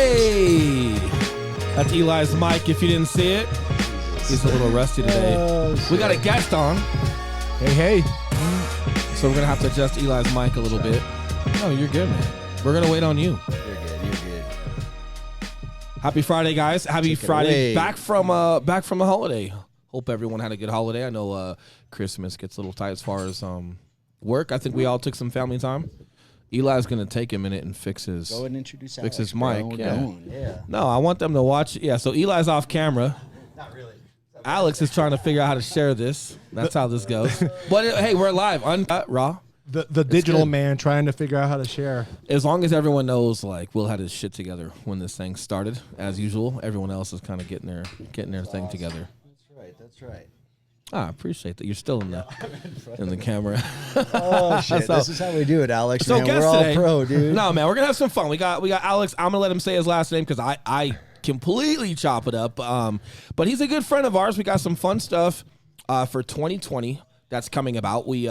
Hey, that's Eli's mic. If you didn't see it, he's a little rusty today. We got a guest on. Hey. So we're going to have to adjust Eli's mic a little bit. Oh, you're good, man. We're going to wait on you. You're good. Happy Friday, guys. Happy Friday. Back from the holiday. Hope everyone had a good holiday. I know Christmas gets a little tight as far as work. I think we all took some family time. Eli's going to take a minute and fix his Go and introduce fix Alex, his mic. Yeah. No, I want them to watch. Yeah, so Eli's off camera. Not really. Alex is trying to figure out how to share this. That's how this goes. But hey, we're live, uncut, raw. The digital man trying to figure out how to share. As long as everyone knows, like, Will had his shit together when this thing started, as usual. Everyone else is kind of getting their thing together. That's right. I appreciate that. You're still in the camera. Oh shit! This is how we do it, Alex. So man. guess We're all today, pro, dude. No, man, we're gonna have some fun. We got Alex. I'm gonna let him say his last name because I completely chop it up. But he's a good friend of ours. We got some fun stuff for 2020 that's coming about. We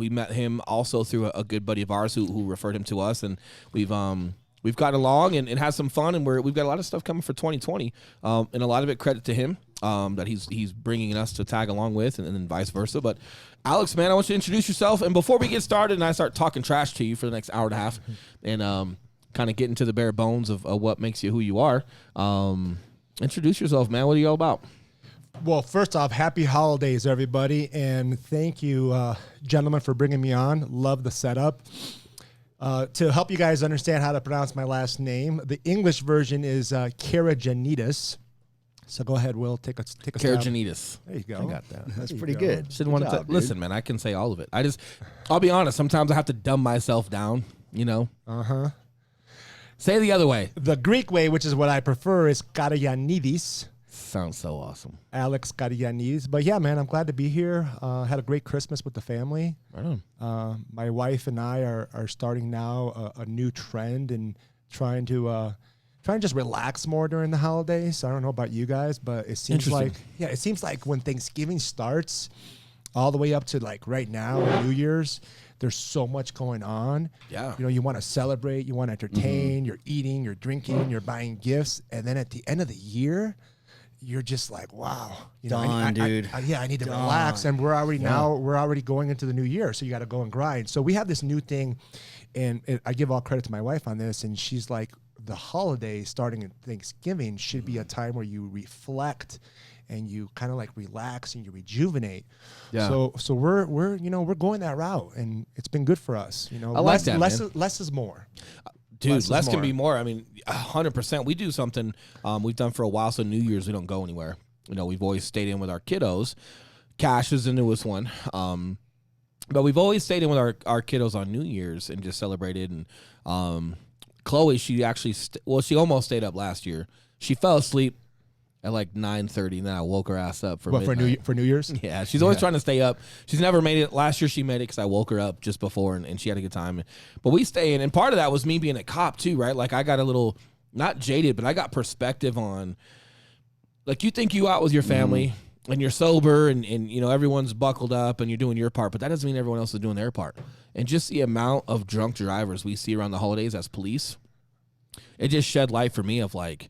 met him also through a good buddy of ours who referred him to us, and we've gotten along and had some fun, and we've got a lot of stuff coming for 2020, and a lot of it credit to him. That he's bringing us to tag along with, and then vice versa. But Alex, man, I want you to introduce yourself. And before we get started and I start talking trash to you for the next hour and a half and kind of get into the bare bones of what makes you who you are, introduce yourself, man. What are you all about? Well, first off, happy holidays, everybody. And thank you, gentlemen, for bringing me on. Love the setup. To help you guys understand how to pronounce my last name, the English version is Caragiannides. So go ahead, Will. Take a Caragiannides. There you go. I got that. That's pretty good. Shouldn't want to listen, man. I can say all of it. I'll be honest. Sometimes I have to dumb myself down. You know. Say it the other way. The Greek way, which is what I prefer, is Caragiannides. Sounds so awesome. Alex Caragiannides. But yeah, man, I'm glad to be here. Had a great Christmas with the family. Right on. My wife and I are starting now a new trend and trying to just relax more during the holidays. I don't know about you guys, but it seems like when Thanksgiving starts all the way up to like right now, New Year's, there's so much going on. Yeah. You know, you want to celebrate, you want to entertain, you're eating, you're drinking, you're buying gifts. And then at the end of the year, you're just like, wow, you know, I need to relax. And we're already going into the new year. So you got to go and grind. So we have this new thing, and I give all credit to my wife on this. And she's like, the holiday starting at Thanksgiving should be a time where you reflect and you kind of like relax and you rejuvenate. Yeah. So we're going that route, and it's been good for us. You know, I like that, less is more. Dude, less can be more. I mean, 100%. We do something we've done for a while, so New Year's we don't go anywhere. You know, we've always stayed in with our kiddos. Cash is the newest one. But we've always stayed in with our kiddos on New Year's and just celebrated. And Chloe, she actually, she almost stayed up last year. She fell asleep at like 9:30, and then I woke her ass up for New Year's? Yeah, she's always trying to stay up. She's never made it. Last year she made it because I woke her up just before, and she had a good time. But we stay in, and part of that was me being a cop too, right? Like I got a little, not jaded, but I got perspective on, like you think you out with your family, and you're sober, and you know everyone's buckled up, and you're doing your part, but that doesn't mean everyone else is doing their part. And just the amount of drunk drivers we see around the holidays as police, it just shed light for me of like,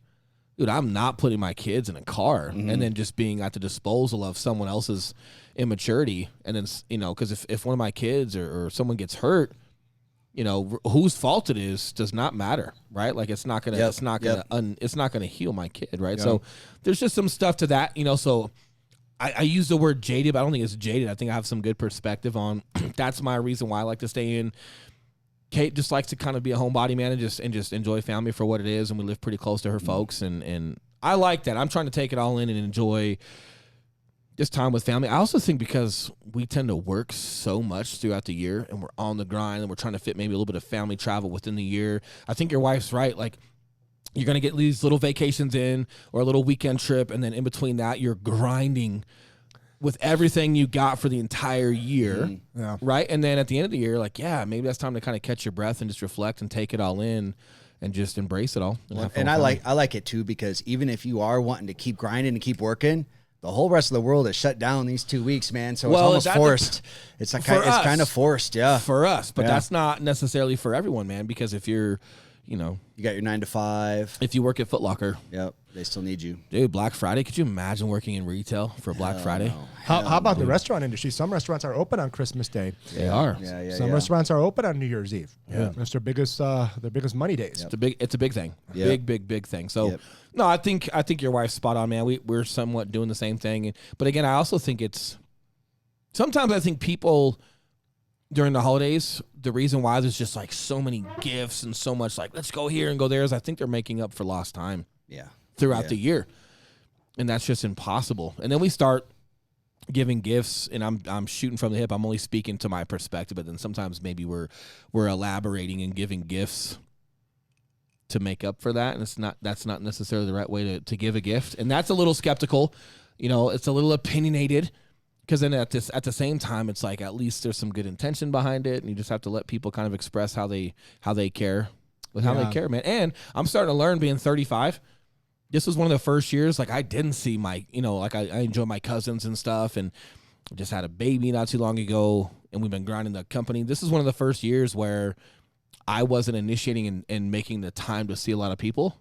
dude, I'm not putting my kids in a car and then just being at the disposal of someone else's immaturity. And then, you know, because if one of my kids or someone gets hurt, you know, whose fault it is does not matter, right? Like it's not gonna heal my kid, right? Yep. So there's just some stuff to that, you know. So I use the word jaded, but I don't think it's jaded. I think I have some good perspective on. That's my reason why I like to stay in. Kate just likes to kind of be a homebody, man, and just enjoy family for what it is, and we live pretty close to her folks, and I like that. I'm trying to take it all in and enjoy this time with family. I also think because we tend to work so much throughout the year, and we're on the grind, and we're trying to fit maybe a little bit of family travel within the year. I think your wife's right. Like, you're going to get these little vacations in or a little weekend trip, and then in between that, you're grinding with everything you got for the entire year, right? And then at the end of the year, like, yeah, maybe that's time to kind of catch your breath and just reflect and take it all in and just embrace it all. And I like it too, because even if you are wanting to keep grinding and keep working, the whole rest of the world is shut down these 2 weeks, man. So it's almost forced. It's kind of forced, yeah. For us, but that's not necessarily for everyone, man, because if you're you know, you got your 9 to 5. if you work at Foot Locker. Yep. They still need you. Dude, Black Friday. Could you imagine working in retail for Black Friday? No. How about the restaurant industry? Some restaurants are open on Christmas Day. They are. Some restaurants are open on New Year's Eve. Yeah. That's their biggest money days. Yep. It's a big thing. Yep. Big thing. So no, I think your wife's spot on, man. We're somewhat doing the same thing. But again, I also think sometimes I think people during the holidays, the reason why there's just like so many gifts and so much like, let's go here and go there, is I think they're making up for lost time throughout the year. And that's just impossible. And then we start giving gifts, and I'm shooting from the hip. I'm only speaking to my perspective, but then sometimes maybe we're elaborating and giving gifts to make up for that. And that's not necessarily the right way to give a gift. And that's a little skeptical. You know, it's a little opinionated. Because then at the same time, it's like at least there's some good intention behind it, and you just have to let people kind of express how they care with how they care, man. And I'm starting to learn, being 35. This was one of the first years like I didn't see my, you know, like I enjoy my cousins and stuff, and just had a baby not too long ago, and we've been grinding the company. This is one of the first years where I wasn't initiating and making the time to see a lot of people.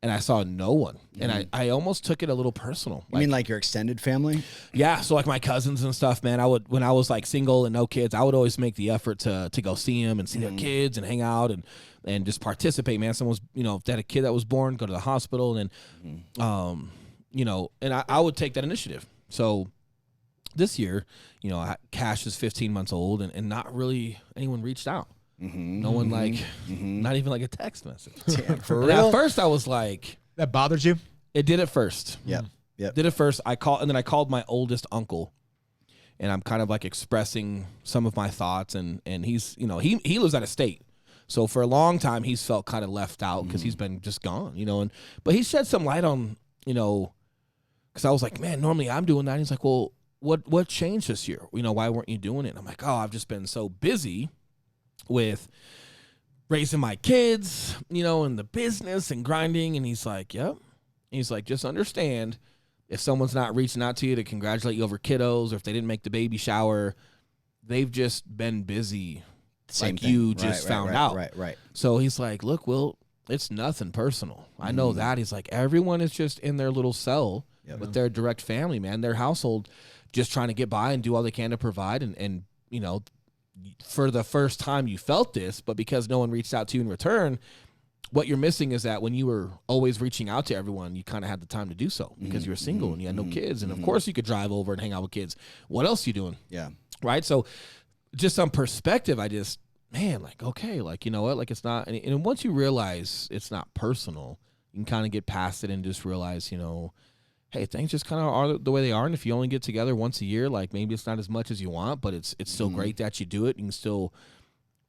And I saw no one. And I almost took it a little personal. You mean like your extended family? Yeah. So like my cousins and stuff, man, when I was like single and no kids, I would always make the effort to go see them and see their kids and hang out and just participate, man. Someone was, you know, if they had a kid that was born, go to the hospital. And then, you know, and I would take that initiative. So this year, you know, Cash is 15 months old and not really anyone reached out. No one not even like a text message. Damn, for real? At first I was like, that bothers you? It did at first. Yep. Did it first. I called my oldest uncle, and I'm kind of like expressing some of my thoughts, and he's, you know, he lives out of state. So for a long time he's felt kind of left out because he's been just gone, you know, but he shed some light on, you know, because I was like, man, normally I'm doing that. And he's like, well, what changed this year? You know, why weren't you doing it? And I'm like, oh, I've just been so busy with raising my kids, you know, and the business and grinding. And he's like, yep. He's like, just understand, if someone's not reaching out to you to congratulate you over kiddos, or if they didn't make the baby shower, they've just been busy. Same like thing. You just found out. Right. So he's like, look, Will, it's nothing personal. I know that. He's like, everyone is just in their little cell with their direct family, man, their household, just trying to get by and do all they can to provide. And you know, for the first time you felt this, but because no one reached out to you in return, what you're missing is that when you were always reaching out to everyone, you kind of had the time to do so because you were single and you had no kids. And of course you could drive over and hang out with kids. What else are you doing? Yeah. Right. So just some perspective, like, okay, like, you know what, like it's not, and once you realize it's not personal, you can kind of get past it and just realize, you know, hey, things just kind of are the way they are. And if you only get together once a year, like maybe it's not as much as you want, but it's still great that you do it. You can still,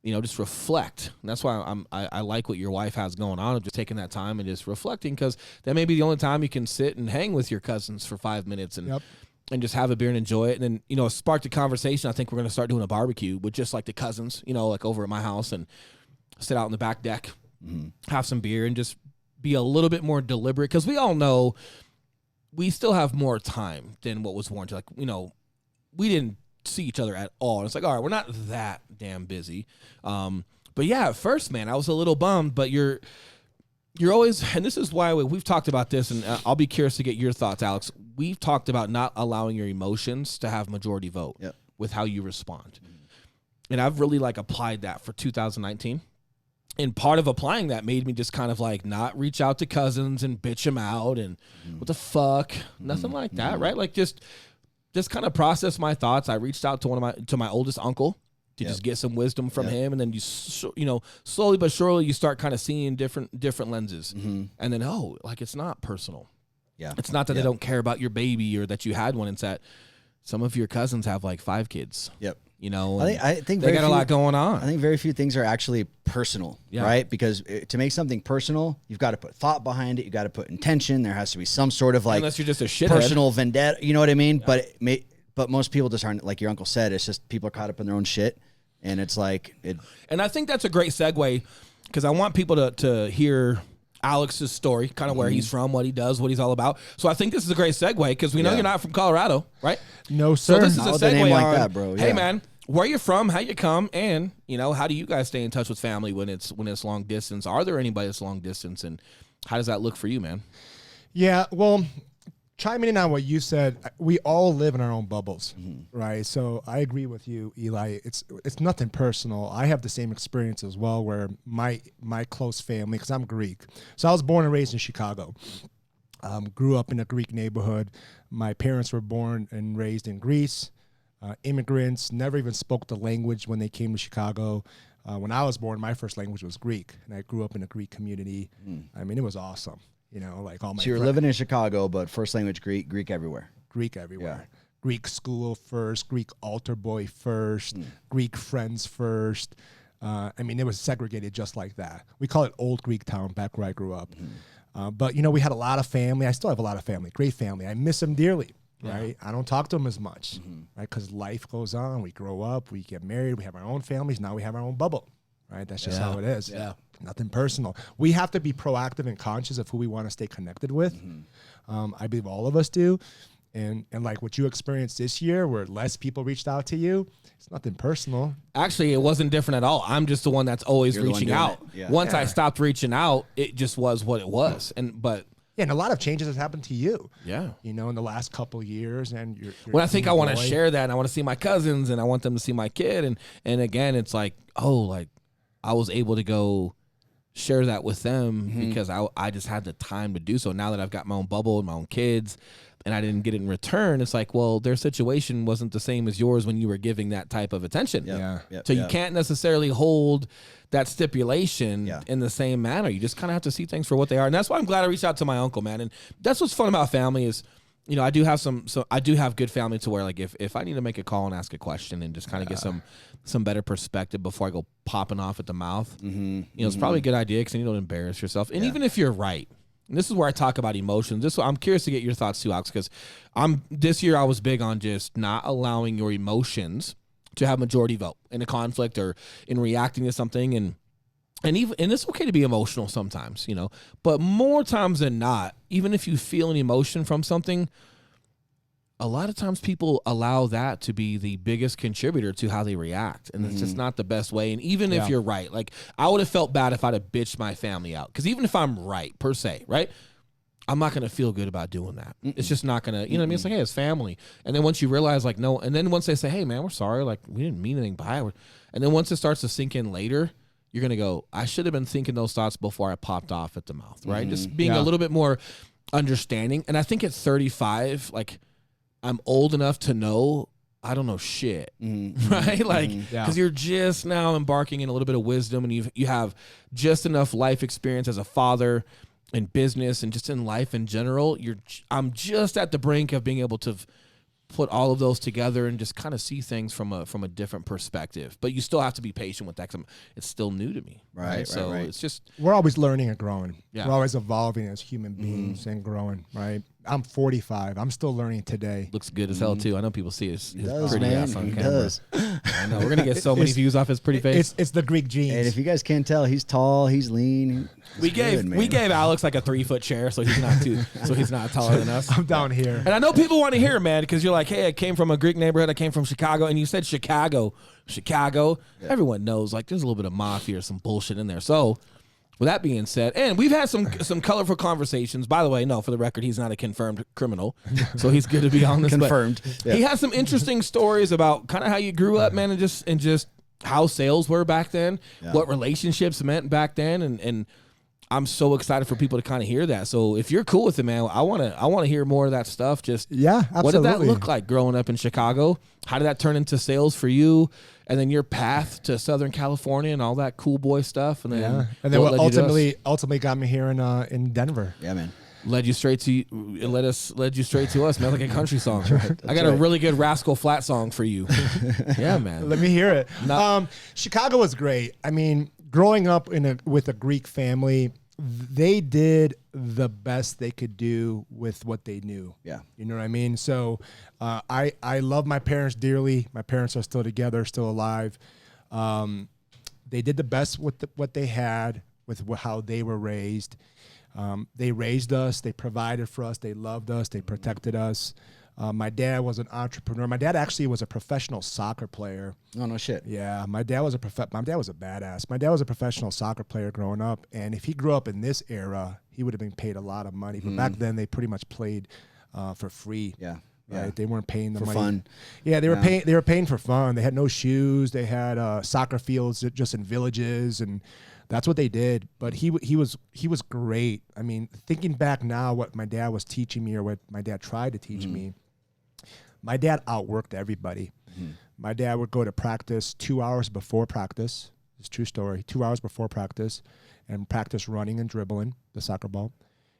you know, just reflect. And that's why I like what your wife has going on, of just taking that time and just reflecting, because that may be the only time you can sit and hang with your cousins for 5 minutes and just have a beer and enjoy it. And then, you know, spark the conversation. I think we're going to start doing a barbecue with just like the cousins, you know, like over at my house, and sit out in the back deck, have some beer, and just be a little bit more deliberate. Because we all know we still have more time than what was warranted. Like, you know, we didn't see each other at all. And it's like, all right, we're not that damn busy. But yeah, at first, man, I was a little bummed, but you're always, and this is why we've talked about this, and I'll be curious to get your thoughts, Alex. We've talked about not allowing your emotions to have majority vote with how you respond. And I've really like applied that for 2019. And part of applying that made me just kind of like not reach out to cousins and bitch them out and what the fuck, nothing like that, right? Like just kind of process my thoughts. I reached out to my oldest uncle to just get some wisdom from him, and then you know, slowly but surely you start kind of seeing different lenses, and then like it's not personal. Yeah, it's not that they don't care about your baby or that you had one. It's that some of your cousins have like 5 kids. Yep. You know, I think they got a lot going on. I think very few things are actually personal, right? Because to make something personal, you've got to put thought behind it. You got to put intention. There has to be some sort of like, unless you're just a shithead, personal vendetta. You know what I mean? Yeah. But most people just aren't, like your uncle said. It's just people are caught up in their own shit, and it's like it. And I think that's a great segue, because I want people to hear Alex's story, kind of where he's from, what he does, what he's all about. So I think this is a great segue, because we know you're not from Colorado, right? No, sir. So this is a segue like on, that, bro. Hey, man, where you from, how you come, and how do you guys stay in touch with family when it's long distance? Are there anybody that's long distance, and how does that look for you, man? Yeah, well, chiming in on what you said, we all live in our own bubbles, right? So I agree with you, Eli. It's nothing personal. I have the same experience as well, where my close family, because I'm Greek. So I was born and raised in Chicago. Grew up in a Greek neighborhood. My parents were born and raised in Greece. Immigrants, never even spoke the language when they came to Chicago. When I was born, my first language was Greek, and I grew up in a Greek community. I mean, it was awesome. Like all my. So you're living in Chicago, but first language Greek everywhere. Greek everywhere. Yeah. Greek school first, Greek altar boy first, Greek friends first. I mean, it was segregated just like that. We call it Old Greek Town back where I grew up. But, we had a lot of family. I still have a lot of family, great family. I miss them dearly, right? I don't talk to them as much, right? Because life goes on. We grow up, we get married, we have our own families. Now we have our own bubble, right? That's just how it is. Yeah. Nothing personal. We have to be proactive and conscious of who we want to stay connected with. I believe all of us do. And like what you experienced this year where less people reached out to you, it's nothing personal. Actually, it wasn't different at all. I'm just the one that's always reaching out. Yeah. Once I stopped reaching out, it just was what it was. And a lot of changes have happened to you. Yeah. In the last couple of years. And you're when I think I want to share that, and I want to see my cousins, and I want them to see my kid. And again, it's like, I was able to go share that with them because I just had the time to do so. Now that I've got my own bubble and my own kids, and I didn't get it in return, it's like, well, their situation wasn't the same as yours when you were giving that type of attention. So you can't necessarily hold that stipulation in the same manner. You just kind of have to see things for what they are. And that's why I'm glad I reached out to my uncle, man. And that's what's fun about family is, I do have I do have good family to where, like, if I need to make a call and ask a question and just kind of get some better perspective before I go popping off at the mouth, it's probably a good idea because you don't embarrass yourself. And even if you're right, and this is where I talk about emotions. I'm curious to get your thoughts too, Alex, because this year I was big on just not allowing your emotions to have majority vote in a conflict or in reacting to something. And it's okay to be emotional sometimes, but more times than not, even if you feel an emotion from something, a lot of times people allow that to be the biggest contributor to how they react. And it's just not the best way. And even if you're right, like I would have felt bad if I'd have bitched my family out. Because even if I'm right, per se, right? I'm not going to feel good about doing that. It's just not going to, what I mean? It's like, hey, it's family. And then once you realize, like, no, and then once they say, hey, man, we're sorry. Like, we didn't mean anything by it. And then once it starts to sink in later, you're going to go, I should have been thinking those thoughts before I popped off at the mouth, right? Just being a little bit more understanding. And I think at 35, like, I'm old enough to know I don't know shit, right? Like, because you're just now embarking in a little bit of wisdom, and you have just enough life experience as a father in business and just in life in general. I'm just at the brink of being able to put all of those together and just kind of see things from a different perspective. But you still have to be patient with that because it's still new to me. Right. So it's just we're always learning and growing. Yeah. We're always evolving as human beings and growing. Right. I'm 45. I'm still learning today. Looks good as hell too. I know people see his does, pretty man. ass on he camera. Does. I know we're gonna get so many views off his pretty face. It's the Greek genes. And if you guys can't tell, he's tall, he's lean. We gave Alex like a 3-foot chair, so he's not taller than us. I'm down here. And I know people want to hear, man, because you're like, hey, I came from a Greek neighborhood. I came from Chicago, and you said Chicago. Yeah. Everyone knows like there's a little bit of mafia or some bullshit in there. So. With that being said, and we've had some colorful conversations. By the way, no, for the record, he's not a confirmed criminal, so he's good to be on this. Confirmed. Yeah. He has some interesting stories about kind of how you grew up, man, and just how sales were back then, what relationships meant back then, and I'm so excited for people to kind of hear that. So if you're cool with it, man, I want to hear more of that stuff. Just absolutely. What did that look like growing up in Chicago? How did that turn into sales for you? And then your path to Southern California and all that cool boy stuff, and then what ultimately got me here in Denver. Yeah, man. Led you straight to us, man, like a country song. I got a really good Rascal Flatts song for you. Yeah, man. Let me hear it. Chicago was great. I mean, growing up with a Greek family, they did the best they could do with what they knew. Yeah. You know what I mean? So I love my parents dearly. My parents are still together, still alive. They did the best with what they had, with how they were raised. They raised us. They provided for us. They loved us. They protected us. My dad was an entrepreneur. My dad actually was a professional soccer player. Oh, no shit. Yeah, my dad was a badass. My dad was a professional soccer player growing up, and if he grew up in this era, he would have been paid a lot of money. But back then, they pretty much played for free. Yeah. Right? Yeah. They weren't paying the for money. Fun. Yeah, they were paying. They were paying for fun. They had no shoes. They had soccer fields just in villages, and that's what they did. But he was great. I mean, thinking back now, what my dad was teaching me, or what my dad tried to teach me, my dad outworked everybody. My dad would go to practice 2 hours before practice. It's a true story. 2 hours before practice, and practice running and dribbling the soccer ball.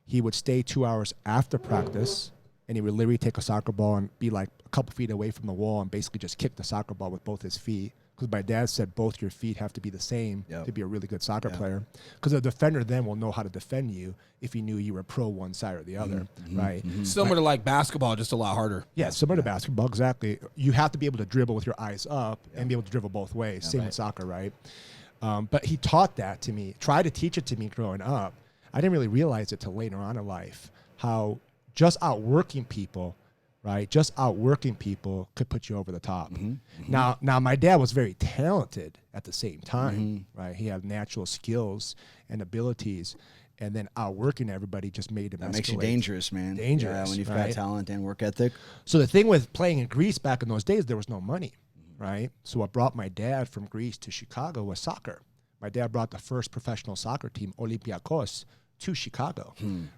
He would stay 2 hours after practice, and he would literally take a soccer ball and be like a couple feet away from the wall and basically just kick the soccer ball with both his feet. Because my dad said both your feet have to be the same to be a really good soccer player. Because a defender then will know how to defend you if he knew you were pro one side or the other, right? Similar to like basketball, just a lot harder. Yeah, similar to basketball, exactly. You have to be able to dribble with your eyes up and be able to dribble both ways. Same with soccer, right? But he taught that to me, tried to teach it to me growing up. I didn't really realize it till later on in life, how just outworking people, right? Just outworking people could put you over the top. Now, my dad was very talented at the same time, right? He had natural skills and abilities, and then outworking everybody just made him That makes you dangerous, man. Dangerous, yeah, when you've got talent and work ethic. So the thing with playing in Greece back in those days, there was no money, right? So what brought my dad from Greece to Chicago was soccer. My dad brought the first professional soccer team, Olympiacos, to Chicago,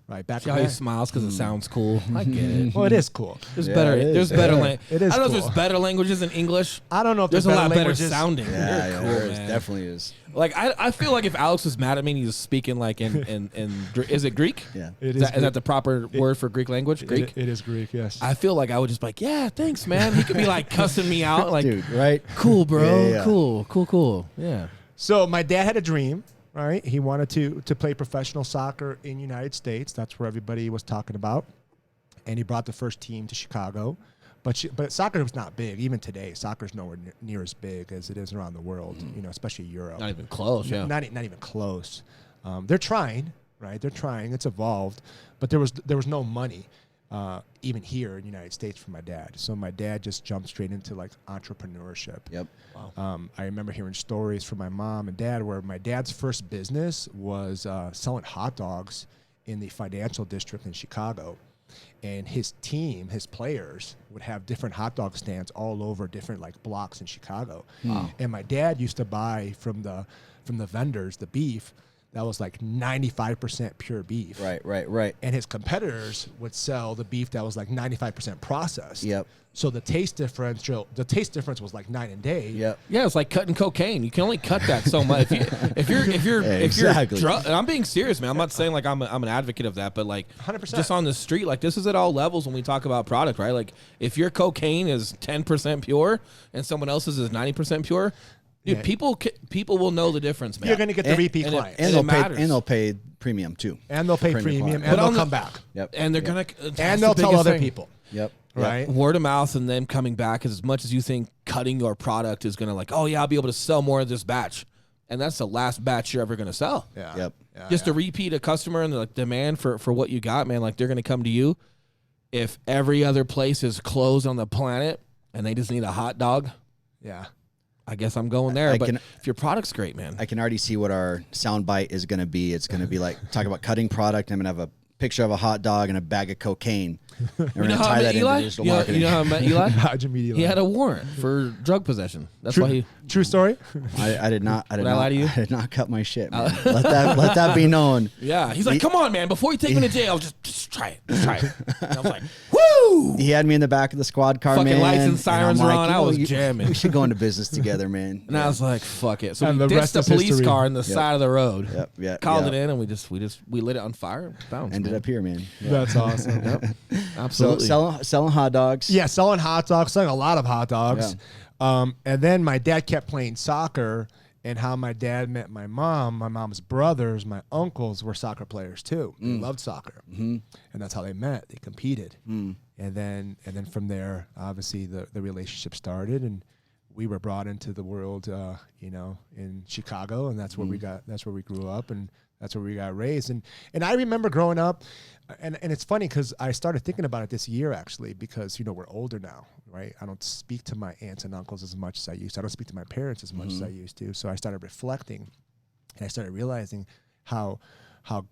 right? Back See how he smiles because it sounds cool. I get it. Well, it is cool. There's better. There's better. It is I don't know cool. if there's better languages in English. I don't know if There's a lot better languages. sounding. Yeah, You're cool, there man. definitely is. Like I feel like if Alex was mad at me and he was speaking like in is it Greek? Yeah. It Is that the proper word for Greek language? Greek? It is Greek, yes. I feel like I would just be like, yeah, thanks, man. He could be like cussing me out, like, Dude, right? cool, bro, Yeah. cool. Yeah. So my dad had a dream, right? He wanted to play professional soccer in United States. That's where everybody was talking about. And he brought the first team to Chicago. But soccer was not big. Even today, soccer's nowhere near as big as it is around the world, especially Europe. Not even close, yeah. Not even close. They're trying, right? They're trying. It's evolved. But there was no money. Even here in the United States for my dad. So my dad just jumped straight into like entrepreneurship. Yep. Wow. I remember hearing stories from my mom and dad where my dad's first business was selling hot dogs in the financial district in Chicago. And his team, his players, would have different hot dog stands all over different like blocks in Chicago. Wow. And my dad used to buy from the vendors the beef that was like 95% pure beef. Right. And his competitors would sell the beef that was like 95% processed. Yep. So the taste difference was like night and day. Yep. Yeah, it's like cutting cocaine. You can only cut that so much. If you're and I'm being serious, man. I'm not saying like I'm an advocate of that, but like 100%. Just on the street, like this is at all levels when we talk about product, right? Like if your cocaine is 10% pure and someone else's is 90% pure, dude, people will know the difference, man. You're going to get the repeat clients. And they'll pay premium too. And they'll pay premium and they'll come back. Yep. And they're going to and they'll tell other people. Yep. Right. Word of mouth and them coming back is as much as you think cutting your product is going to like, oh yeah, I'll be able to sell more of this batch. And that's the last batch you're ever going to sell. Yeah. Yep. Just to repeat a customer and the like, demand for what you got, man, like they're going to come to you. If every other place is closed on the planet and they just need a hot dog. Yeah. I guess I'm going there. But if your product's great, man. I can already see what our soundbite is going to be. It's going to be like, talk about cutting product. I'm going to have a picture of a hot dog and a bag of cocaine. And we're going to tie that into digital marketing. You know how I met Eli? How'd you meet Eli? He had a warrant for drug possession. That's why he... True story? I did not. Did I lie to you? I did not cut my shit, man. Let that be known. Yeah. He's like, come on, man. Before you take me to jail, just try it. Just try it. And I was like, woo! He had me in the back of the squad car, Fucking man. lights and sirens were on. I was jamming. We should go into business together, man. And I was like, fuck it. So And we the ditched rest the is police history. car in the side of the road. Yep. Called it in, and we lit it on fire. Bounced, Ended man. up here, man. Yeah. That's awesome. Yep. So Absolutely. selling hot dogs. Yeah, selling hot dogs, selling a lot of hot dogs. And then my dad kept playing soccer, and how my dad met my mom's brothers, my uncles were soccer players too. They loved soccer. And that's how they met. They competed. And then from there, obviously the relationship started, and we were brought into the world, in Chicago, and that's where that's where we grew up, and that's where we got raised. And I remember growing up, and it's funny because I started thinking about it this year, actually, because, we're older now, right? I don't speak to my aunts and uncles as much as I used to. I don't speak to my parents as much as I used to. So I started reflecting, and I started realizing how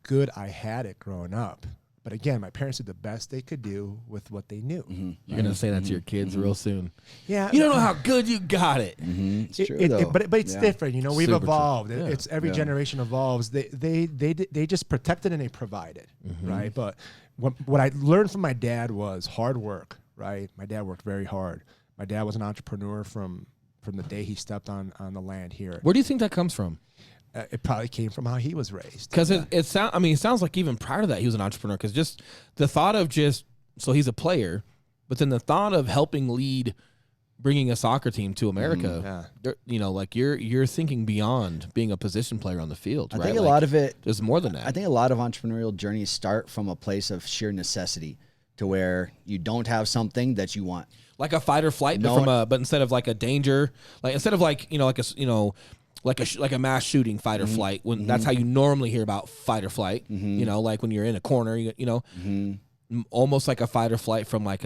good I had it growing up. But again, my parents did the best they could do with what they knew. You're going to say that to your kids real soon. Yeah. You don't know how good you got it. It's true, though. But it's different. We've Super evolved. true. It's every generation evolves. They just protected and they provided, right? But what I learned from my dad was hard work, right? My dad worked very hard. My dad was an entrepreneur from the day he stepped on the land here. Where do you think that comes from? It probably came from how he was raised. Because it sounds like even prior to that he was an entrepreneur. Because just the thought of so he's a player, but then the thought of helping lead, bringing a soccer team to America. You're thinking beyond being a position player on the field. I think a lot of it. There's more than that. I think a lot of entrepreneurial journeys start from a place of sheer necessity, to where you don't have something that you want, like a fight or flight, but instead of like a danger, like instead of like like a mass shooting fight or flight, when that's how you normally hear about fight or flight, like when you're in a corner, almost like a fight or flight from like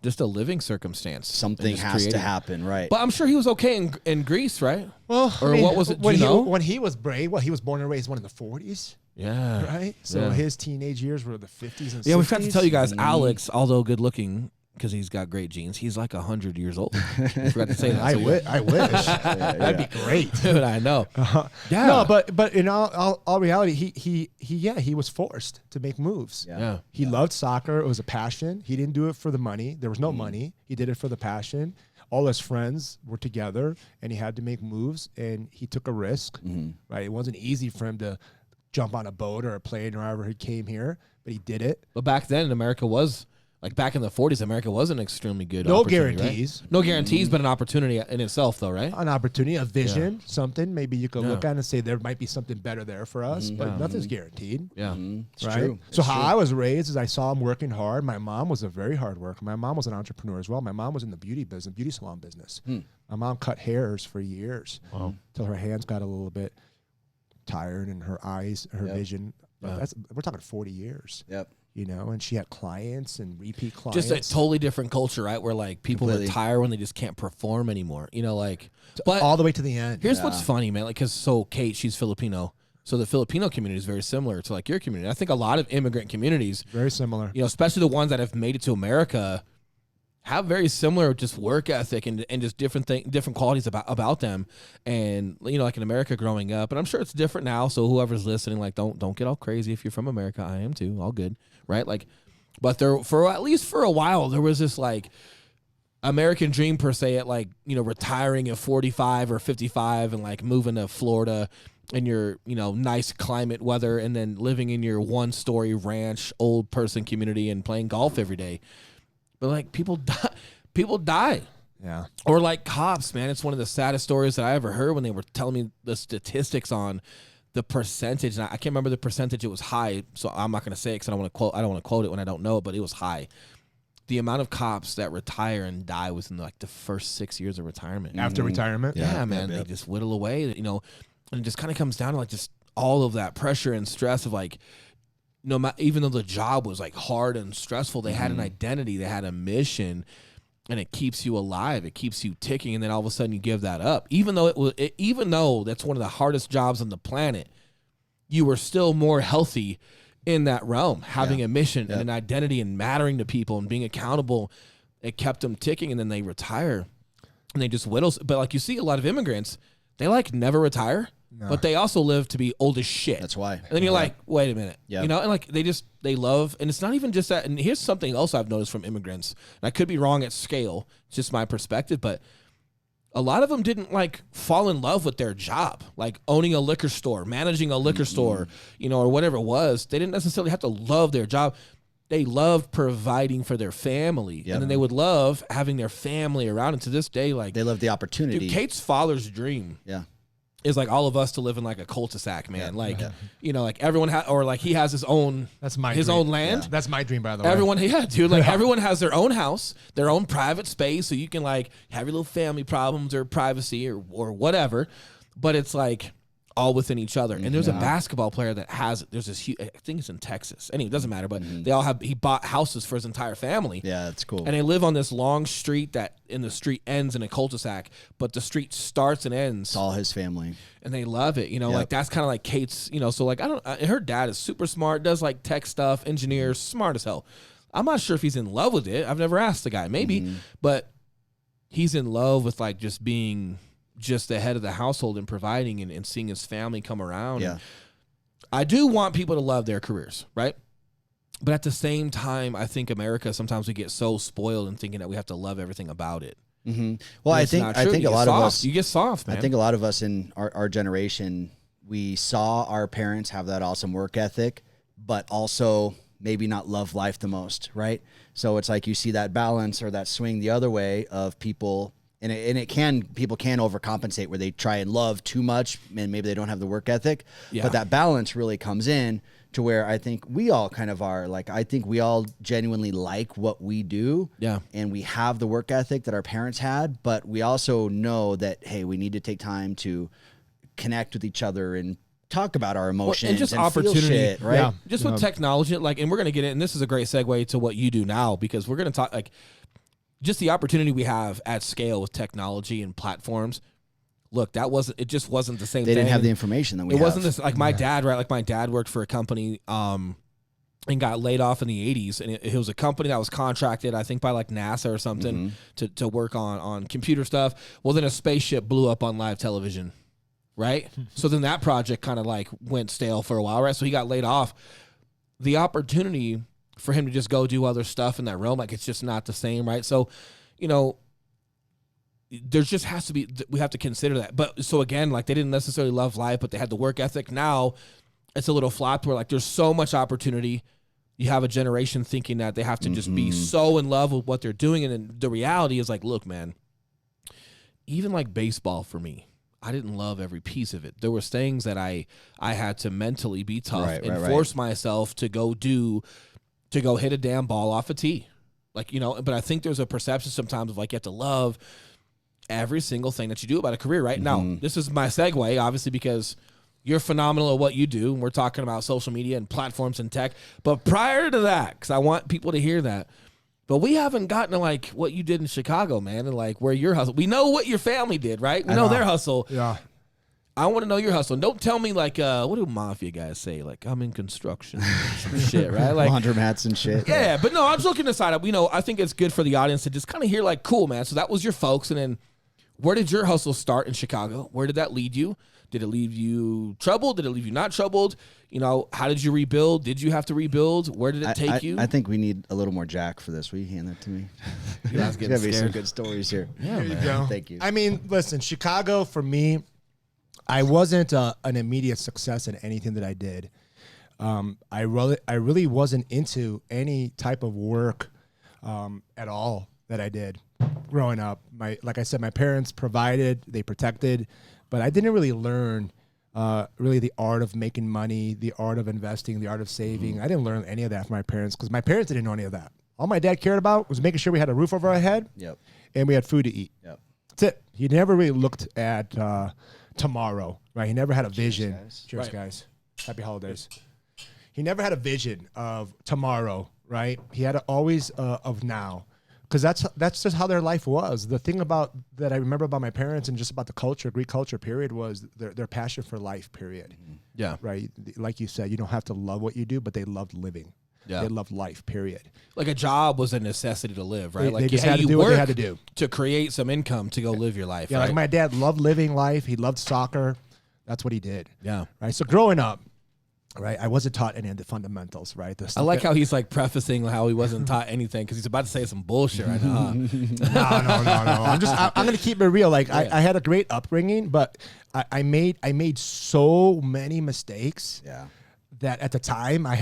just a living circumstance. Something has to happen, right? But I'm sure he was okay in Greece, right? Well, what was it? When he was brave, he was born and raised in the 40s. Yeah. Right? So his teenage years were the 50s and 60s. Yeah, we forgot to tell you guys, Alex, although good looking, because he's got great genes, he's like 100 years old. I forgot to say that. I wish. That'd be great. Dude, I know. Yeah. No, but in all reality, he was forced to make moves. Yeah. He loved soccer. It was a passion. He didn't do it for the money. There was no money. He did it for the passion. All his friends were together, and he had to make moves, and he took a risk. Right? It wasn't easy for him to jump on a boat or a plane or however he came here, but he did it. But back then, America was... Like back in the 40s, America was an extremely good No opportunity, guarantees. Right? No guarantees, but an opportunity in itself, though, right? An opportunity, a vision, something. Maybe you could look at and say there might be something better there for us, but nothing's guaranteed. Yeah. It's right? true. So how I was raised is I saw him working hard. My mom was a very hard worker. My mom was an entrepreneur as well. My mom was in the beauty salon business. My mom cut hairs for years till her hands got a little bit tired and her eyes, her vision. We're talking 40 years. Yep. And she had clients and repeat clients. Just a totally different culture, right? Where like people retire when they just can't perform anymore. But all the way to the end. Here's what's funny, man. Like, because Kate, she's Filipino, so the Filipino community is very similar to like your community. I think a lot of immigrant communities, very similar. Especially the ones that have made it to America, have very similar just work ethic and just different qualities about them. And like in America growing up, and I'm sure it's different now. So whoever's listening, like don't get all crazy if you're from America. I am too. All good, right? Like, but there at least for a while there was this like American dream per se at like retiring at 45 or 55 and like moving to Florida in your nice climate weather and then living in your 1-story ranch old person community and playing golf every day. But like people die. Yeah. Or like cops, man. It's one of the saddest stories that I ever heard when they were telling me the statistics on the percentage. And I can't remember the percentage. It was high, so I'm not going to say it because I don't want to quote it when I don't know it. But it was high. The amount of cops that retire and die within like the first 6 years of retirement. After retirement, yeah, man. They just whittle away. And it just kind of comes down to like just all of that pressure and stress of like. Even though the job was like hard and stressful, they had an identity, they had a mission, and it keeps you alive. It keeps you ticking, and then all of a sudden you give that up. Even though that's one of the hardest jobs on the planet, you were still more healthy in that realm, having a mission and an identity and mattering to people and being accountable. It kept them ticking, and then they retire, and they just whittle. But like you see, a lot of immigrants, they like never retire. No. But they also live to be old as shit. That's why. And then you're like, wait a minute. Yep. And like they love, and it's not even just that. And here's something else I've noticed from immigrants. And I could be wrong at scale. It's just my perspective. But a lot of them didn't like fall in love with their job, like owning a liquor store, managing a liquor store, or whatever it was. They didn't necessarily have to love their job. They loved providing for their family. Yep. And then they would love having their family around. And to this day, like they love the opportunity. Dude, Kate's father's dream. Yeah. is like all of us to live in like a cul-de-sac, man. You know, like everyone or like he has his own own land. Yeah. That's my dream, by the way. Everyone, dude, like everyone has their own house, their own private space, so you can like have your little family problems or privacy or whatever. But it's like all within each other. And there's a basketball player that there's this huge, I think it's in Texas. Anyway, it doesn't matter, but he bought houses for his entire family. Yeah, that's cool. And they live on this long street the street ends in a cul-de-sac, but the street starts and ends. It's all his family. And they love it, you know, like that's kind of like Kate's, you know, so like her dad is super smart, does like tech stuff, engineer, smart as hell. I'm not sure if he's in love with it. I've never asked the guy, maybe, but he's in love with like just being just the head of the household and providing and seeing his family come around. Yeah. I do want people to love their careers, right? But at the same time, I think America, sometimes we get so spoiled in thinking that we have to love everything about it. Well, I think a lot of us, you get soft, man. I think a lot of us in our generation, we saw our parents have that awesome work ethic, but also maybe not love life the most, right? So it's like you see that balance or that swing the other way of people. And people can overcompensate where they try and love too much and maybe they don't have the work ethic. Yeah. But that balance really comes in to where I think we all kind of are. Like, I think we all genuinely like what we do. Yeah. And we have the work ethic that our parents had, but we also know that, hey, we need to take time to connect with each other and talk about our emotions and just and opportunity, feel shit, right? Yeah. Just with technology, like, and we're going to get it, and this is a great segue to what you do now, because we're going to talk, like, just the opportunity we have at scale with technology and platforms. Look, it just wasn't the same thing. They didn't have the information that we have. It wasn't this, like my dad, right? Like my dad worked for a company and got laid off in the 80s. And it was a company that was contracted, I think, by like NASA or something to work on computer stuff. Well, then a spaceship blew up on live television, right? So then that project kind of like went stale for a while, right? So he got laid off. The opportunity for him to just go do other stuff in that realm, like it's just not the same, right? So, you know, there just has to be, we have to consider that. But so again, like they didn't necessarily love life, but they had the work ethic. Now it's a little flopped where like there's so much opportunity. You have a generation thinking that they have to just be so in love with what they're doing. And then the reality is like, look, man, even like baseball for me, I didn't love every piece of it. There was things that I had to mentally be tough force myself to go hit a damn ball off a tee. Like, you know, but I think there's a perception sometimes of like you have to love every single thing that you do about a career, right? Now, this is my segue, obviously, because you're phenomenal at what you do. And we're talking about social media and platforms and tech. But prior to that, because I want people to hear that, but we haven't gotten to like what you did in Chicago, man, and like where your hustle. We know what your family did, right? We know their hustle. Yeah. I want to know your hustle. Don't tell me like, what do mafia guys say? Like, I'm in construction, some shit, right? Like laundromats and shit. Yeah, but no, I'm just looking aside. You know, I think it's good for the audience to just kind of hear like, cool, man. So that was your folks, and then where did your hustle start in Chicago? Where did that lead you? Did it leave you troubled? Did it leave you not troubled? You know, how did you rebuild? Did you have to rebuild? Where did it take you? I think we need a little more Jack for this. Will you hand that to me? There's going to be some good stories here. Yeah, here you go. Thank you. I mean, listen, Chicago for me, I wasn't an immediate success in anything that I did. I really wasn't into any type of work at all that I did growing up. Like I said, my parents provided, they protected, but I didn't really learn really the art of making money, the art of investing, the art of saving. I didn't learn any of that from my parents because my parents didn't know any of that. All my dad cared about was making sure we had a roof over our head and we had food to eat. Yep. That's it. He never really looked at tomorrow, right? He never had a vision. Cheers, guys. Happy holidays. He never had a vision of tomorrow, right? He had always of now. Because that's just how their life was. The thing about that I remember about my parents and just about the culture, Greek culture, period, was their passion for life, period. Yeah. Right? Like you said, you don't have to love what you do, but they loved living. Yeah. They loved life, period. Like a job was a necessity to live, right? They just had to do what they had to do. To create some income to go live your life, yeah, right? Like my dad loved living life. He loved soccer. That's what he did. Yeah. Right? So growing up, right, I wasn't taught any of the fundamentals, right? I like how he's like prefacing how he wasn't taught anything because he's about to say some bullshit right now. No. I'm gonna keep it real. Like I had a great upbringing, but I made so many mistakes. Yeah. That at the time I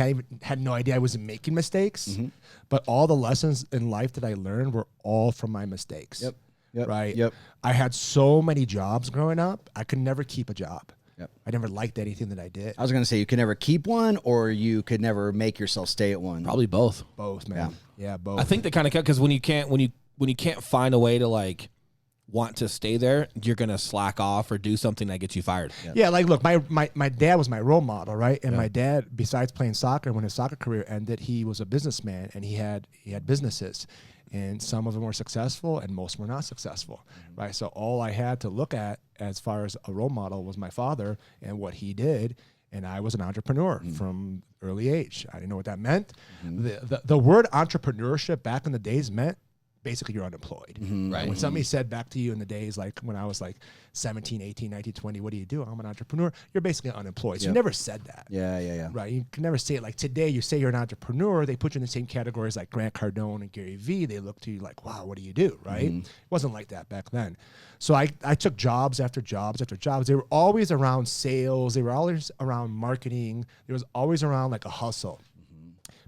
had no idea I was making mistakes. But all the lessons in life that I learned were all from my mistakes. Yep. right? Yep. I had so many jobs growing up. I could never keep a job. Yep. I never liked anything that I did. I was going to say you could never keep one, or you could never make yourself stay at one. Probably both. Both, man. Yeah, both. I think they kind of because when you can't find a way to like want to stay there, you're gonna slack off or do something that gets you fired. Yeah, like look, my dad was my role model, right? And my dad, besides playing soccer, when his soccer career ended, he was a businessman and he had businesses. And some of them were successful and most were not successful, right? So all I had to look at as far as a role model was my father and what he did. And I was an entrepreneur from early age. I didn't know what that meant. The word entrepreneurship back in the days meant basically you're unemployed. Right. When somebody said back to you in the days, like when I was like 17, 18, 19, 20, what do you do? I'm an entrepreneur. You're basically unemployed. So you never said that. Yeah. Right. You can never say it like today. You say you're an entrepreneur. They put you in the same categories like Grant Cardone and Gary Vee. They look to you like, wow, what do you do? Right. It wasn't like that back then. So I took jobs after jobs after jobs. They were always around sales. They were always around marketing. There was always around like a hustle.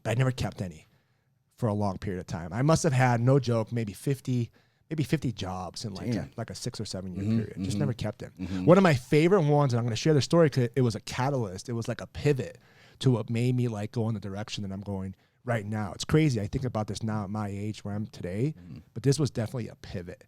But I never kept any for a long period of time. I must have had, no joke, maybe 50 jobs in like a 6 or 7 year period. Just never kept them. One of my favorite ones, and I'm going to share the story because it was a catalyst. It was like a pivot to what made me like go in the direction that I'm going right now. It's crazy. I think about this now at my age where I'm today, but this was definitely a pivot.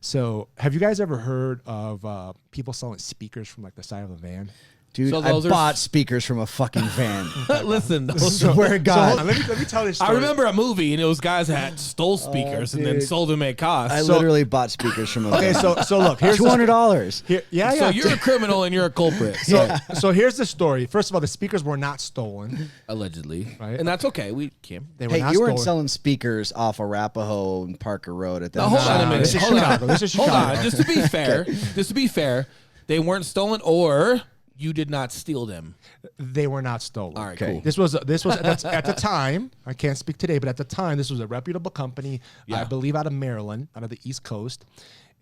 So have you guys ever heard of people selling speakers from like the side of a van? Dude, So I those are- bought speakers from a fucking van. Listen, those Swear to God. So let me tell this I story. remember a movie and those guys had stole speakers and then dude. sold them at cost. I literally bought speakers from a van. Okay, so look, here's the- $200. Here, yeah. So you're a criminal and you're a culprit. So here's the story. First of all, the speakers were not stolen. Allegedly. Right. And that's okay. We can't. They were Hey, not you weren't stolen. selling speakers off Arapahoe and Parker Road at that Now, hold time. on a minute. This is Hold Chicago. on. This is Hold Chicago. on. Just to be fair, they weren't stolen or you did not steal them. They were not stolen. All right, Okay. cool. This was at the time. I can't speak today, but at the time, this was a reputable company. Yeah. I believe out of Maryland, out of the East Coast.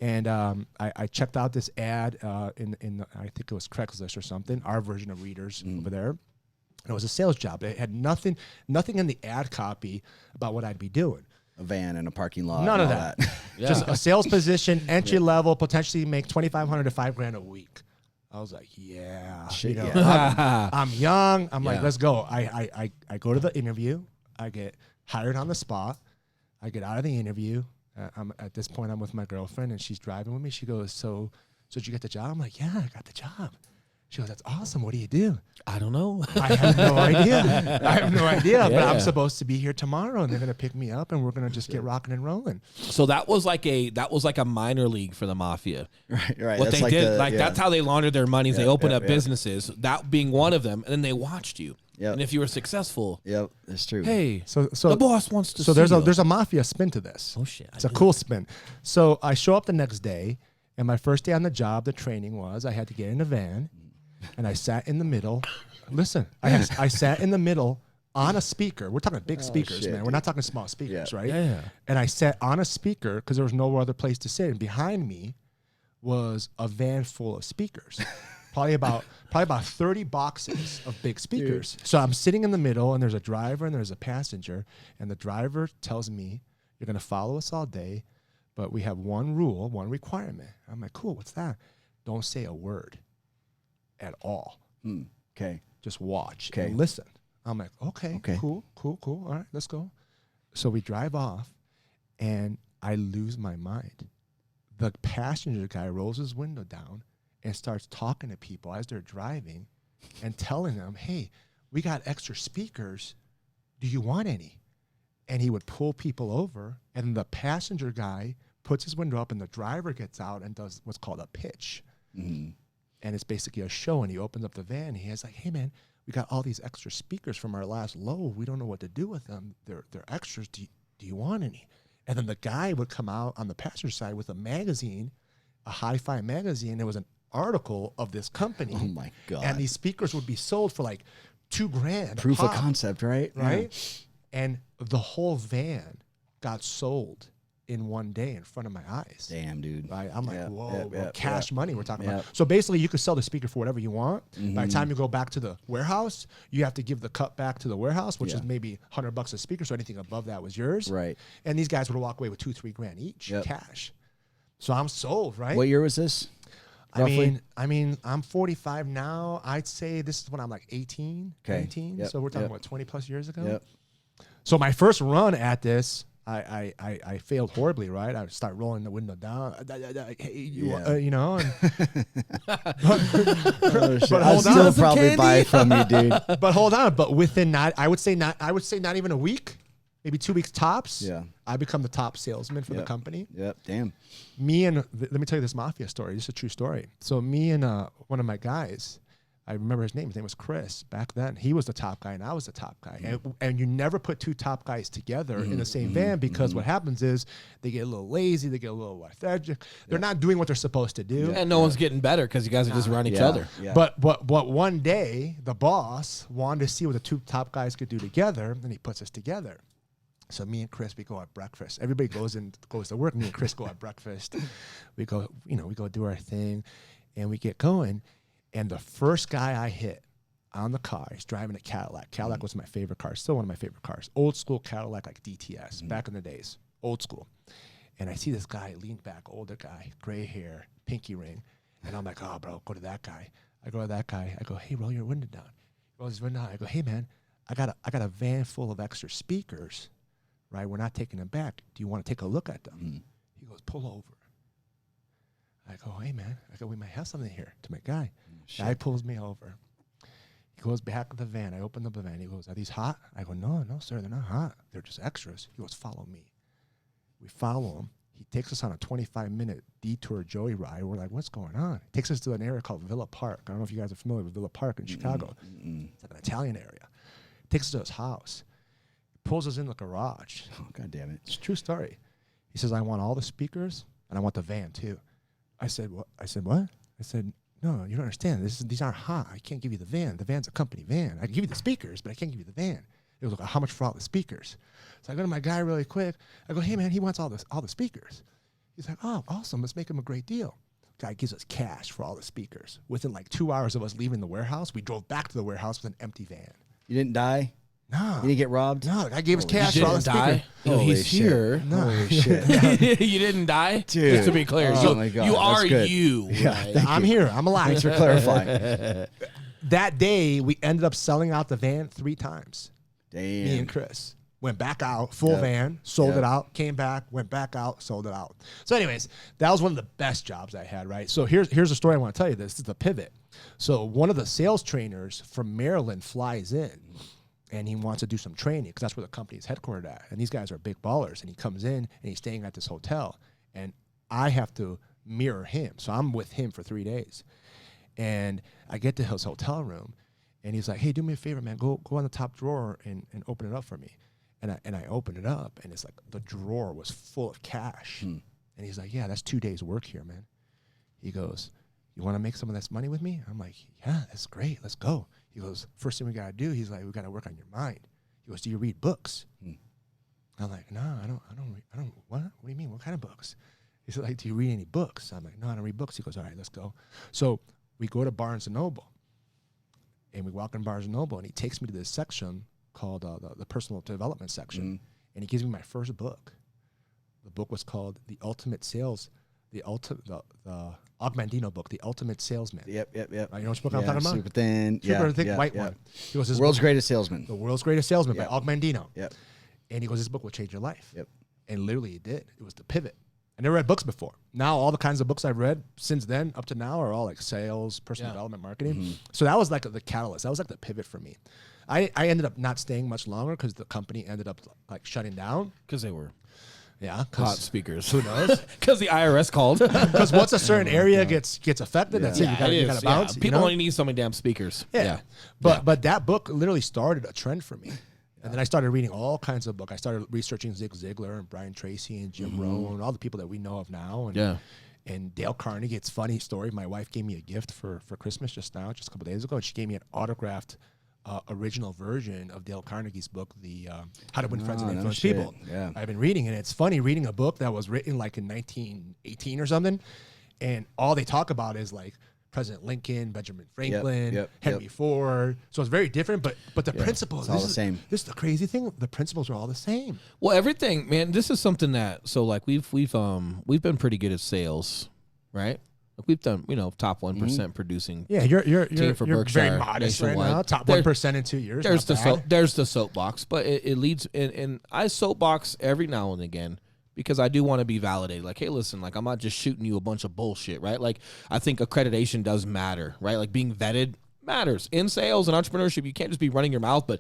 And I checked out this ad in I think it was Craigslist or something. Our version of Readers over there. And it was a sales job. It had nothing in the ad copy about what I'd be doing. A van in a parking lot. None and of all that. Just a sales position, entry level, potentially make $2,500 to $5,000 a week. I was like, yeah, Shit, you know, yeah. I'm young. I'm like, Yeah. let's go. I go to the interview. I get hired on the spot. I get out of the interview. At this point, I'm with my girlfriend, and she's driving with me. She goes, so did you get the job? I'm like, yeah, I got the job. She goes, that's awesome. What do you do? I don't know. I have no idea. But Yeah. I'm supposed to be here tomorrow, and they're gonna pick me up, and we're gonna just get rocking and rolling. So that was like a minor league for the mafia. Right. What That's they did, yeah. that's how they laundered their money. They opened up yeah. businesses, that being one of them, and then they watched you. Yep. And if you were successful, Yep, that's true. hey, So the boss wants to So see there's you. there's a mafia spin to this. Oh, shit. It's a cool spin. So I show up the next day, and my first day on the job, the training was I had to get in a van, and I sat in the middle. Listen, I sat in the middle on a speaker. We're talking big speakers, shit, man. We're not talking small speakers, Yeah. right? Yeah. And I sat on a speaker because there was no other place to sit, and behind me was a van full of speakers. Probably about 30 boxes of big speakers. So I'm sitting in the middle, and there's a driver and there's a passenger, and the driver tells me, "You're gonna follow us all day, but we have one rule, one requirement." I'm like, "Cool, what's that?" "Don't say a word at all. Okay. Just watch Okay. and listen." I'm like, okay, Okay. cool. All right, let's go. So we drive off, and I lose my mind. The passenger guy rolls his window down and starts talking to people as they're driving and telling them, "Hey, we got extra speakers. Do you want any?" And he would pull people over, and the passenger guy puts his window up, and the driver gets out and does what's called a pitch. And it's basically a show, and he opens up the van, and he's like, "Hey, man, we got all these extra speakers from our last load. We don't know what to do with them. They're extras. Do you want any?" And then the guy would come out on the passenger side with a magazine, a hi-fi magazine. There was an article of this company. Oh my God. And these speakers would be sold for like $2,000. a Proof of pop, concept, right? right? And the whole van got sold in one day in front of my eyes. Damn, dude. Right? I'm like, Yep, whoa, yep, bro, yep, cash yep. money we're talking Yep. about. So basically, you could sell the speaker for whatever you want. By the time you go back to the warehouse, you have to give the cut back to the warehouse, which Yeah. is maybe $100 a speaker. So anything above that was yours. Right. And these guys would walk away with $2-3 grand each Yep. cash. So I'm sold, right? What year was this? Roughly? I mean, I'm 45 now. I'd say this is when I'm like 18, 19. Yep. So we're talking about 20 plus years ago. Yep. So my first run at this, I failed horribly, right? I would start rolling the window down. Hey, you know. And but I'll still probably buy from you, dude. But hold on. But within I would say not even a week, maybe 2 weeks tops. Yeah. I become the top salesman for the company. Yep. Damn. Me and let me tell you this mafia story. This is a true story. So me and one of my guys, I remember his name. His name was Chris. Back then, he was the top guy, and I was the top guy. And you never put two top guys together in the same van because what happens is they get a little lazy, they get a little lethargic. They're not doing what they're supposed to do. And no one's getting better because you guys are just around each other. Yeah. But one day, the boss wanted to see what the two top guys could do together, and he puts us together. So me and Chris, we go at breakfast. Everybody goes to work. Me and Chris go at breakfast. We go do our thing, and we get going. And the first guy I hit on the car, he's driving a Cadillac. Cadillac was my favorite car, still one of my favorite cars. Old school Cadillac, like DTS, back in the days, old school. And I see this guy lean back, older guy, gray hair, pinky ring. And I'm like, oh, bro, go to that guy. I go to that guy. I go, hey, roll your window down. He rolls his window down. I go, hey, man, I got a van full of extra speakers. Right, we're not taking them back. Do you want to take a look at them? He goes, pull over. I go, hey, man. I go, we might have something here to my guy. Guy pulls me over. He goes back to the van. I open up the van. He goes, are these hot? I go, no, sir, they're not hot. They're just extras. He goes, follow me. We follow him. He takes us on a 25-minute detour joyride. We're like, what's going on? He takes us to an area called Villa Park. I don't know if you guys are familiar with Villa Park in Chicago. It's like an Italian area. Takes us to his house. Pulls us in the garage. Oh, God damn it. It's a true story. He says, I want all the speakers, and I want the van, too. I said, what? I said, no, you don't understand. These aren't hot. I can't give you the van. The van's a company van. I can give you the speakers, but I can't give you the van. He was like, how much for all the speakers? So I go to my guy really quick. I go, hey, man, he wants all the speakers. He's like, oh, awesome. Let's make him a great deal. Guy gives us cash for all the speakers. Within like 2 hours of us leaving the warehouse, we drove back to the warehouse with an empty van. You didn't die? No. You didn't get robbed? No, the guy gave us cash for all the speakers. He's here. No. Holy shit. You didn't die? Dude. Just to be clear. Oh, my God. You That's are good. you. Yeah. Right? I'm here. I'm alive. Thanks for clarifying. That day, we ended up selling out the van 3 times. Damn. Me and Chris. Went back out, full van, sold it out, came back, went back out, sold it out. So anyways, that was one of the best jobs I had, right? So here's a story I want to tell you. This is the pivot. So one of the sales trainers from Maryland flies in, and he wants to do some training because that's where the company is headquartered at. And these guys are big ballers. And he comes in, and he's staying at this hotel. And I have to mirror him. So I'm with him for 3 days. And I get to his hotel room, and he's like, hey, do me a favor, man. Go on the top drawer and open it up for me. And I opened it up, and it's like the drawer was full of cash. And he's like, yeah, that's 2 days' work here, man. He goes, you want to make some of this money with me? I'm like, yeah, that's great. Let's go. He goes, first thing we got to do, he's like, we got to work on your mind. He goes, do you read books? I'm like, no, I don't what? What do you mean? What kind of books? He's like, do you read any books? I'm like, no, I don't read books. He goes, all right, let's go. So we go to Barnes & Noble, and we walk in Barnes & Noble, and he takes me to this section called the personal development section, and he gives me my first book. The book was called The Ultimate Sales, the Augmentino book, The Ultimate Salesman. Yep. Right, you know which book I'm talking about? Super thin. Super thick white one. He goes, World's Greatest Salesman. The World's Greatest Salesman by Augmentino. Yep. And he goes, this book will change your life. Yep. And literally it did. It was the pivot. I never read books before. Now all the kinds of books I've read since then up to now are all like sales, personal development, marketing. So that was like the catalyst. That was like the pivot for me. I ended up not staying much longer because the company ended up like shutting down. Because they were hot speakers. Who knows? Because the IRS called. Because once a certain area gets affected, that's it. You gotta bounce. People only need so many damn speakers. But that book literally started a trend for me. And then I started reading all kinds of books. I started researching Zig Ziglar and Brian Tracy and Jim Rohn and all the people that we know of now. And Dale Carnegie. It's a funny story. My wife gave me a gift for Christmas just a couple days ago. And she gave me an autographed original version of Dale Carnegie's book, the How to Win Friends and Influence People. Yeah. I've been reading it. It's funny reading a book that was written like in 1918 or something. And all they talk about is like President Lincoln, Benjamin Franklin, Henry Ford. So it's very different, but the principles, it's all the same. This is the crazy thing. The principles are all the same. Well, everything, man, this is something that, so like we've been pretty good at sales, right? Like we've done, top 1% producing. Yeah, you're for you're Berkshire very modest nationwide. right now. Top 1% in 2 years. There's the soapbox, but it leads, and I soapbox every now and again because I do want to be validated. Like, hey, listen, like I'm not just shooting you a bunch of bullshit, right? Like I think accreditation does matter, right? Like being vetted matters in sales and entrepreneurship. You can't just be running your mouth, but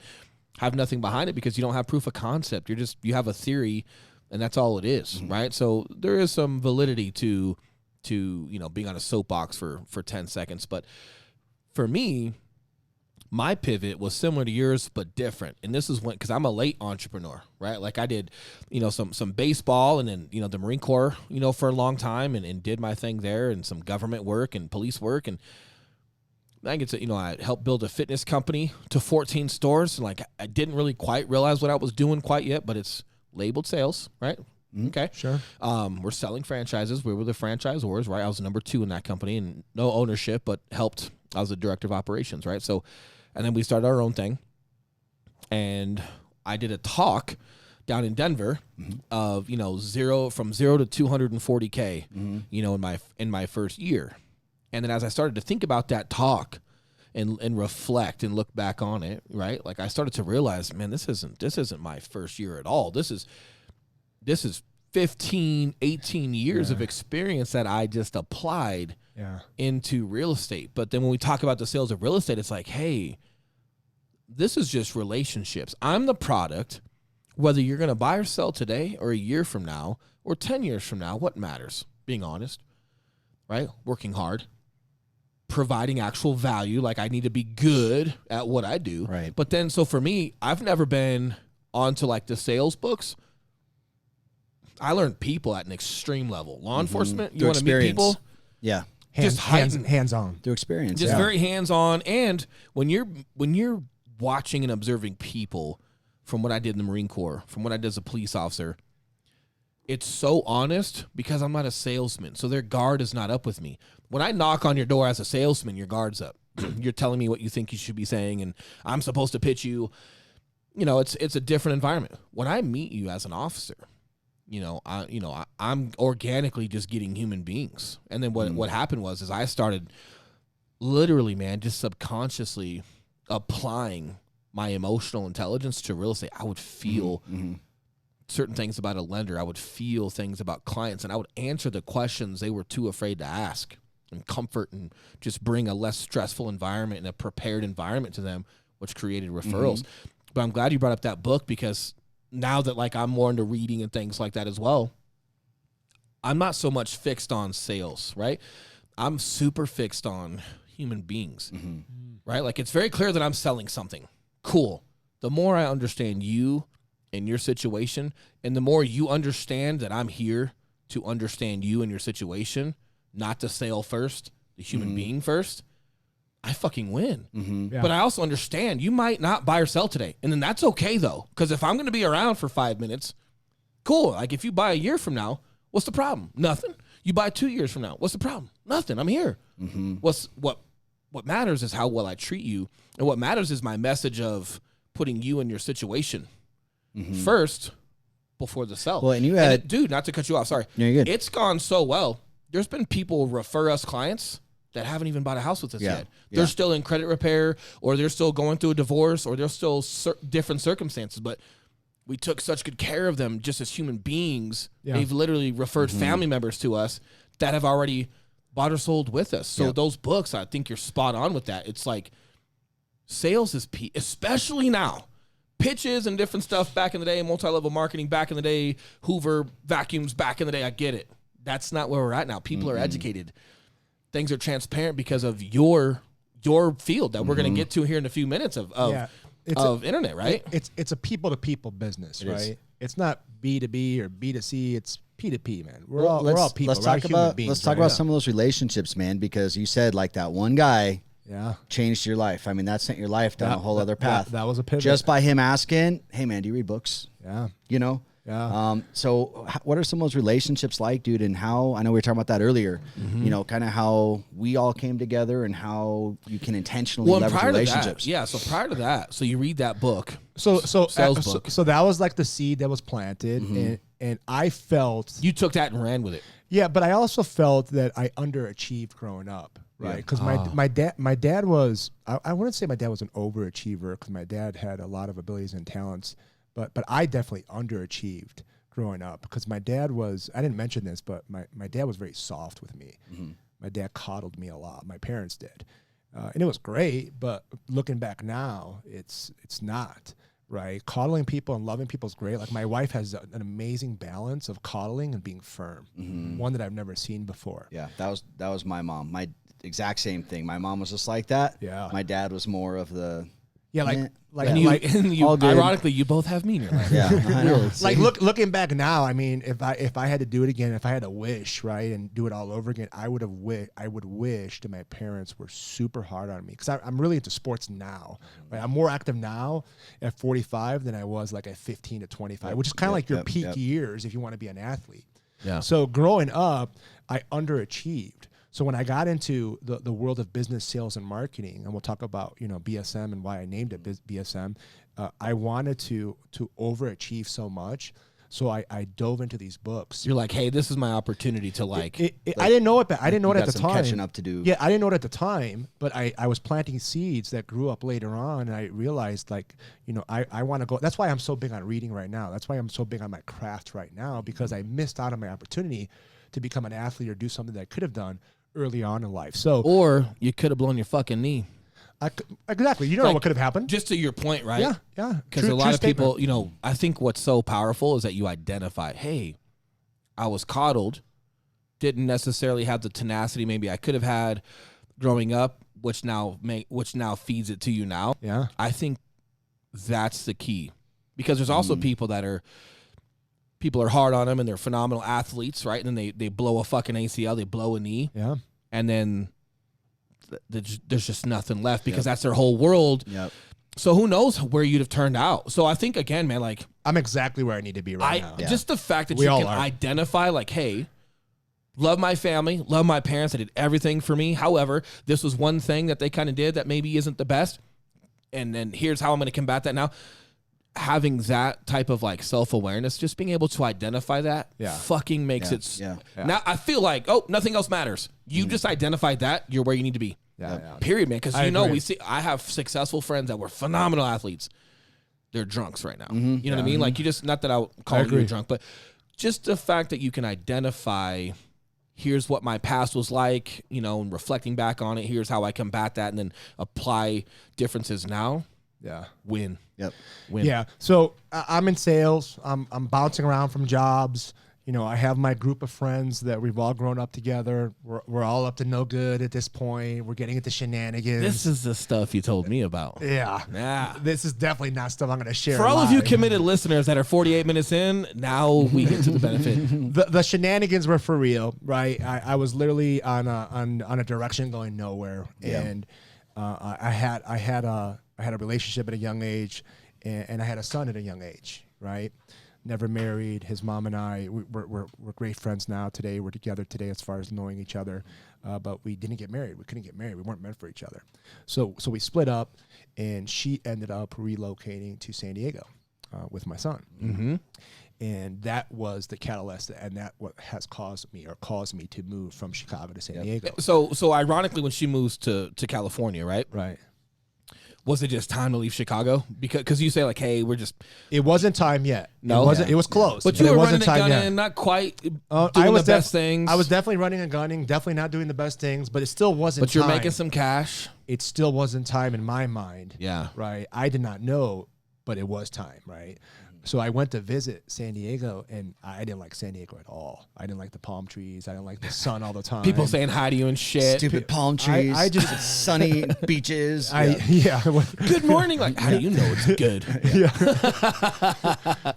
have nothing behind it because you don't have proof of concept. You have a theory, and that's all it is, right? So there is some validity to being on a soapbox for 10 seconds. But for me, my pivot was similar to yours, but different. And this is because I'm a late entrepreneur, right? Like I did, some baseball and then, the Marine Corps, for a long time and did my thing there and some government work and police work. And I get to, I helped build a fitness company to 14 stores. And like, I didn't really quite realize what I was doing quite yet, but it's labeled sales, right? Okay. Sure. We're selling franchises. We were the franchisors, right? I was number 2 in that company and no ownership, but helped. I was the director of operations, right? So, and then we started our own thing. And I did a talk down in Denver of, from 0 to 240K, in my first year. And then as I started to think about that talk and reflect and look back on it, right? Like I started to realize, man, this isn't my first year at all. This is 15, 18 years of experience that I just applied into real estate. But then when we talk about the sales of real estate, it's like, hey, this is just relationships. I'm the product. Whether you're going to buy or sell today or a year from now or 10 years from now, what matters? Being honest, right? Working hard, providing actual value. Like I need to be good at what I do. Right. But then, so for me, I've never been onto like the sales books. I learned people at an extreme level. Law enforcement, you want to meet people? Yeah. Hands on. Through experience. Just very hands on. And when you're watching and observing people from what I did in the Marine Corps, from what I did as a police officer, it's so honest because I'm not a salesman. So their guard is not up with me. When I knock on your door as a salesman, your guard's up. You're telling me what you think you should be saying, and I'm supposed to pitch you. It's a different environment. When I meet you as an officer, I'm organically just getting human beings. And then what happened was I started literally, man, just subconsciously applying my emotional intelligence to real estate. I would feel certain things about a lender. I would feel things about clients, and I would answer the questions they were too afraid to ask, and comfort and just bring a less stressful environment and a prepared environment to them, which created referrals. But I'm glad you brought up that book because now that like I'm more into reading and things like that as well, I'm not so much fixed on sales, right? I'm super fixed on human beings, right? Like it's very clear that I'm selling something. Cool. The more I understand you and your situation, and the more you understand that I'm here to understand you and your situation, not the sale first, the human being first, I fucking win. But I also understand you might not buy or sell today. And then that's okay though. Because if I'm going to be around for 5 minutes, cool. Like if you buy a year from now, what's the problem? Nothing. You buy 2 years from now, what's the problem? Nothing. I'm here. What matters is how well I treat you. And what matters is my message of putting you in your situation first before the sell. Well, and you had... dude, not to cut you off, sorry. No, you're good. It's gone so well. There's been people refer us clients that haven't even bought a house with us yet. They're still in credit repair, or they're still going through a divorce, or they're still different circumstances. But we took such good care of them just as human beings. They've literally referred family members to us that have already bought or sold with us. So those books, I think you're spot on with that. It's like sales is especially now. Pitches and different stuff back in the day, multi-level marketing back in the day, Hoover vacuums back in the day. I get it. That's not where we're at now. People are educated. Things are transparent because of your field that we're going to get to here in a few minutes of internet, right? It's a people to people business, right? It's not B2B or B2C. It's P2P, man. We're all people. Let's talk about some of those relationships, man, because you said like that one guy changed your life. I mean, that sent your life down a whole other path. That was a pivot. Just by him asking, hey, man, do you read books? Yeah. Yeah. So what are some of those relationships like, dude? And how, I know we were talking about that earlier, you know, kind of how we all came together and how you can intentionally leverage relationships. So prior to that, so you read that book. So book. So that was like the seed that was planted, and I felt You took that and ran with it. Yeah, but I also felt that I underachieved growing up, right? Because my dad was, I wouldn't say my dad was an overachiever, because my dad had a lot of abilities and talents, but I definitely underachieved growing up, because my dad was, I didn't mention this, but my dad was very soft with me. My dad coddled me a lot. My parents did. And it was great, but looking back now, it's not. Right, coddling people and loving people is great. Like, my wife has an amazing balance of coddling and being firm, one that I've never seen before. Yeah, that was my mom. My exact same thing. My mom was just like that. Yeah, my dad was more of the and you ironically, you both have me in your life. Yeah, I know. Like, looking back now, I mean, if I had to do it again, if I had to wish, right, and do it all over again, I would wish that my parents were super hard on me, because I'm really into sports now. Right? I'm more active now at 45 than I was like at 15 to 25, which is kind of like your peak years if you want to be an athlete. Yeah. So growing up, I underachieved. So when I got into the world of business, sales, and marketing, and we'll talk about, you know, BSM and why I named it BSM, I wanted to overachieve so much. So I dove into these books. You're like, hey, this is my opportunity to I didn't know it. I didn't know it at the time. Catching up to do. Yeah, I didn't know it at the time, but I was planting seeds that grew up later on, and I realized, like, you know, I want to go. That's why I'm so big on reading right now. That's why I'm so big on my craft right now, because I missed out on my opportunity to become an athlete or do something that I could have done early on in life. So, or you could have blown your fucking knee. Exactly. You don't know what could have happened. Just to your point, right? Yeah, yeah. Because a lot of people, you know, I think what's so powerful is that you identify, hey, I was coddled, didn't necessarily have the tenacity maybe I could have had growing up, which now feeds it to you now. Yeah. I think that's the key, because there's also people are hard on them and they're phenomenal athletes, right? And then they blow a fucking ACL, they blow a knee. Yeah. And then there's just nothing left, because that's their whole world. Yep. So who knows where you'd have turned out. So I think, again, man, like, I'm exactly where I need to be right now. Just the fact that you can identify, like, hey, love my family, love my parents, they did everything for me. However, this was one thing that they kind of did that maybe isn't the best. And then here's how I'm going to combat that now. Having that type of like self-awareness, just being able to identify that fucking makes it. Yeah. Now I feel like, nothing else matters. You just identified that, you're where you need to be. Yeah. Period, man. Because I have successful friends that were phenomenal athletes. They're drunks right now. You know what I mean? Like, you just, not that I call you a drunk, but just the fact that you can identify, here's what my past was like, you know, and reflecting back on it, here's how I combat that, and then apply differences now. Yeah. Win. Yep. Win. Yeah. So I'm in sales. I'm bouncing around from jobs. You know, I have my group of friends that we've all grown up together. We're all up to no good at this point. We're getting into shenanigans. This is the stuff you told me about. Yeah. This is definitely not stuff I'm going to share. For all of you committed listeners that are 48 minutes in, now we get to the benefit. The shenanigans were for real, right? I was literally on a direction going nowhere, and I had a relationship at a young age, and I had a son at a young age, right? Never married. His mom and I, we're great friends now today. We're together today as far as knowing each other, but we didn't get married. We couldn't get married. We weren't meant for each other. So we split up, and she ended up relocating to San Diego with my son. Mm-hmm. And that was the catalyst, and that what has caused me to move from Chicago to San Diego. So ironically, when she moves to California, right? Right. Was it just time to leave Chicago? Because you say, like, hey, it wasn't time yet. No, it wasn't. It was close. But you were running and gunning, not quite doing the best things. I was definitely running and gunning, definitely not doing the best things, but it still wasn't. But you're making some cash. It still wasn't time in my mind. Yeah. Right. I did not know, but it was time. Right. So I went to visit San Diego, and I didn't like San Diego at all. I didn't like the palm trees. I didn't like the sun all the time. People saying hi to you and shit. Stupid palm trees. I just sunny beaches. Good morning. Like, how do you know it's good?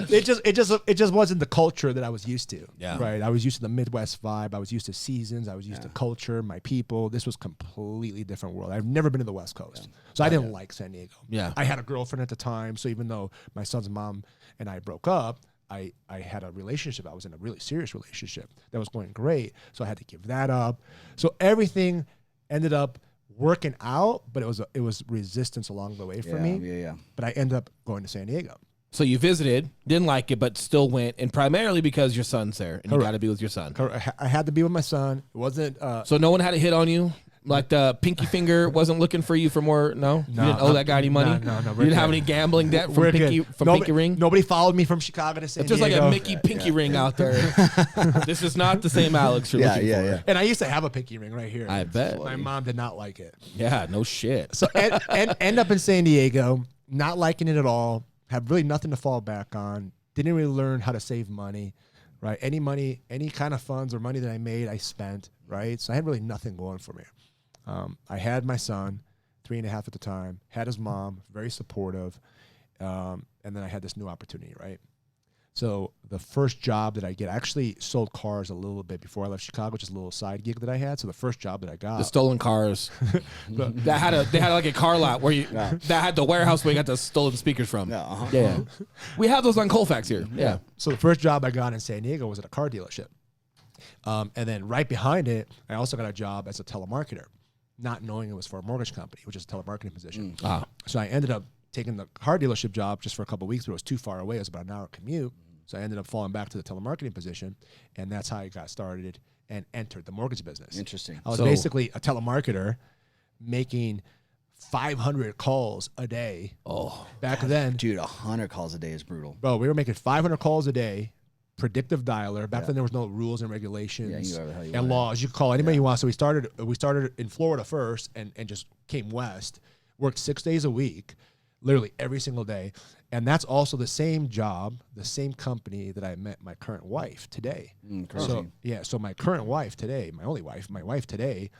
It just wasn't the culture that I was used to. Yeah. Right. I was used to the Midwest vibe. I was used to seasons. I was used to culture, my people. This was completely different world. I've never been to the West Coast, so I didn't like San Diego. Yeah. I had a girlfriend at the time, so even though my son's mom and I broke up, I had a relationship. I was in a really serious relationship that was going great. So I had to give that up. So everything ended up working out, but it was resistance along the way for me. Yeah. But I ended up going to San Diego. So you visited, didn't like it, but still went, and primarily because your son's there, and you got to be with your son. I had to be with my son. It wasn't. So no one had a hit on you? Like the pinky finger wasn't looking for you for more? No? You didn't owe that guy any money? No. You didn't have any gambling debt from Pinky Ring? Nobody followed me from Chicago to San It's just Diego. like a Mickey Pinky Ring out there. This is not the same Alex you're looking for. And I used to have a pinky ring right here. I bet. My mom did not like it. Yeah, no shit. So end up in San Diego, not liking it at all. Have really nothing to fall back on. Didn't really learn how to save money, right? Any money, any kind of funds or money that I made, I spent, right? So I had really nothing going for me. I had my son, 3.5 at the time, had his mom, very supportive, and then I had this new opportunity, right? So the first job that I get, I actually sold cars a little bit before I left Chicago, just a little side gig that I had. So the first job that I got, The stolen cars. They had like a car lot where that had the warehouse where you got the stolen speakers from. Yeah. We have those on Colfax here. Yeah. So the first job I got in San Diego was at a car dealership. And then right behind it, I also got a job as a telemarketer, not knowing it was for a mortgage company, which is a telemarketing position. So I ended up taking the car dealership job just for a couple of weeks, but it was too far away. It was about an hour commute. So I ended up falling back to the telemarketing position, and that's how I got started and entered the mortgage business. Interesting. I was basically a telemarketer making 500 calls a day. Oh, back then. Dude, 100 calls a day is brutal. Bro, we were making 500 calls a day, predictive dialer. Back then there was no rules and regulations and laws. You could call anybody you want. So we started in Florida first and just came west, worked 6 days a week, literally every single day. And that's also the same job, the same company that I met my current wife today. So my current wife today, my only wife, my wife today,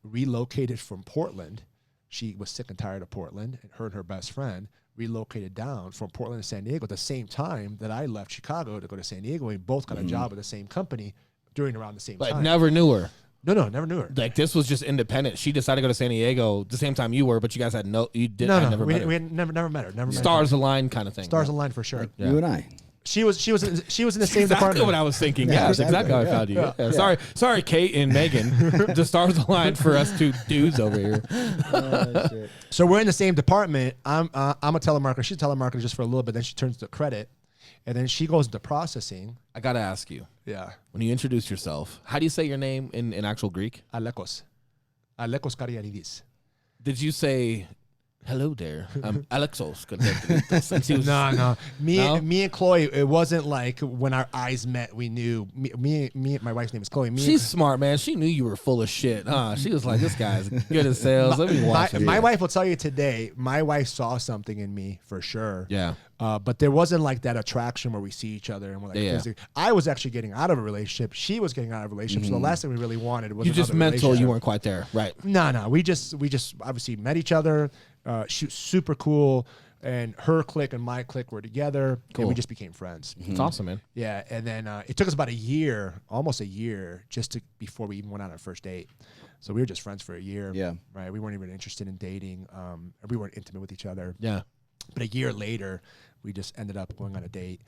relocated from Portland. She was sick and tired of Portland, and her best friend relocated down from Portland to San Diego at the same time that I left Chicago to go to San Diego. We both got a job at the same company during around the same time. But never knew her. No, never knew her. Like this was just independent. She decided to go to San Diego the same time you were, but you guys had we never met her. Stars aligned kind of thing. Stars aligned for sure. You and I. She was in the same exactly department. What I was thinking. Yeah, that's exactly how I found you. Yeah. Sorry, Kate and Megan. The stars aligned for us two dudes over here. Shit. So we're in the same department. I'm a telemarketer. She's a telemarketer just for a little bit. Then she turns to credit, and then she goes into processing. I gotta ask you. Yeah. When you introduce yourself, how do you say your name in actual Greek? Alekos Caragiannides. Did you say, "Hello there, I'm Alexos"? No. Me and Chloe, it wasn't like when our eyes met, we knew. Me, my wife's name is Chloe. She's smart, man. She knew you were full of shit, huh? She was like, "This guy's good at sales. Let me watch him." My wife will tell you today, my wife saw something in me for sure. Yeah. But there wasn't like that attraction where we see each other and we're like, I was actually getting out of a relationship. She was getting out of a relationship. So the last thing we really wanted was just mental. You weren't quite there, right? No. We just obviously met each other. She was super cool, and her clique and my clique were together, and we just became friends. It's awesome, man. Yeah, and then it took us about almost a year, before we even went on our first date. So we were just friends for a year. Yeah, right. We weren't even interested in dating. We weren't intimate with each other. Yeah. But a year later, we just ended up going on a date,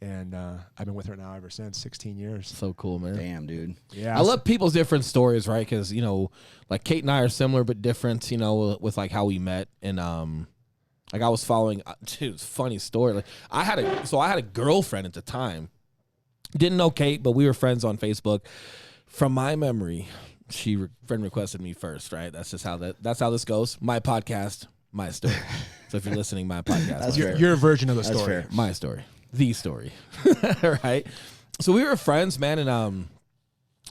and I've been with her now ever since, 16 years. So cool, man. Damn, dude. Yeah, I love people's different stories, right? Because like Kate and I are similar but different, with like how we met, and like I was following. Dude, it's a funny story. Like I had a girlfriend at the time. Didn't know Kate, but we were friends on Facebook. From my memory, she friend requested me first, right? That's just that's how this goes. My podcast. My story. So if you're listening, my podcast. That's your version of the story. That's fair. My story. The story. Right? So we were friends, man, and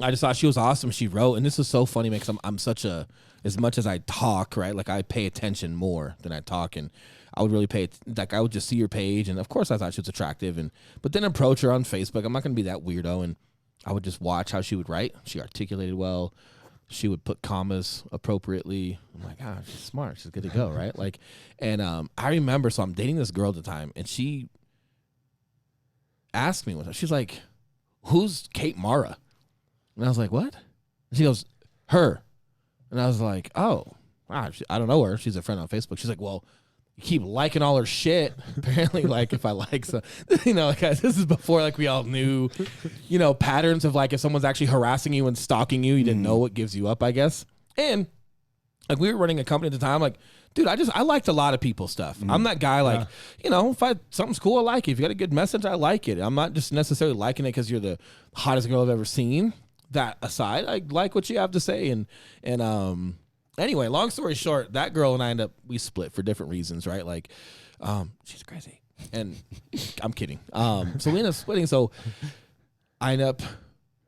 I just thought she was awesome. She wrote, and this is so funny, man, because I'm such as much as I talk, right? Like I pay attention more than I talk, and I would really I would just see her page, and of course I thought she was attractive, but then approach her on Facebook. I'm not going to be that weirdo, and I would just watch how she would write. She articulated well. She would put commas appropriately. I'm like, she's smart. She's good to go, right? Like, and I remember, so I'm dating this girl at the time, and she asked me one time, she's like, "Who's Kate Mara?" And I was like, "What?" And she goes, "Her." And I was like, "Oh, wow, I don't know her. She's a friend on Facebook." She's like, "Well, you keep liking all her shit. Apparently, like if I like so, you know, like this is before like we all knew, you know, patterns of like if someone's actually harassing you and stalking you, you didn't know what gives you up, I guess. And like we were running a company at the time, like, dude, I liked a lot of people's stuff. I'm that guy, like, you know, if something's cool, I like it. If you got a good message, I like it. I'm not just necessarily liking it because you're the hottest girl I've ever seen. That aside, I like what you have to say. And anyway, long story short, that girl and I we split for different reasons, right? Like, she's crazy. And I'm kidding. So we end up splitting. So I end up,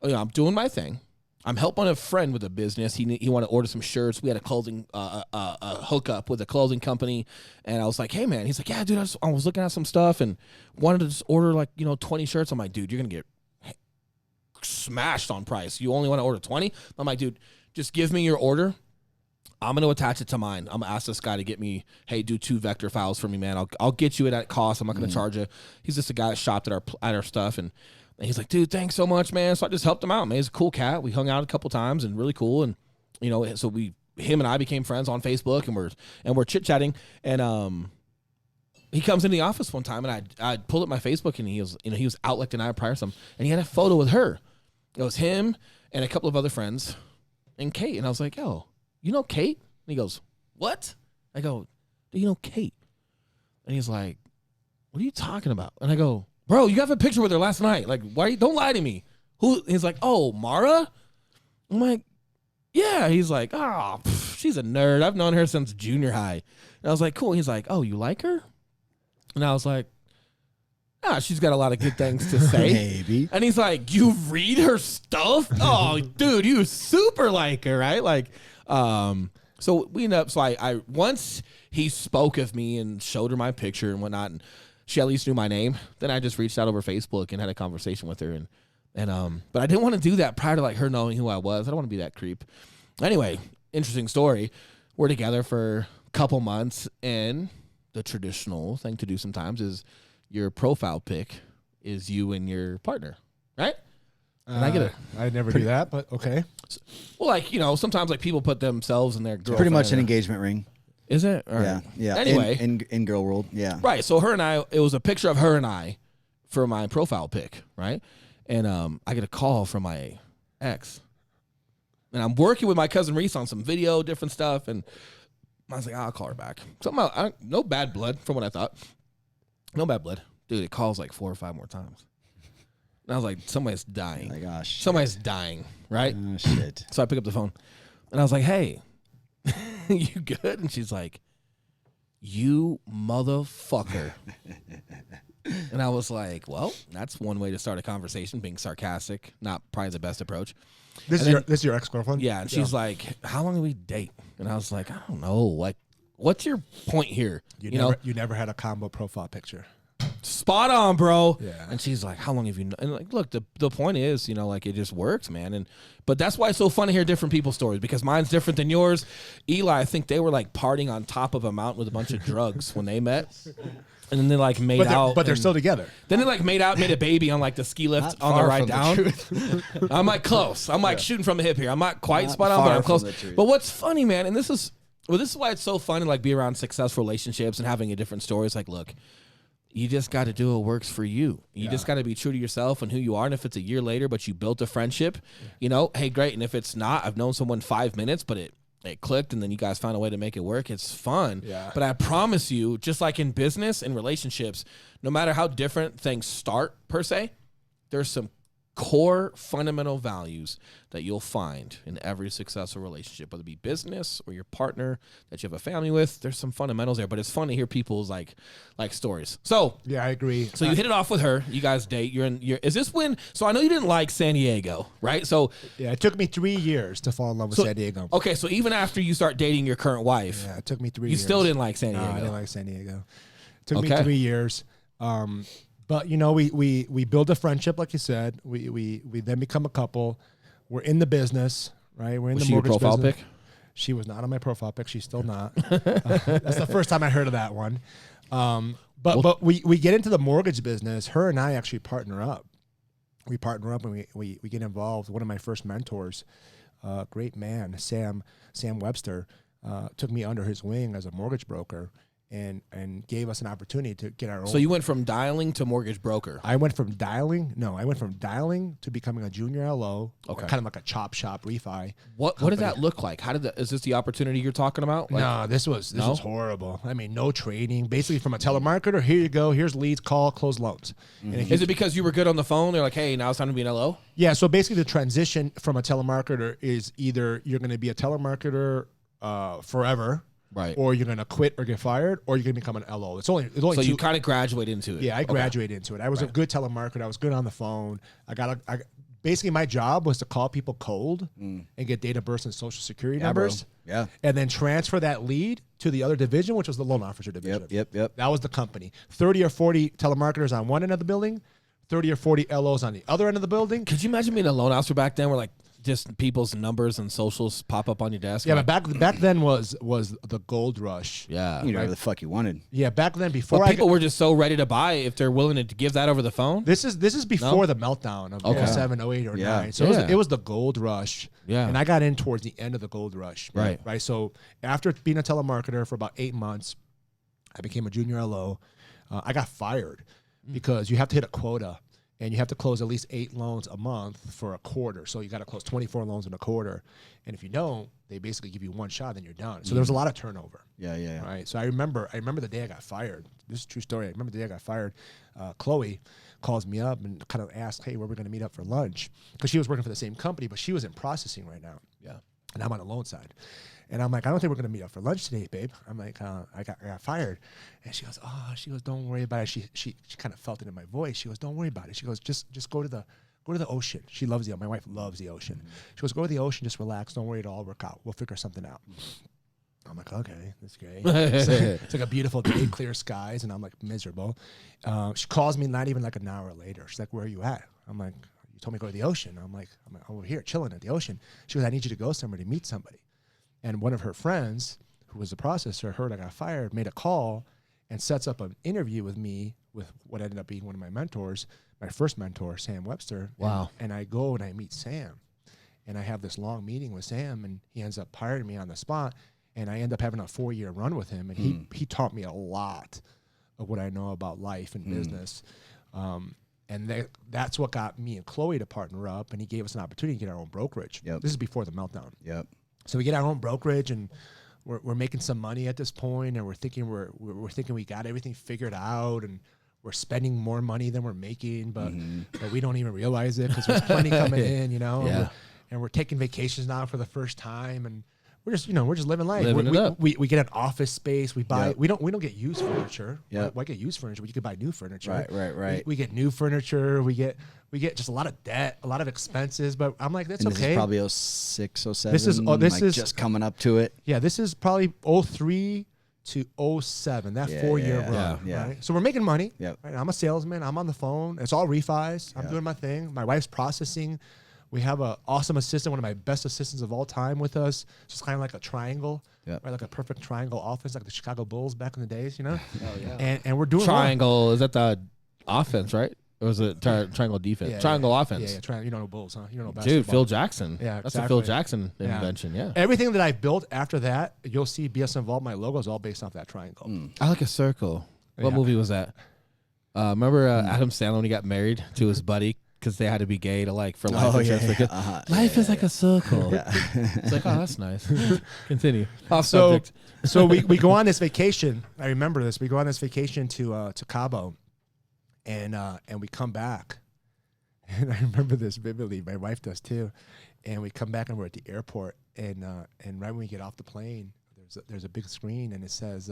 you know, I'm doing my thing. I'm helping a friend with a business. He wanted to order some shirts. We had a clothing a hookup with a clothing company, and I was like, "Hey, man." He's like, "Yeah, dude. I was looking at some stuff and wanted to just order like 20 shirts." I'm like, "Dude, you're gonna get smashed on price. You only want to order 20?" I'm like, "Dude, just give me your order. I'm going to attach it to mine. I'm going to ask this guy to get me, hey, do 2 vector files for me, man. I'll get you it at cost. I'm not going to charge you." He's just a guy that shopped at our stuff, and he's like, "Dude, thanks so much, man." So I just helped him out, man. He's a cool cat. We hung out a couple times and really cool. And, so him and I became friends on Facebook, and we're chit-chatting. And he comes into the office one time, and I pulled up my Facebook, and he was out like the night prior or something, and he had a photo with her. It was him and a couple of other friends and Kate. And I was like, "Yo, you know Kate?" And he goes, "What?" I go, "Do you know Kate?" And he's like, "What are you talking about?" And I go, "Bro, you have a picture with her last night. Like, don't lie to me." Who? He's like, "Oh, Mara?" I'm like, "Yeah." He's like, "Oh, she's a nerd. I've known her since junior high." And I was like, "Cool." He's like, "Oh, you like her?" And I was like, "She's got a lot of good things to say." Maybe. And he's like, "You read her stuff?" "Oh, dude, you super like her, right?" Like, so we end up, so I once he spoke of me and showed her my picture and whatnot, and she at least knew my name. Then I just reached out over Facebook and had a conversation with her, and but I didn't want to do that prior to like her knowing who I was. I don't want to be that creep. Anyway, interesting story. We're together for a couple months, and the traditional thing to do sometimes is your profile pic is you and your partner, right? And I get it. I never do that, but okay. Well, like, sometimes like people put themselves in their girlfriend. Pretty much an engagement ring. Is it? All right. Yeah. Anyway. In girl world, yeah. Right. So it was a picture of her and I for my profile pic, right? And I get a call from my ex. And I'm working with my cousin Reese on some video, different stuff, and I was like, "I'll call her back." Somehow, no bad blood from what I thought. No bad blood. Dude, it calls like 4 or 5 more times. And I was like, somebody's dying. Oh my gosh. Somebody's dying, right? Oh, shit. So I pick up the phone, and I was like, "Hey, you good?" And she's like, "You motherfucker." And I was like, "Well, that's one way to start a conversation, being sarcastic. Not probably the best approach." This is your ex-girlfriend? Yeah, and she's like, "How long did we date?" And I was like, "I don't know. Like, what's your point here?" You never had a combo profile picture. Spot on, bro. Yeah. And she's like, "How long have you known?" And like, look, the point is, like it just works, man. But that's why it's so fun to hear different people's stories, because mine's different than yours. Eli, I think they were like partying on top of a mountain with a bunch of drugs when they met. And then they like made out. But they're still together. Then they like made out, made a baby on like the ski lift Not on the far ride from down. I'm like close. I'm like shooting from the hip here. I'm not quite spot on, but I'm close. But what's funny, man, and this is why it's so fun to like be around successful relationships and having a different story. It's like, look, you just got to do what works for you. You just got to be true to yourself and who you are. And if it's a year later, but you built a friendship, hey, great. And if it's not, I've known someone 5 minutes, but it clicked, and then you guys found a way to make it work. It's fun. Yeah. But I promise you, just like in business and relationships, no matter how different things start per se, there's some core fundamental values that you'll find in every successful relationship, whether it be business or your partner that you have a family with. There's some fundamentals there, but it's fun to hear people's like stories. So yeah, I agree. So you hit it off with her. You guys date. Is this when? So I know you didn't like San Diego, right? So yeah, it took me 3 years to fall in love with San Diego. Okay, so even after you start dating your current wife, yeah, it took me 3 years. You still didn't like San Diego. No, I didn't like San Diego. It took me 3 years. But we build a friendship, like you said. We then become a couple. We're in the business, right? We're in the mortgage profile business. pic? She was not on my profile pic. She's still not. That's the first time I heard of that one. But we get into the mortgage business. Her and I actually partner up. We partner up and we get involved. One of my first mentors, great man, Sam Webster, took me under his wing as a mortgage broker. and gave us an opportunity to get our own. So you went from dialing to mortgage broker. I went from dialing to becoming a junior LO, Okay. kind of like a chop shop refi. What did that look like? How did that? Is this the opportunity you're talking about? Like, No, this was horrible. I mean, no training. Basically, from a telemarketer, here you go. Here's leads, call, close loans. And if is it because you were good on the phone? They're like, hey, now it's time to be an LO. Yeah. So basically, the transition from a telemarketer is either you're going to be a telemarketer forever. Right. Or you're going to quit or get fired, or you're going to become an LO. It's only so two. You kind of graduate into it. Yeah, I graduated into it. I was a good telemarketer. I was good on the phone. Basically, my job was to call people cold and get date of birth and social security numbers. Bro. Yeah. And then transfer that lead to the other division, which was the loan officer division. Yep. That was the company. 30 or 40 telemarketers on one end of the building, 30 or 40 LOs on the other end of the building. Could you imagine being a loan officer back then where like just people's numbers and socials pop up on your desk? Yeah, like, but back then was the gold rush. yeah. You know whatever the fuck you wanted. Yeah, back then before But people were just so ready to buy if they're willing to give that over the phone. This is before the meltdown of 07, 08, or 09. So it was the gold rush. Yeah. And I got in towards the end of the gold rush. Right. So after being a telemarketer for about 8 months, I became a junior LO. I got fired because you have to hit a quota. And you have to close at least 8 loans a month for a quarter. So you got to close 24 loans in a quarter. And if you don't, they basically give you one shot, then you're done. So there was a lot of turnover. Yeah. Right. So I remember the day I got fired. This is a true story. I remember the day I got fired. Chloe calls me up and kind of asked, hey, where are we going to meet up for lunch? Because she was working for the same company, but she was in processing right now. Yeah. And I'm on the loan side. And I'm like, I don't think we're going to meet up for lunch today, babe. I'm like, I got fired. And she goes, don't worry about it. She kind of felt it in my voice. She goes, don't worry about it. She goes, just go to the ocean. She loves my wife loves the ocean. She goes, go to the ocean, just relax. Don't worry, it'll all work out. We'll figure something out. I'm like, okay, that's great. It's like a beautiful day, clear skies, and I'm like miserable. She calls me not even like an hour later. She's like, where are you at? I'm like, you told me to go to the ocean. I'm like, over here chilling at the ocean. She goes, I need you to go somewhere to meet somebody. And one of her friends, who was the processor, heard I got fired, made a call, and sets up an interview with me with what ended up being one of my mentors, my first mentor, Sam Webster. Wow. And I go and I meet Sam. And I have this long meeting with Sam, and he ends up hiring me on the spot. And I end up having a 4-year run with him. And he taught me a lot of what I know about life and business. And that's what got me and Chloe to partner up. And he gave us an opportunity to get our own brokerage. Yep. This is before the meltdown. Yep. So we get our own brokerage, and we're making some money at this point, and we're thinking we got everything figured out, and we're spending more money than we're making, but we don't even realize it because there's plenty coming in, Yeah. and we're taking vacations now for the first time, and we're just living life. Living it up. We get an office space. We buy. We don't get used furniture. Yep. Why get used furniture? We could buy new furniture. Right. We get new furniture. We get just a lot of debt, a lot of expenses. But I'm like, that's And okay. This is probably 06, 07. This is just coming up to it. Yeah, this is probably 03 to 07, that 4-year run. Yeah. Right? So we're making money. Yep. Right? I'm a salesman. I'm on the phone. It's all refis. I'm doing my thing. My wife's processing. We have an awesome assistant, one of my best assistants of all time with us. So it's kind of like a triangle, right? Like a perfect triangle offense, like the Chicago Bulls back in the days, Oh, yeah. And we're doing Triangle, well. Is that the offense, right? Or was it triangle defense? Yeah, triangle offense. Yeah. You don't know Bulls, huh? You don't know basketball. Dude, Phil Jackson. Yeah, That's a Phil Jackson invention, yeah. Everything that I built after that, you'll see BS Involved, my logo is all based off that triangle. I like a circle. What movie was that? Remember Adam Sandler when he got married to his buddy because they had to be gay to for life insurance. Life is like a circle. Yeah. It's like, oh, that's nice. Continue. Off subject. So we go on this vacation. I remember this. We go on this vacation to Cabo, and we come back. And I remember this vividly. My wife does too. And we come back and we're at the airport, and right when we get off the plane, there's a big screen and it says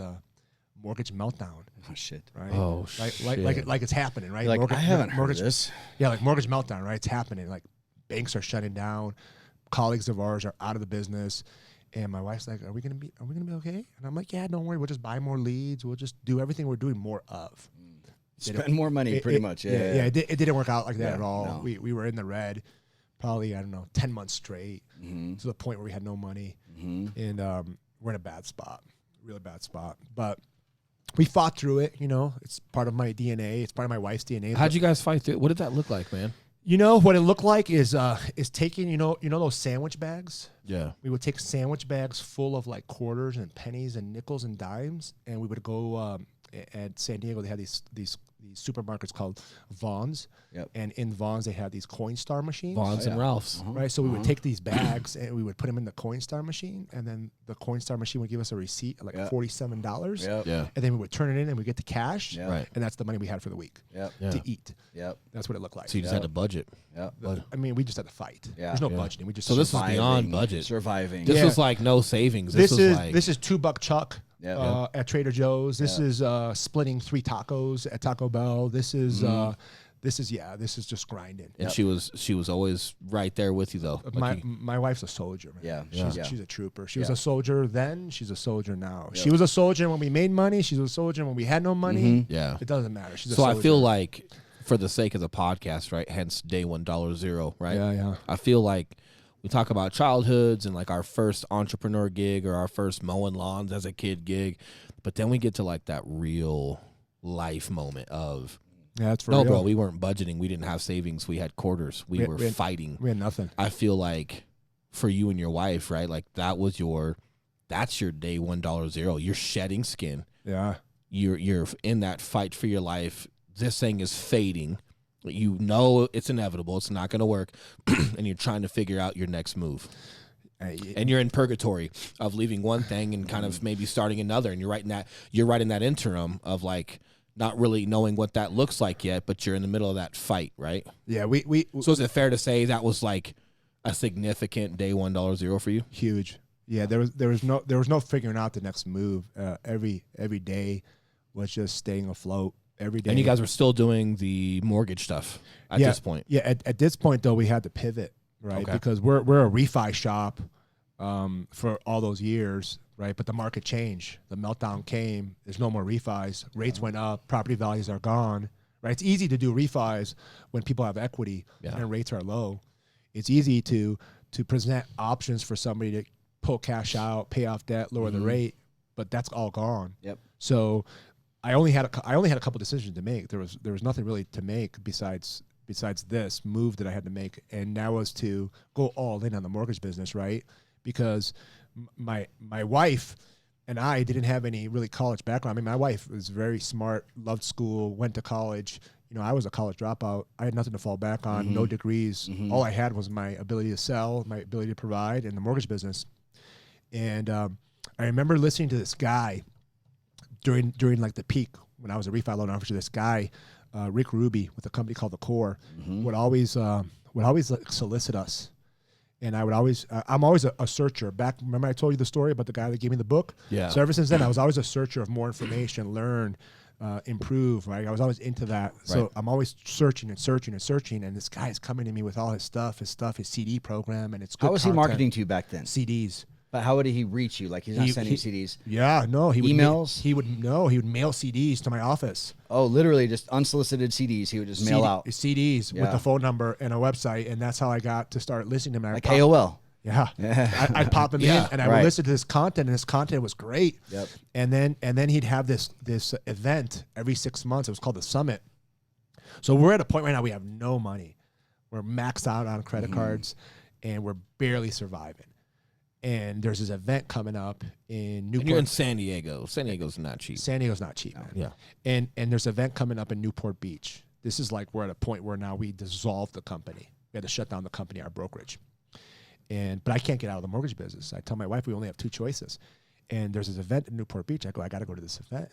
mortgage meltdown. Oh shit! Right? Oh shit! Like it's happening, right? Like, I haven't heard of this. Yeah, like mortgage meltdown, right? It's happening. Like banks are shutting down. Colleagues of ours are out of the business. And my wife's like, "Are we gonna be okay?" And I'm like, "Yeah, don't worry. We'll just buy more leads. We'll just do everything we're doing more of. Spend more money, pretty much." Yeah. It didn't work out like that at all. No. We were in the red, probably 10 months straight, to the point where we had no money, and we're in a bad spot, really bad spot. But we fought through it. It's part of my DNA. It's part of my wife's DNA. How'd you guys fight through? What did that look like, man? You know what it looked like is taking, you know those sandwich bags? Yeah. We would take sandwich bags full of like quarters and pennies and nickels and dimes, and we would go at San Diego. They had these supermarkets called Vons. Yep. And in Vons they had these Coinstar machines. Vons and Ralph's. Right, so we would take these bags and we would put them in the Coinstar machine, and then the Coinstar machine would give us a receipt of like $47. Yep. Yeah. And then we would turn it in and we get the cash. Yep. Right. And that's the money we had for the week Yep. Yeah. to eat. Yep. That's what it looked like. So you just had to budget. Yep. I mean, we just had to fight. Yeah. There's no Yeah. budgeting. We just So this is survived. beyond budget. Surviving. This Yeah. was like no savings. This was like this is $2 chuck Yeah. at Trader Joe's. This Yeah. is splitting 3 tacos at Taco Bell. This is just grinding. and she was always right there with you though. Like My wife's a soldier, man. Yeah. She's a trooper. She Yeah. was a soldier then. She's a soldier now. Yep. She was a soldier when we made money. She's a soldier when we had no money. yeah. It doesn't matter. She's a So soldier. I feel like for the sake of the podcast, right? Hence day $1 $0, right? Yeah. I feel like we talk about childhoods and like our first entrepreneur gig or our first mowing lawns as a kid gig, but then we get to like that real life moment of Yeah, that's for no, real. bro, we weren't budgeting. We didn't have savings. We had quarters. We were fighting. We had nothing. I feel like for you and your wife, right? Like that's your day $1 $0. You're shedding skin. Yeah. You're in that fight for your life. This thing is fading. You know it's inevitable. It's not going to work, and you're trying to figure out your next move. And you're in purgatory of leaving one thing and kind of maybe starting another. And you're right in that interim of like not really knowing what that looks like yet, but you're in the middle of that fight, right? Yeah, So is it fair to say that was like a significant day $1 $0 for you? huge. Yeah, there was no figuring out the next move. Every day was just staying afloat. Every day. And you guys were still doing the mortgage stuff at this point. Yeah, at this point though, we had to pivot, right? Okay. Because we're a refi shop for all those years, right? But the market changed. The meltdown came. There's no more refis. Rates went up. Property values are gone, right? It's easy to do refis when people have equity and rates are low. It's easy to present options for somebody to pull cash out, pay off debt, lower the rate, but that's all gone. Yep. So I only had a couple decisions to make. There was nothing really to make besides this move that I had to make, and that was to go all in on the mortgage business, right? Because my wife and I didn't have any really college background. I mean, my wife was very smart, loved school, went to college. You know, I was a college dropout. I had nothing to fall back on, no degrees. All I had was my ability to sell, my ability to provide, and the mortgage business. And I remember listening to this guy during like the peak when I was a refi loan officer. This guy, Rick Ruby, with a company called The Core, would always like solicit us, and I would always I'm always a searcher. Remember I told you the story about the guy that gave me the book? Yeah. So ever since then, I was always a searcher of more information, learn, improve. Right. I was always into that. So Right. I'm always searching, and this guy is coming to me with all his stuff, his CD program, and it's good. How was he content. marketing to you back then? CDs? But how would he reach you? Like he's not sending you CDs. Yeah, no, he would Emails? He would mail CDs to my office. Oh, literally just unsolicited CDs. He would just mail out. CDs with Yeah. a phone number and a website, and that's how I got to start listening to him. Like AOL. Yeah, I'd pop him in, and I would Right. listen to this content, and his content was great. Yep. And then he'd have this event every 6 months. It was called the Summit. So we're at a point right now we have no money. We're maxed out on credit cards, and we're barely surviving. And there's this event coming up in Newport. And you're in San Diego. San Diego's not cheap. San Diego's not cheap, man. Yeah. And there's an event coming up in Newport Beach. This is like we're at a point where now we dissolved the company. We had to shut down the company, our brokerage. But I can't get out of the mortgage business. I tell my wife we only have 2 choices. And there's this event in Newport Beach. I go, I got to go to this event.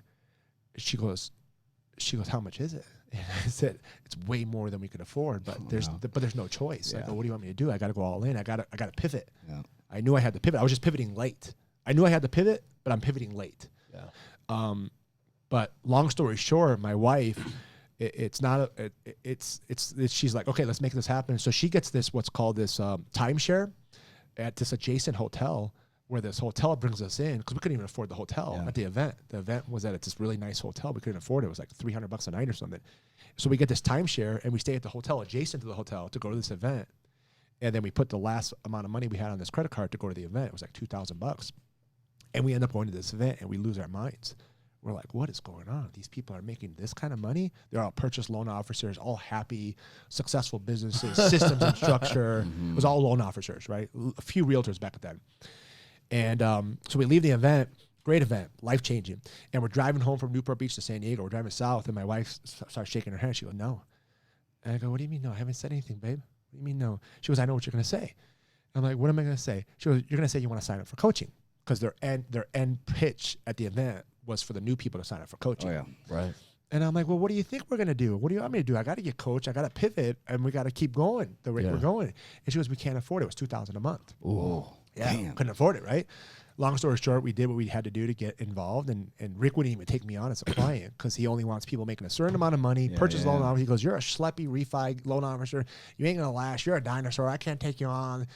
She goes, how much is it? And I said, it's way more than we could afford, but there's no choice. I go, what do you want me to do? I got to go all in. I got to pivot. Yeah. I knew I had to pivot. I was just pivoting late. I knew I had to pivot, but I'm pivoting late. Yeah. But long story short, my wife, she's like, okay, let's make this happen. So she gets what's called this timeshare at this adjacent hotel, where this hotel brings us in because we couldn't even afford the hotel at the event. The event was at this really nice hotel. We couldn't afford it. It was like $300 a night or something. So we get this timeshare and we stay at the hotel adjacent to the hotel to go to this event. And then we put the last amount of money we had on this credit card to go to the event. It was like $2,000. And we end up going to this event and we lose our minds. We're like, what is going on? These people are making this kind of money. They're all purchase loan officers, all happy, successful businesses, systems and structure. It was all loan officers, right? A few realtors back then. And so we leave the event, great event, life-changing. And we're driving home from Newport Beach to San Diego. We're driving south, and my wife starts shaking her head. She goes, no. And I go, what do you mean no? I haven't said anything, babe. What do you mean no? She goes, I know what you're going to say. I'm like, what am I going to say? She goes, you're going to say you want to sign up for coaching. Because their end pitch at the event was for the new people to sign up for coaching. Oh, yeah. Right. And I'm like, well, what do you think we're going to do? What do you want me to do? I got to get coached. I got to pivot, and we got to keep going the rate we're going. And she goes, we can't afford it. It was $2,000 a month. Ooh. Yeah, Damn. couldn't afford it, right? Long story short, we did what we had to do to get involved, and Rick wouldn't even take me on as a client because he only wants people making a certain amount of money, purchase loan officer. He goes, you're a schleppy refi loan officer. You ain't going to last. You're a dinosaur. I can't take you on.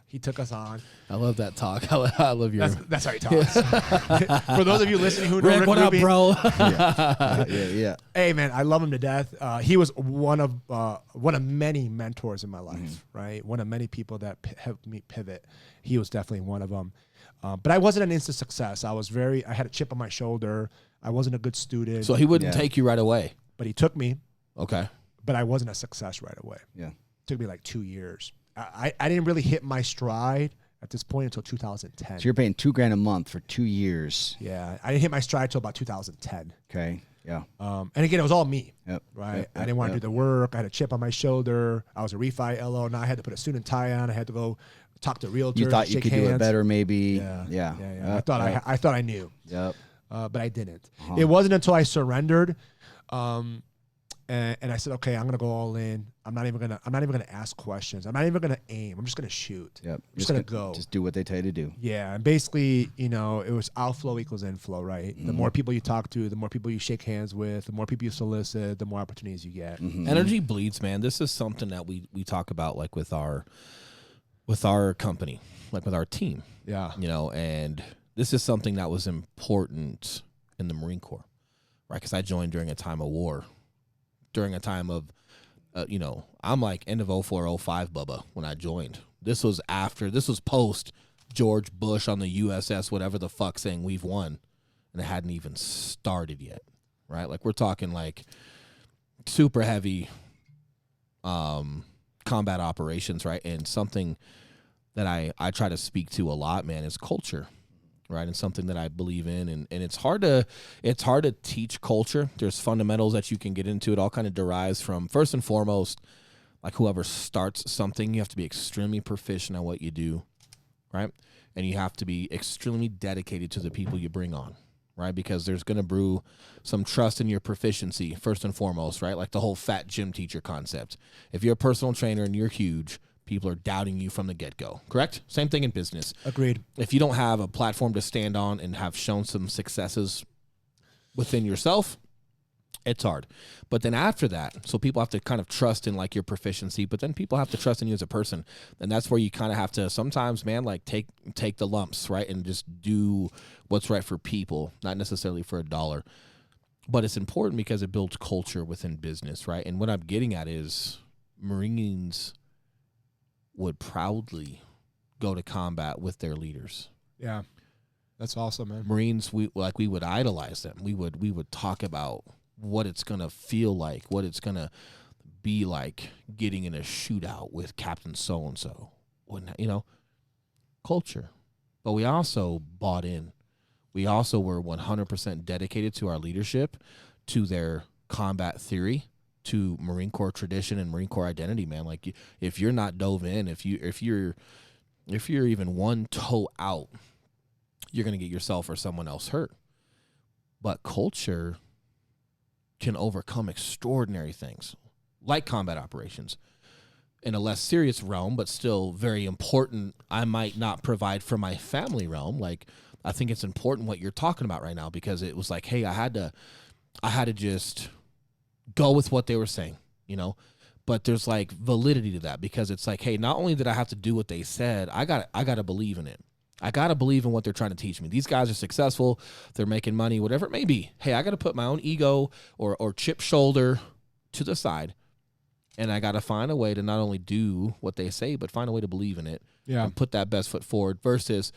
He took us on. I love that talk. I love your. That's how he talks. For those of you listening who know Rick, Rick what Rubin, up, bro? Yeah. Hey man, I love him to death. He was one of many mentors in my life, right? One of many people that helped me pivot. He was definitely one of them. But I wasn't an instant success. I had a chip on my shoulder. I wasn't a good student. So he wouldn't take you right away. But he took me. Okay. But I wasn't a success right away. Yeah. It took me like 2 years. I didn't really hit my stride at this point until 2010. So you're paying $2,000 a month for 2 years. Yeah, I didn't hit my stride until about 2010. Okay. Yeah. And again, it was all me. Yep. Right. Yep. I didn't want to do the work. I had a chip on my shoulder. I was a refi LO. Now I had to put a suit and tie on. I had to go talk to realtors. You thought you could do it better, maybe. Yeah. I thought I knew. Yep. But I didn't. It wasn't until I surrendered. And I said, okay, I'm gonna go all in. I'm not even gonna ask questions. I'm not even gonna aim. I'm just gonna shoot. Yep. I'm just gonna go. Just do what they tell you to do. Yeah, and basically, it was outflow equals inflow, right? The more people you talk to, the more people you shake hands with, the more people you solicit, the more opportunities you get. Energy bleeds, man. This is something that we talk about, like with our company, like with our team. Yeah. And this is something that was important in the Marine Corps, right? Because I joined during a time of war. During a time of, I'm like end of 04, 05, Bubba, when I joined. This was post George Bush on the USS, whatever the fuck, saying we've won. And it hadn't even started yet, right? Like we're talking like super heavy combat operations, right? And something that I try to speak to a lot, man, is culture. Right, and something that I believe in, and it's hard to teach culture. There's fundamentals that you can get into. It all kind of derives from, first and foremost, like whoever starts something, you have to be extremely proficient at what you do, right? And you have to be extremely dedicated to the people you bring on, right? Because there's going to brew some trust in your proficiency, first and foremost, right? Like the whole fat gym teacher concept. If you're a personal trainer and you're huge, people are doubting you from the get-go, correct? Same thing in business. Agreed. If you don't have a platform to stand on and have shown some successes within yourself, it's hard. But then after that, so people have to kind of trust in like your proficiency, but then people have to trust in you as a person. And that's where you kind of have to sometimes, man, like take the lumps, right? And just do what's right for people, not necessarily for a dollar. But it's important because it builds culture within business, right? And what I'm getting at is Marines would proudly go to combat with their leaders. Yeah. That's awesome, man. Marines, we would idolize them. We would talk about what it's going to feel like, what it's going to be like getting in a shootout with Captain so-and-so. Culture. But we also bought in. We also were 100% dedicated to our leadership, to their combat theory, to Marine Corps tradition and Marine Corps identity, man. Like if you're not dove in, if you're even one toe out, you're going to get yourself or someone else hurt. But culture can overcome extraordinary things, like combat operations, in a less serious realm, but still very important. I might not provide for my family realm. Like I think it's important what you're talking about right now, because it was like, hey, I had to just go with what they were saying, but there's like validity to that, because it's like, hey, not only did I have to do what they said, I got to believe in it. I got to believe in what they're trying to teach me. These guys are successful. They're making money, whatever it may be. Hey, I got to put my own ego or chip shoulder to the side. And I got to find a way to not only do what they say, but find a way to believe in it. Yeah. And put that best foot forward versus,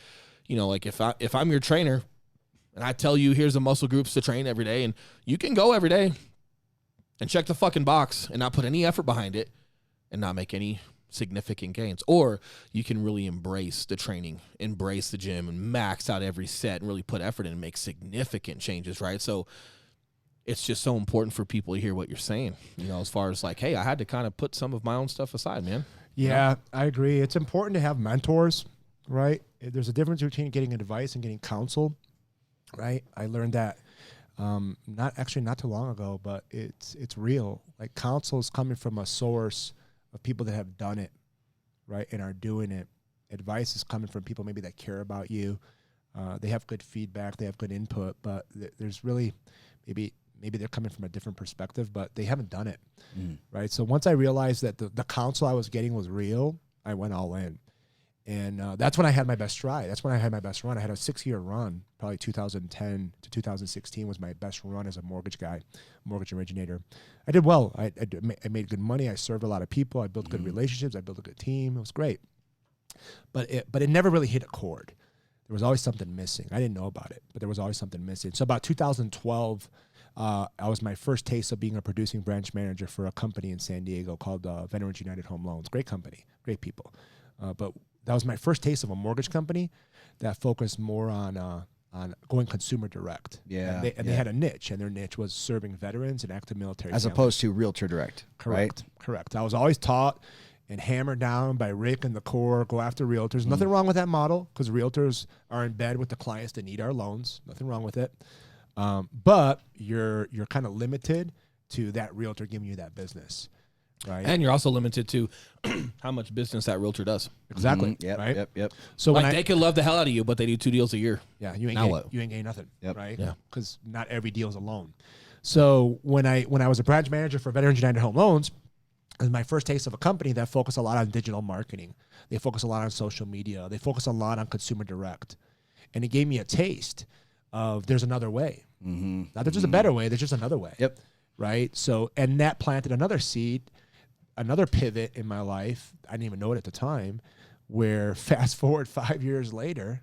like if I'm your trainer, and I tell you, here's the muscle groups to train every day, and you can go every day and check the fucking box and not put any effort behind it and not make any significant gains. Or you can really embrace the training, embrace the gym, and max out every set and really put effort in and make significant changes, right? So it's just so important for people to hear what you're saying, as far as like, hey, I had to kind of put some of my own stuff aside, man. Yeah, I agree. It's important to have mentors, right? There's a difference between getting advice and getting counsel, right? I learned that not too long ago, but it's real. Like, counsel is coming from a source of people that have done it, right, and are doing it. Advice is coming from people maybe that care about you. They have good feedback, they have good input, but there's really maybe they're coming from a different perspective, but they haven't done it, right? So once I realized that the counsel I was getting was real, I went all in. And that's when I had my best stride. That's when I had my best run. I had a 6-year run, probably 2010 to 2016 was my best run as a mortgage originator. I did well. I made good money. I served a lot of people. I built good relationships. I built a good team. It was great. But it never really hit a chord. There was always something missing. I didn't know about it, but there was always something missing. So about 2012, I was my first taste of being a producing branch manager for a company in San Diego called Veterans United Home Loans. Great company, great people. But that was my first taste of a mortgage company that focused more on going consumer direct. Yeah. And they had a niche, and their niche was serving veterans and active military as families. opposed to realtor direct. Correct. Right? Correct. I was always taught and hammered down by Rick and the core, go after realtors. Nothing wrong with that model, because realtors are in bed with the clients that need our loans. Nothing wrong with it. But you're kind of limited to that realtor giving you that business. Right. And you're also limited to how much business that realtor does. Exactly. Yep. Yep. So like, they could love the hell out of you, but they do 2 deals a year. Yeah, you ain't getting nothing. Yep. Right? Yeah. Because not every deal is a loan. So when I was a branch manager for Veterans United Home Loans, it was my first taste of a company that focused a lot on digital marketing. They focus a lot on social media. They focus a lot on consumer direct. And it gave me a taste of there's another way. Not that there's a better way, there's just another way. Yep. Right? So, and that planted another seed, another pivot in my life. I didn't even know it at the time, where fast forward 5 years later,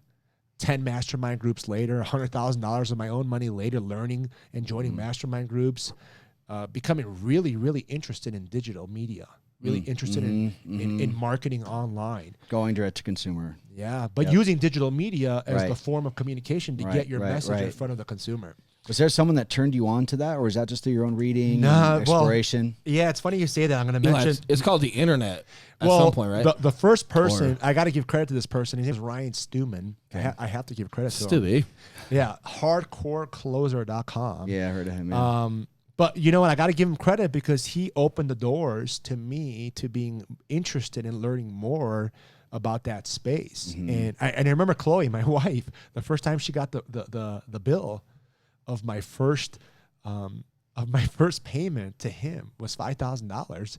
10 mastermind groups later, $100,000 of my own money later, learning and joining mastermind groups, becoming really, really interested in digital media, really interested in marketing online. Going direct to consumer. Yeah, but using digital media as the form of communication to get your message in front of the consumer. Was there someone that turned you on to that, or was that just through your own reading and exploration? Well, yeah, it's funny you say that. I'm going to mention. It's called the internet at some point, right? The first person, I got to give credit to this person. His name is Ryan Stewman. Okay. I have to give credit to him. Yeah, hardcorecloser.com. Yeah, I heard of him. Yeah. But you know what? I got to give him credit because he opened the doors to me to being interested in learning more about that space. And I remember Chloe, my wife, the first time she got the bill of my first payment to him was $5,000.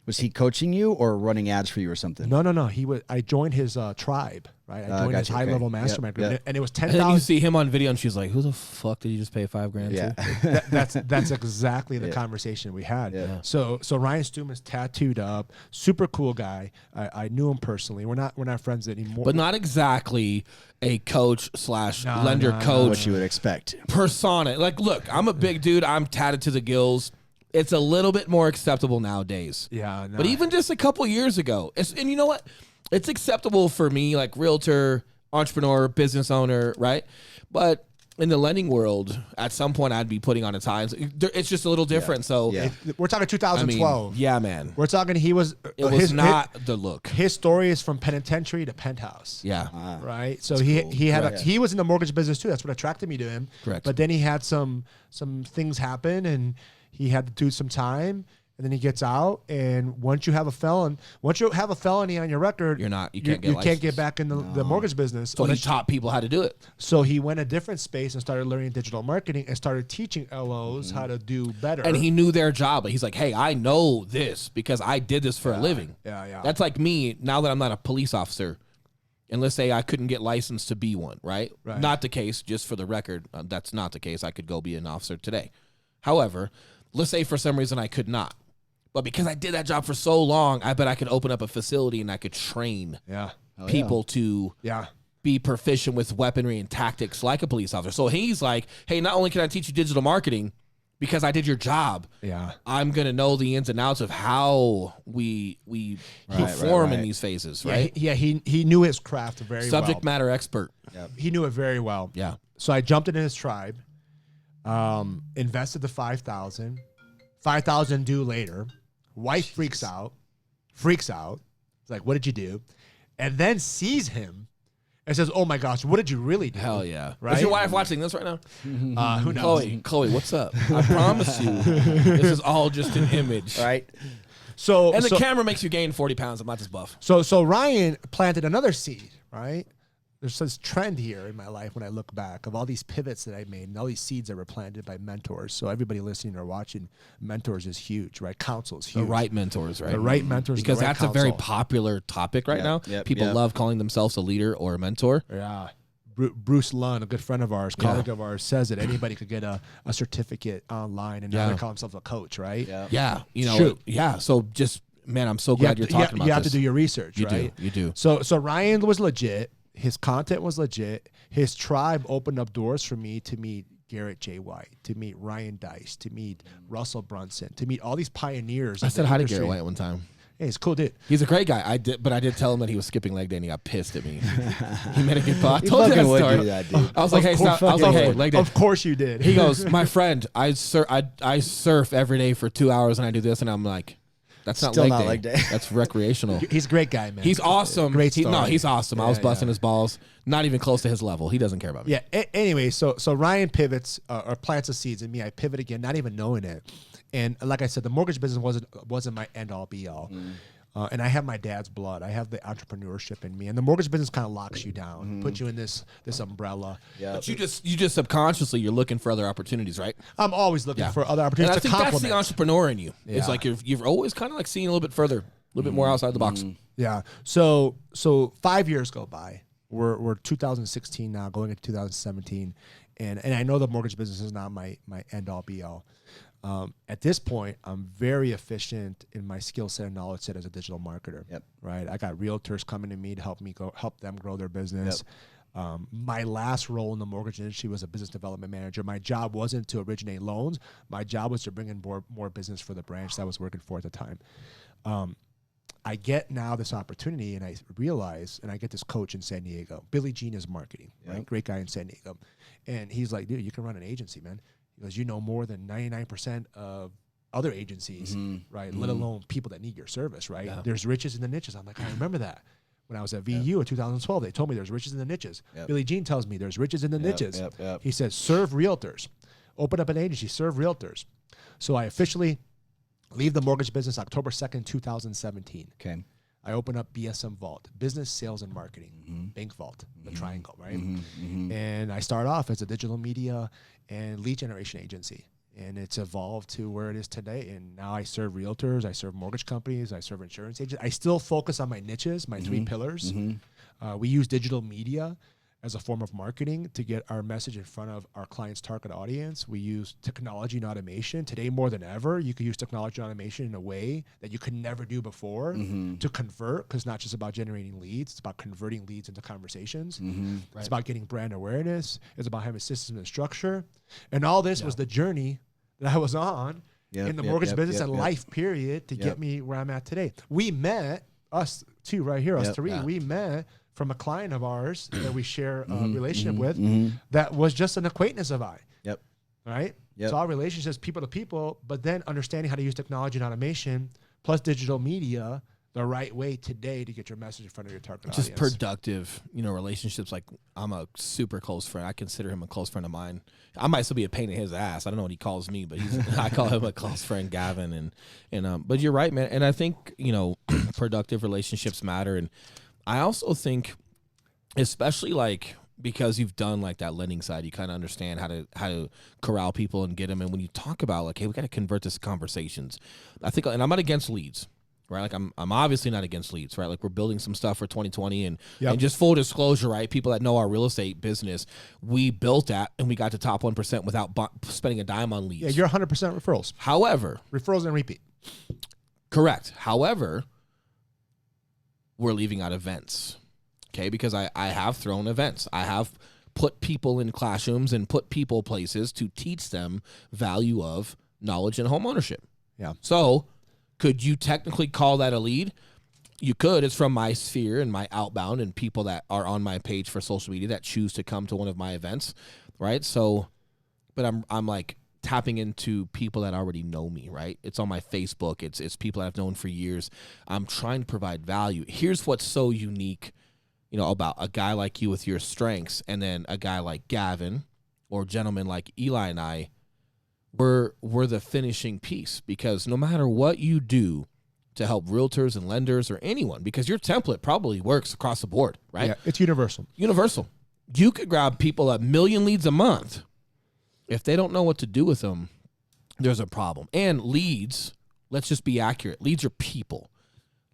Was he coaching you or running ads for you or something? No. I joined his tribe, right? I joined his high-level mastermind group, and it was $10,000. And then you see him on video, and she's like, "Who the fuck did you just pay $5,000 to?" That's exactly the conversation we had. Yeah. So Ryan Stewman's tattooed up, super cool guy. I knew him personally. We're not friends anymore, but not exactly a coach / lender coach. What you would expect. Persona. Like, look, I'm a big dude. I'm tatted to the gills. It's a little bit more acceptable nowadays. Yeah. No. But even just a couple years ago, and you know what? It's acceptable for me, like realtor, entrepreneur, business owner, right? But in the lending world, at some point, I'd be putting on a tie. It's just a little different. So we're talking 2012. I mean, yeah, man. We're talking. It was not the look. His story is from penitentiary to penthouse. Yeah. Right. So he was in the mortgage business too. That's what attracted me to him. Correct. But then he had some things happen, and he had to do some time, and then he gets out. And once you have a felony on your record, you can't get back in the mortgage business. So he taught people how to do it. So he went a different space and started learning digital marketing and started teaching LOs how to do better. And he knew their job, but he's like, "Hey, I know this because I did this for a living." Yeah. That's like me now that I'm not a police officer. And let's say I couldn't get licensed to be one, right? Not the case, just for the record. That's not the case. I could go be an officer today. However, let's say for some reason I could not. But because I did that job for so long, I bet I could open up a facility and I could train people to be proficient with weaponry and tactics like a police officer. So he's like, hey, not only can I teach you digital marketing because I did your job, I'm going to know the ins and outs of how we perform in these phases, right? He knew his craft very well. Subject matter expert. Yep. He knew it very well. Yeah. So I jumped into his tribe, invested the $5,000 due later. Wife freaks out. It's like, what did you do? And then sees him and says, oh my gosh, what did you really do? Hell yeah. Right? Is your wife watching this right now? Who knows? Chloe, what's up? I promise you, this is all just an image. Right. So the camera makes you gain 40 pounds. I'm not this buff. So Ryan planted another seed, right? There's this trend here in my life when I look back of all these pivots that I made and all these seeds that were planted by mentors. So everybody listening or watching, mentors is huge, right? Counsel is huge. The right mentors, right? The right mentors. Because right that's counsel. a very popular topic right now. People love calling themselves a leader or a mentor. Yeah. Bruce Lunn, a good friend of ours, colleague of ours, says that anybody could get a certificate online and now they call themselves a coach, right? Yeah. You know, So just, man, I'm so glad you're talking about this. You have to do your research, right? You do. So Ryan was legit. His content was legit. His tribe opened up doors for me to meet Garrett J. White, to meet Ryan Dice, to meet Russell Brunson, to meet all these pioneers. I said hi to Garrett White one time. Hey, he's a cool dude. He's a great guy. I did tell him that he was skipping leg day and he got pissed at me. He made a good thought. I told you that story. I was like, hey, stop. I was like, hey, leg day. Of course you did. He goes, my friend, I surf every day for 2 hours and I do this, and I'm like, that's not leg day. That's recreational. He's a great guy, man. He's awesome. Great story. He's awesome. I was busting his balls. Not even close to his level. He doesn't care about me. Yeah. Anyway, so Ryan pivots or plants the seeds in me. I pivot again, not even knowing it. And like I said, the mortgage business wasn't my end all be all. And I have my dad's blood. I have the entrepreneurship in me, and the mortgage business kind of locks you down, puts you in this umbrella. Yeah. But you just subconsciously you're looking for other opportunities, right? I'm always looking for other opportunities. And I think that's the entrepreneur in you. Yeah. It's like you're always kind of like seeing a little bit further, a little bit more outside the box. Yeah. So 5 years go by. We're 2016 now, going into 2017, and I know the mortgage business is not my end all be all. At this point, I'm very efficient in my skill set and knowledge set as a digital marketer. Yep. Right. I got realtors coming to me to help them grow their business. Yep. My last role in the mortgage industry was a business development manager. My job wasn't to originate loans. My job was to bring in more business for the branch that I was working for at the time. I get now this opportunity, and I realize, and I get this coach in San Diego. Billy Jean is marketing, right? Great guy in San Diego. And he's like, dude, you can run an agency, man. He goes, you know more than 99% of other agencies, right? Let alone people that need your service, right? Yeah. There's riches in the niches. I'm like, I remember that. When I was at VU in 2012, they told me there's riches in the niches. Yep. Billy Jean tells me there's riches in the niches. Yep. He says, serve realtors. Open up an agency, serve realtors. So I officially leave the mortgage business October 2nd, 2017. Okay. I open up BSM Vault, Business, Sales, and Marketing, Bank Vault, the triangle, right? And I start off as a digital media and lead generation agency. And it's evolved to where it is today. And now I serve realtors, I serve mortgage companies, I serve insurance agents. I still focus on my niches, my 3 pillars. We use digital media as a form of marketing to get our message in front of our client's target audience. We use technology and automation. Today, more than ever, you can use technology and automation in a way that you could never do before to convert, because it's not just about generating leads, it's about converting leads into conversations. It's about getting brand awareness. It's about having systems and structure. And all this was the journey that I was on in the mortgage business and life period to get me where I'm at today. We met, us two right here, us three, we met from a client of ours that we share a relationship with that was just an acquaintance of I. Right? It's all relationships, people to people, but then understanding how to use technology and automation plus digital media the right way today to get your message in front of your target audience. Just productive, relationships. Like, I'm a super close friend. I consider him a close friend of mine. I might still be a pain in his ass. I don't know what he calls me, but I call him a close friend, Gavin. But you're right, man. And I think, productive relationships matter. And I also think, especially like, because you've done like that lending side, you kind of understand how to corral people and get them. And when you talk about like, hey, we got to convert this to conversations. I think, and I'm not against leads, right? Like I'm obviously not against leads, right? Like we're building some stuff for 2020 and just full disclosure, right? People that know our real estate business, we built that and we got to top 1% without spending a dime on leads. Yeah, you're 100% referrals. However, referrals and repeat. Correct. However, we're leaving out events. Okay, because I have thrown events. I have put people in classrooms and put people places to teach them value of knowledge and home ownership. Yeah. So could you technically call that a lead? You could. It's from my sphere and my outbound and people that are on my page for social media that choose to come to one of my events, right? So, but I'm like tapping into people that already know me, right? It's on my Facebook. It's people that I've known for years. I'm trying to provide value. Here's what's so unique, about a guy like you with your strengths, and then a guy like Gavin or gentlemen like Eli and I. We're the finishing piece, because no matter what you do to help realtors and lenders or anyone, because your template probably works across the board, right? Yeah, it's universal. Universal. You could grab people 1 million leads a month. If they don't know what to do with them, there's a problem. And leads, let's just be accurate. Leads are people.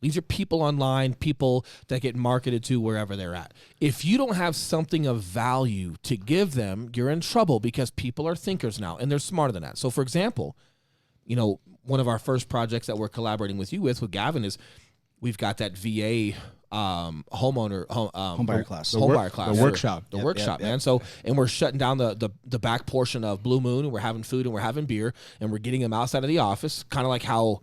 Leads are people online, people that get marketed to wherever they're at. If you don't have something of value to give them, you're in trouble, because people are thinkers now, and they're smarter than that. So, for example, one of our first projects that we're collaborating with you with Gavin is we've got that VA homebuyer class. The workshop. The workshop, man. So, and we're shutting down the back portion of Blue Moon, and we're having food and we're having beer, and we're getting them outside of the office, kind of like how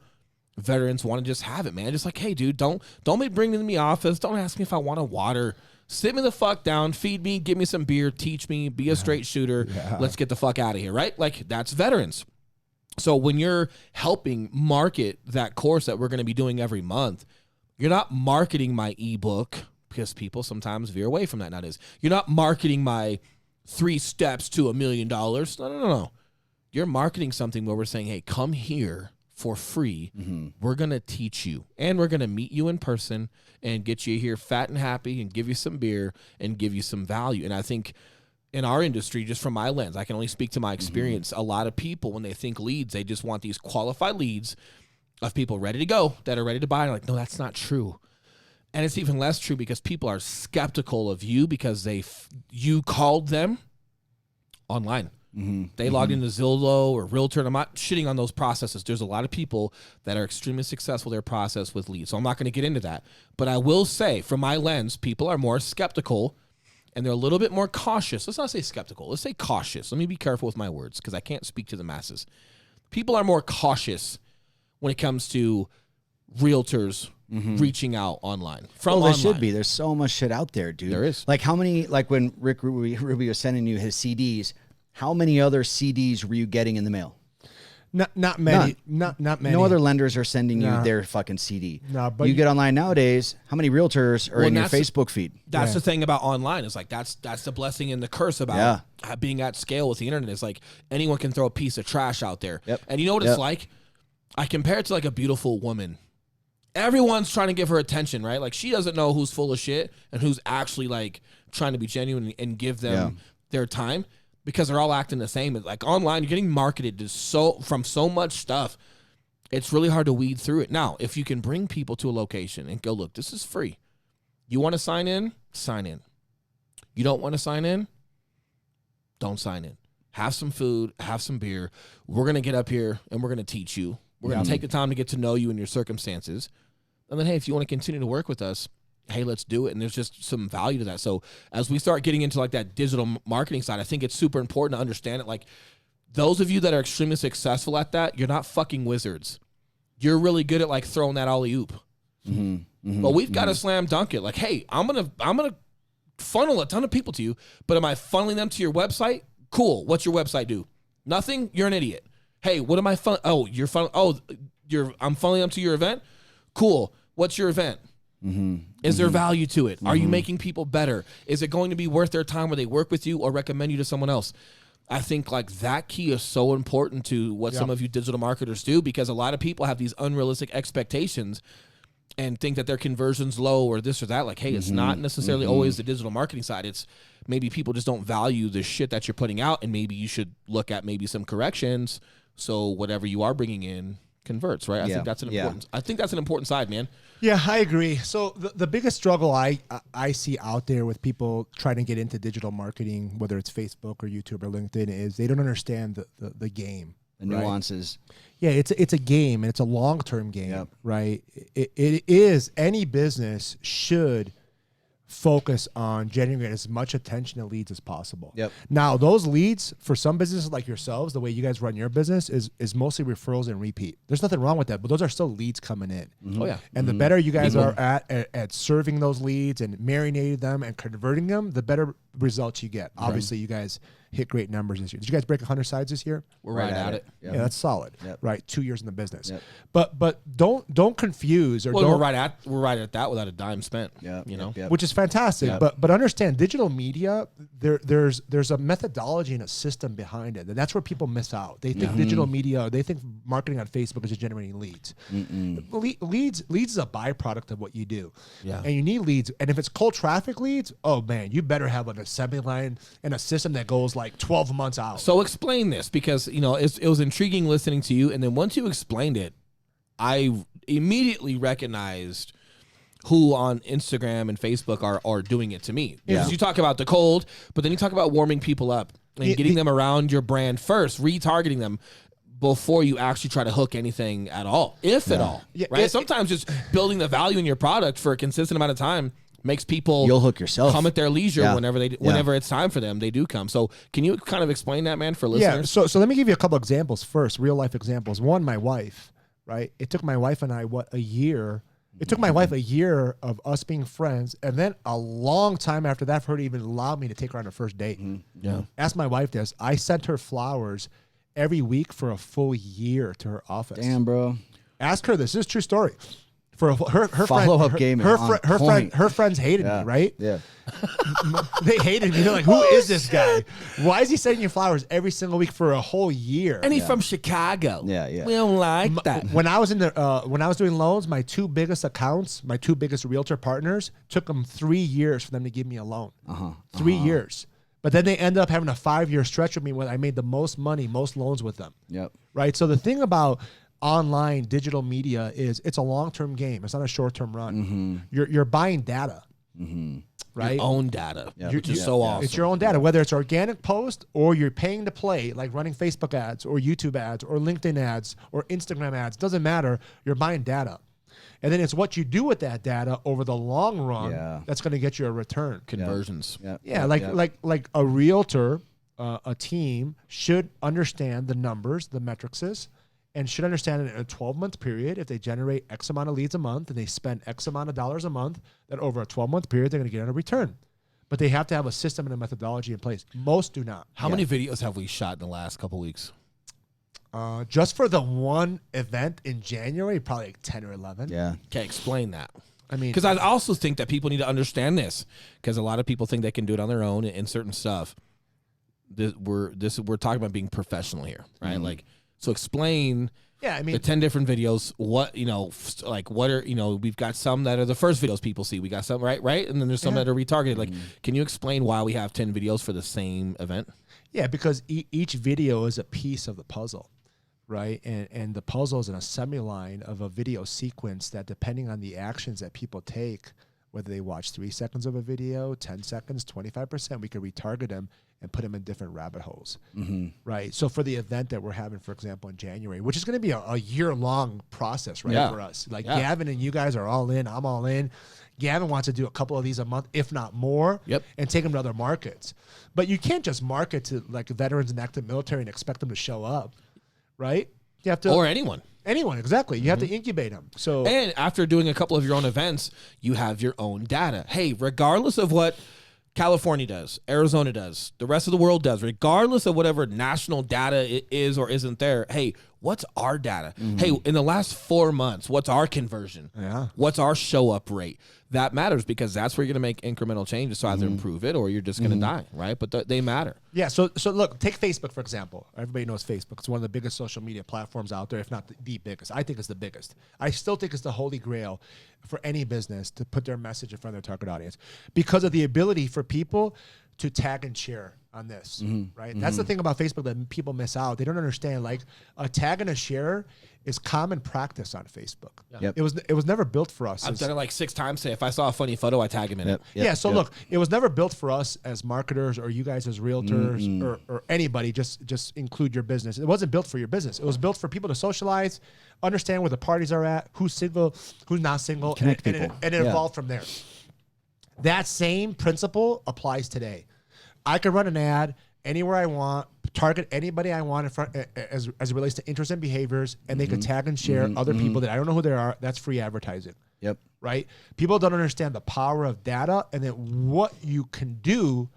veterans want to just have it, man. Just like, hey, dude, don't bring me to the office. Don't ask me if I want a water. Sit me the fuck down, feed me, give me some beer, teach me, be a straight shooter. Yeah. Let's get the fuck out of here, right? Like, that's veterans. So when you're helping market that course that we're going to be doing every month, you're not marketing my ebook, because people sometimes veer away from that nowadays. You're not marketing my 3 steps to $1 million. No. You're marketing something where we're saying, hey, come here for free. Mm-hmm. We're going to teach you, and we're going to meet you in person and get you here fat and happy and give you some beer and give you some value. And I think in our industry, just from my lens, I can only speak to my experience. Mm-hmm. A lot of people, when they think leads, they just want these qualified leads of people ready to go that are ready to buy. And like, no, that's not true. And it's even less true because people are skeptical of you because you called them online. Mm-hmm. They logged into Zillow or Realtor, and I'm not shitting on those processes. There's a lot of people that are extremely successful their process with leads, so I'm not going to get into that. But I will say, from my lens, people are more skeptical, and they're a little bit more cautious. Let's not say skeptical. Let's say cautious. Let me be careful with my words, because I can't speak to the masses. People are more cautious when it comes to realtors reaching out online. They should be. There's so much shit out there, dude. There is. Like, how many, like when Rick Ruby was sending you his CDs, how many other CDs were you getting in the mail? Not many. Not many. No other lenders are sending you their fucking CD. No, but you get online nowadays. How many realtors are in your Facebook feed? That's the thing about online. It's like that's the blessing and the curse about being at scale with the internet. It's like anyone can throw a piece of trash out there. Yep. And you know what it's like? I compare it to like a beautiful woman. Everyone's trying to give her attention, right? Like, she doesn't know who's full of shit and who's actually like trying to be genuine and give them their time, because they're all acting the same. Like, online, you're getting marketed to from so much stuff. It's really hard to weed through it. Now, if you can bring people to a location and go, look, this is free. You want to sign in? Sign in. You don't want to sign in? Don't sign in. Have some food, have some beer. We're going to get up here and we're going to teach you. We're going to take the time to get to know you and your circumstances. And then, hey, if you want to continue to work with us, hey, let's do it. And there's just some value to that. So as we start getting into like that digital marketing side, I think it's super important to understand it. Like, those of you that are extremely successful at that, you're not fucking wizards. You're really good at like throwing that alley-oop. But we've got to slam dunk it. Like, hey, I'm gonna funnel a ton of people to you, but am I funneling them to your website? Cool. What's your website do? Nothing? You're an idiot. Hey, what am I I'm funneling them to your event? Cool. What's your event? Is there value to it? Are you making people better? Is it going to be worth their time where they work with you or recommend you to someone else? I think like that key is so important to what some of you digital marketers do, because a lot of people have these unrealistic expectations and think that their conversion's low or this or that. Like, hey, it's not necessarily always the digital marketing side. It's maybe people just don't value the shit that you're putting out, and maybe you should look at maybe some corrections so whatever you are bringing in converts, right? I think that's an important side, man. Yeah, I agree. So the biggest struggle I see out there with people trying to get into digital marketing, whether it's Facebook or YouTube or LinkedIn, is they don't understand the game. The nuances. Yeah, it's a game, and it's a long-term game, right? It is, any business should focus on generating as much attention to leads as possible. Yep. Now, those leads for some businesses like yourselves, the way you guys run your business is mostly referrals and repeat. There's nothing wrong with that, but those are still leads coming in. Oh yeah. And the better you guys are at serving those leads and marinating them and converting them, the better results you get. Obviously, you guys hit great numbers this year. Did you guys break 100 sides this year? We're right at it. Yeah, that's solid. Right, 2 years in the business. But don't confuse or Well, don't. we're right at that without a dime spent. You know, Which is fantastic, but understand digital media. There's a methodology and a system behind it, and that's where people miss out. They think digital media. They think marketing on Facebook is just generating leads. Leads is a byproduct of what you do. Yeah. And you need leads, and if it's cold traffic leads, oh man, you better have an assembly line and a system that goes like 12 months out. So explain this, because you know it was intriguing listening to you, and then once you explained it, I immediately recognized who on Instagram and Facebook are doing it to me. Because you talk about the cold, but then you talk about warming people up and getting them around your brand first, retargeting them before you actually try to hook anything at all, if at all. Right? Sometimes just building the value in your product for a consistent amount of time makes people you'll hook yourself. Come at their leisure whenever it's time for them, they do come. So can you kind of explain that, man, for listeners? Yeah. So let me give you a couple examples first, real life examples. One, my wife, right? It took my wife and I a year. It took my wife a year of us being friends, and then a long time after that for her to even allow me to take her on her first date. Yeah. Ask my wife this. I sent her flowers every week for a full year to her office. Damn, bro. Ask her this. This is a true story. For her follow-up game, her friends hated me, right? Yeah. They hated me. They're like, "Who is this guy? Why is he sending you flowers every single week for a whole year?" And he's from Chicago. Yeah. We don't like that. When I was when I was doing loans, my two biggest accounts, my two biggest realtor partners, took them 3 years for them to give me a loan. 3 years. But then they ended up having a 5-year stretch with me when I made the most money, most loans with them. Yep. Right. So the thing about online digital media is it's a long-term game. It's not a short-term run. You're buying data, right? Your own data, which is so awesome. It's your own data, whether it's organic post or you're paying to play, like running Facebook ads or YouTube ads or LinkedIn ads or Instagram ads. Doesn't matter. You're buying data. And then it's what you do with that data over the long run that's going to get you a return. Conversions. Like a realtor, a team should understand the numbers, the metrics, and should understand that in a 12-month period, if they generate X amount of leads a month and they spend X amount of dollars a month, that over a 12-month period, they're going to get a return. But they have to have a system and a methodology in place. Most do not. How many videos have we shot in the last couple weeks? Just for the one event in January, probably like 10 or 11. Yeah. Okay, explain that. I mean, because I also think that people need to understand this, because a lot of people think they can do it on their own in certain stuff. We're talking about being professional here, right? Like, so explain. Yeah, I mean, the 10 different videos. What what are we've got some that are the first videos people see. We got some right, and then there's some that are retargeted. Like, can you explain why we have 10 videos for the same event? Yeah, because each video is a piece of the puzzle. Right. And the puzzle is in a assembly line of a video sequence that, depending on the actions that people take, whether they watch 3 seconds of a video, 10 seconds, 25%, we could retarget them and put them in different rabbit holes. Right. So for the event that we're having, for example, in January, which is going to be a year-long process, right, for us. Like Gavin and you guys are all in. I'm all in. Gavin wants to do a couple of these a month, if not more, and take them to other markets. But you can't just market to like veterans and active military and expect them to show up. Right? You have to, or anyone. Anyone, exactly. You have to incubate them. So, and after doing a couple of your own events, you have your own data. Hey, regardless of what California does, Arizona does, the rest of the world does, regardless of whatever national data it is or isn't there, hey, what's our data? Hey, in the last 4 months, what's our conversion? What's our show up rate? That matters, because that's where you're going to make incremental changes. So either improve it or you're just going to die, right? But they matter. Yeah. So look, take Facebook, for example. Everybody knows Facebook. It's one of the biggest social media platforms out there, if not the biggest. I think it's the biggest. I still think it's the holy grail for any business to put their message in front of their target audience, because of the ability for people to tag and share on this, right? That's the thing about Facebook that people miss out. They don't understand, like, a tag and a share is common practice on Facebook. It was never built for us. I've done it like 6 times. Say if I saw a funny photo, I tag him in it. Look, it was never built for us as marketers or you guys as realtors or anybody. Just include your business. It wasn't built for your business. It was built for people to socialize, understand where the parties are at, who's single, who's not single, connect people. And it evolved from there. That same principle applies today. I could run an ad anywhere I want, target anybody I want in front as it relates to interest and behaviors, and they could tag and share other people that I don't know who they are. That's free advertising. Yep. Right? People don't understand the power of data and then what you can do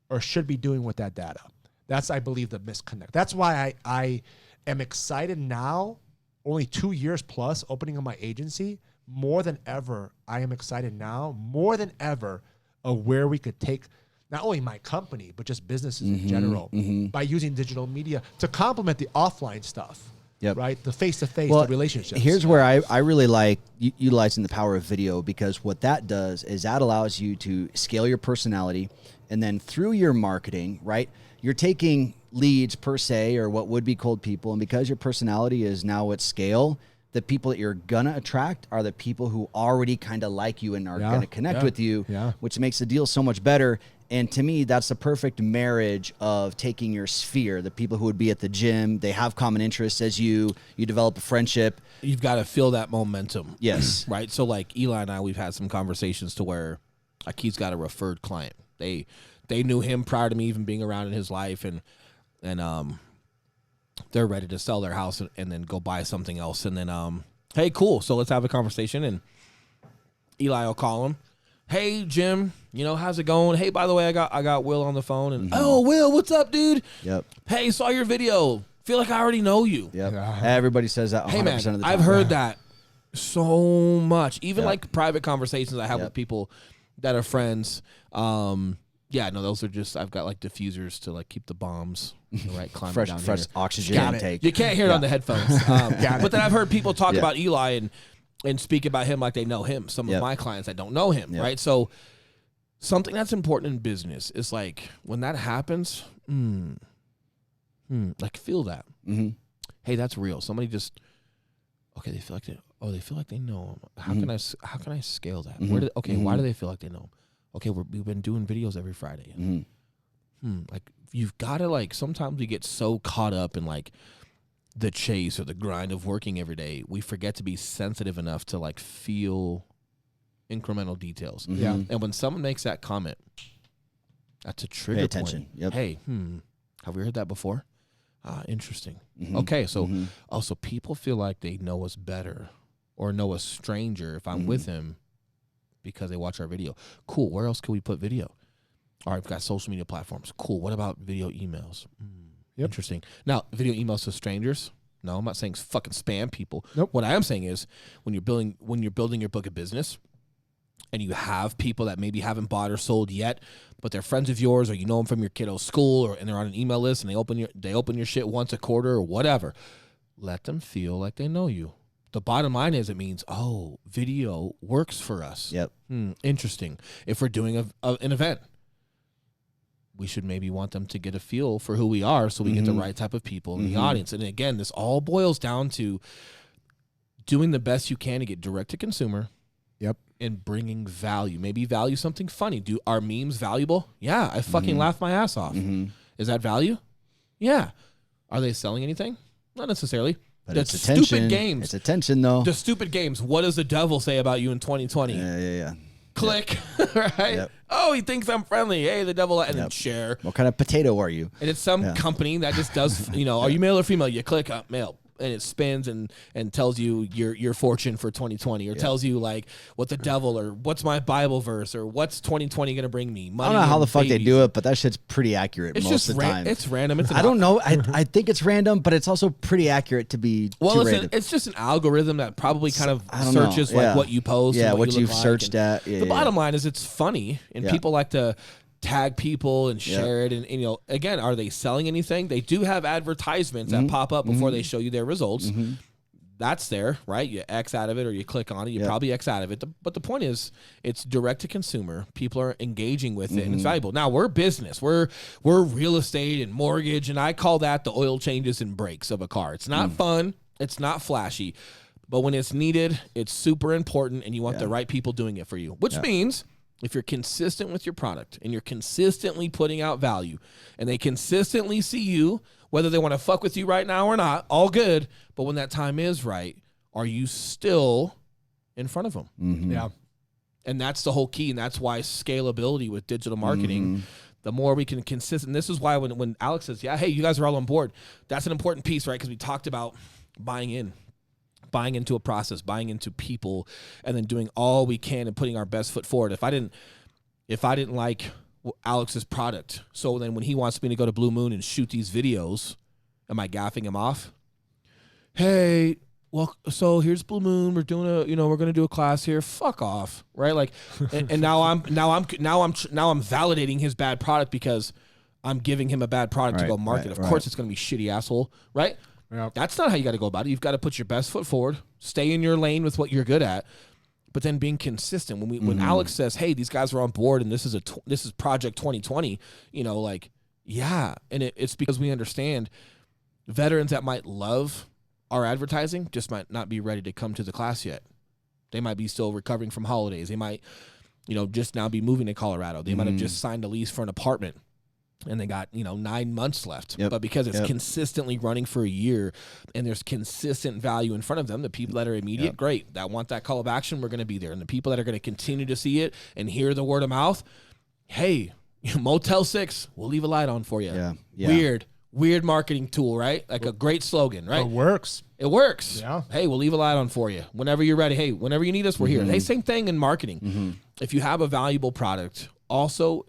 or should be doing with that data. That's, I believe, the misconnect. That's why I am excited now, only 2 years plus opening up my agency. More than ever, I am excited now, more than ever, of where we could take not only my company, but just businesses in general by using digital media to complement the offline stuff. Yep. Right? The face-to-face, the relationships. Here's where I really like utilizing the power of video, because what that does is that allows you to scale your personality, and then through your marketing, right, you're taking leads per se, or what would be cold people, and because your personality is now at scale, the people that you're gonna attract are the people who already kind of like you and are gonna connect with you, which makes the deal so much better. And to me, that's the perfect marriage of taking your sphere, the people who would be at the gym, they have common interests as you develop a friendship. You've got to feel that momentum. Yes. Right? So like Eli and I, we've had some conversations to where like he's got a referred client. They knew him prior to me even being around in his life, and they're ready to sell their house and then go buy something else. And then, hey, cool. So let's have a conversation. And Eli will call him. Hey, Jim, how's it going? Hey, by the way, I got Will on the phone. And oh, Will, what's up, dude? Yep. Hey, saw your video. Feel like I already know you. Yep. Everybody says that 100% hey, man, of the time. I've heard that so much. Even like private conversations I have with people that are friends. Those are just, I've got like diffusers to like keep the bombs right climbing fresh down fresh here. oxygen intake. You can't hear it on the headphones. But then I've heard people talk about Eli and speak about him like they know him. Some of my clients that don't know him, right? So something that's important in business is like when that happens, like feel that. Hey, that's real. Somebody just they feel like they know him. How can I scale that? Why do they feel like they know him? Okay, we've been doing videos every Friday. Like you've got to like, sometimes we get so caught up in like the chase or the grind of working every day, we forget to be sensitive enough to like feel incremental details. And when someone makes that comment, that's a trigger Pay attention. point. Yep. Hey, have we heard that before? Interesting. Okay, so also people feel like they know us better or know a stranger if I'm with him because they watch our video. Cool. Where else can we put video? All right, we've got social media platforms. Cool. What about video emails? Interesting. Now, video emails to strangers? No, I'm not saying fucking spam people. Nope. What I am saying is when you're building your book of business and you have people that maybe haven't bought or sold yet, but they're friends of yours, or you know them from your kiddo's school, and they're on an email list, and they open your shit once a quarter or whatever. Let them feel like they know you. The bottom line is it means, video works for us. Yep. Interesting. If we're doing an event, we should maybe want them to get a feel for who we are so we get the right type of people in the audience. And again, this all boils down to doing the best you can to get direct to consumer. Yep. And bringing value. Maybe value something funny. Are memes valuable? Yeah. I fucking laugh my ass off. Is that value? Yeah. Are they selling anything? Not necessarily. But the it's attention. Stupid games. It's attention, though. The stupid games. What does the devil say about you in 2020? Yeah. Click. Right? Yep. Oh, he thinks I'm friendly. Hey, the devil. And then share. What kind of potato are you? And it's some company that just does, are you male or female? You click male. And it spins and tells you your fortune for 2020, or tells you like what the devil, or what's my Bible verse, or what's 2020 going to bring me. Money. I don't know how the fuck they do it, but that shit's pretty accurate most of the time. It's random. I don't know. I think it's random, but it's also pretty accurate to be too random. It's just an algorithm that probably kind of searches like what you post. Yeah, and what you've like. searched at. The bottom line is it's funny, and people like to tag people and share it. And again, are they selling anything? They do have advertisements that pop up before they show you their results. That's there, right? You X out of it, or you click on it. You probably X out of it. But the point is, it's direct to consumer. People are engaging with it, and it's valuable. Now, we're business. We're real estate and mortgage, and I call that the oil changes and brakes of a car. It's not fun. It's not flashy. But when it's needed, it's super important, and you want the right people doing it for you, which means if you're consistent with your product and you're consistently putting out value, and they consistently see you, whether they want to fuck with you right now or not, all good. But when that time is right, are you still in front of them? Yeah. And that's the whole key. And that's why scalability with digital marketing, the more we can consistent. This is why when Alex says, yeah, hey, you guys are all on board, that's an important piece, right? Because we talked about buying into a process, buying into people, and then doing all we can and putting our best foot forward. If I didn't like Alex's product, so then when he wants me to go to Blue Moon and shoot these videos, am I gaffing him off? Hey, well, so here's Blue Moon. We're doing we're going to do a class here. Fuck off, right? Like, and now I'm validating his bad product because I'm giving him a bad product to go market. Of course, it's going to be shitty, asshole, right? Yep. That's not how you got to go about it. You've got to put your best foot forward, stay in your lane with what you're good at, but then being consistent. When Alex says, "Hey, these guys are on board, and this is Project 2020," yeah, and it's because we understand veterans that might love our advertising just might not be ready to come to the class yet. They might be still recovering from holidays. They might, just now be moving to Colorado. They might have just signed a lease for an apartment and they got, 9 months left. Yep. But because it's consistently running for a year and there's consistent value in front of them, the people that are immediate, great, that want that call of action, we're going to be there. And the people that are going to continue to see it and hear the word of mouth, hey, Motel 6, we'll leave a light on for you. Yeah. Weird marketing tool, right? Like a great slogan, right? It works. Yeah. Hey, we'll leave a light on for you. Whenever you're ready. Hey, whenever you need us, we're here. Hey, same thing in marketing. If you have a valuable product, also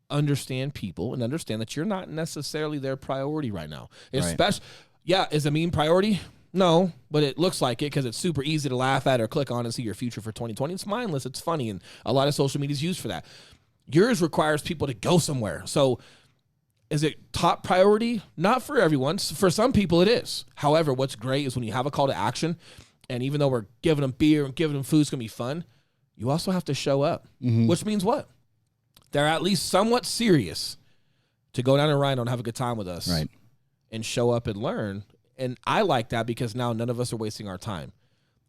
understand people and understand that you're not necessarily their priority right now. Especially, is a mean priority? No, but it looks like it because it's super easy to laugh at or click on and see your future for 2020. It's mindless. It's funny, and a lot of social media is used for that. Yours requires people to go somewhere. So is it top priority? Not for everyone. For some people, it is. However, what's great is when you have a call to action, and even though we're giving them beer and giving them food, it's going to be fun, you also have to show up, which means what? They're at least somewhat serious to go down to Rhino and have a good time with us and show up and learn. And I like that because now none of us are wasting our time.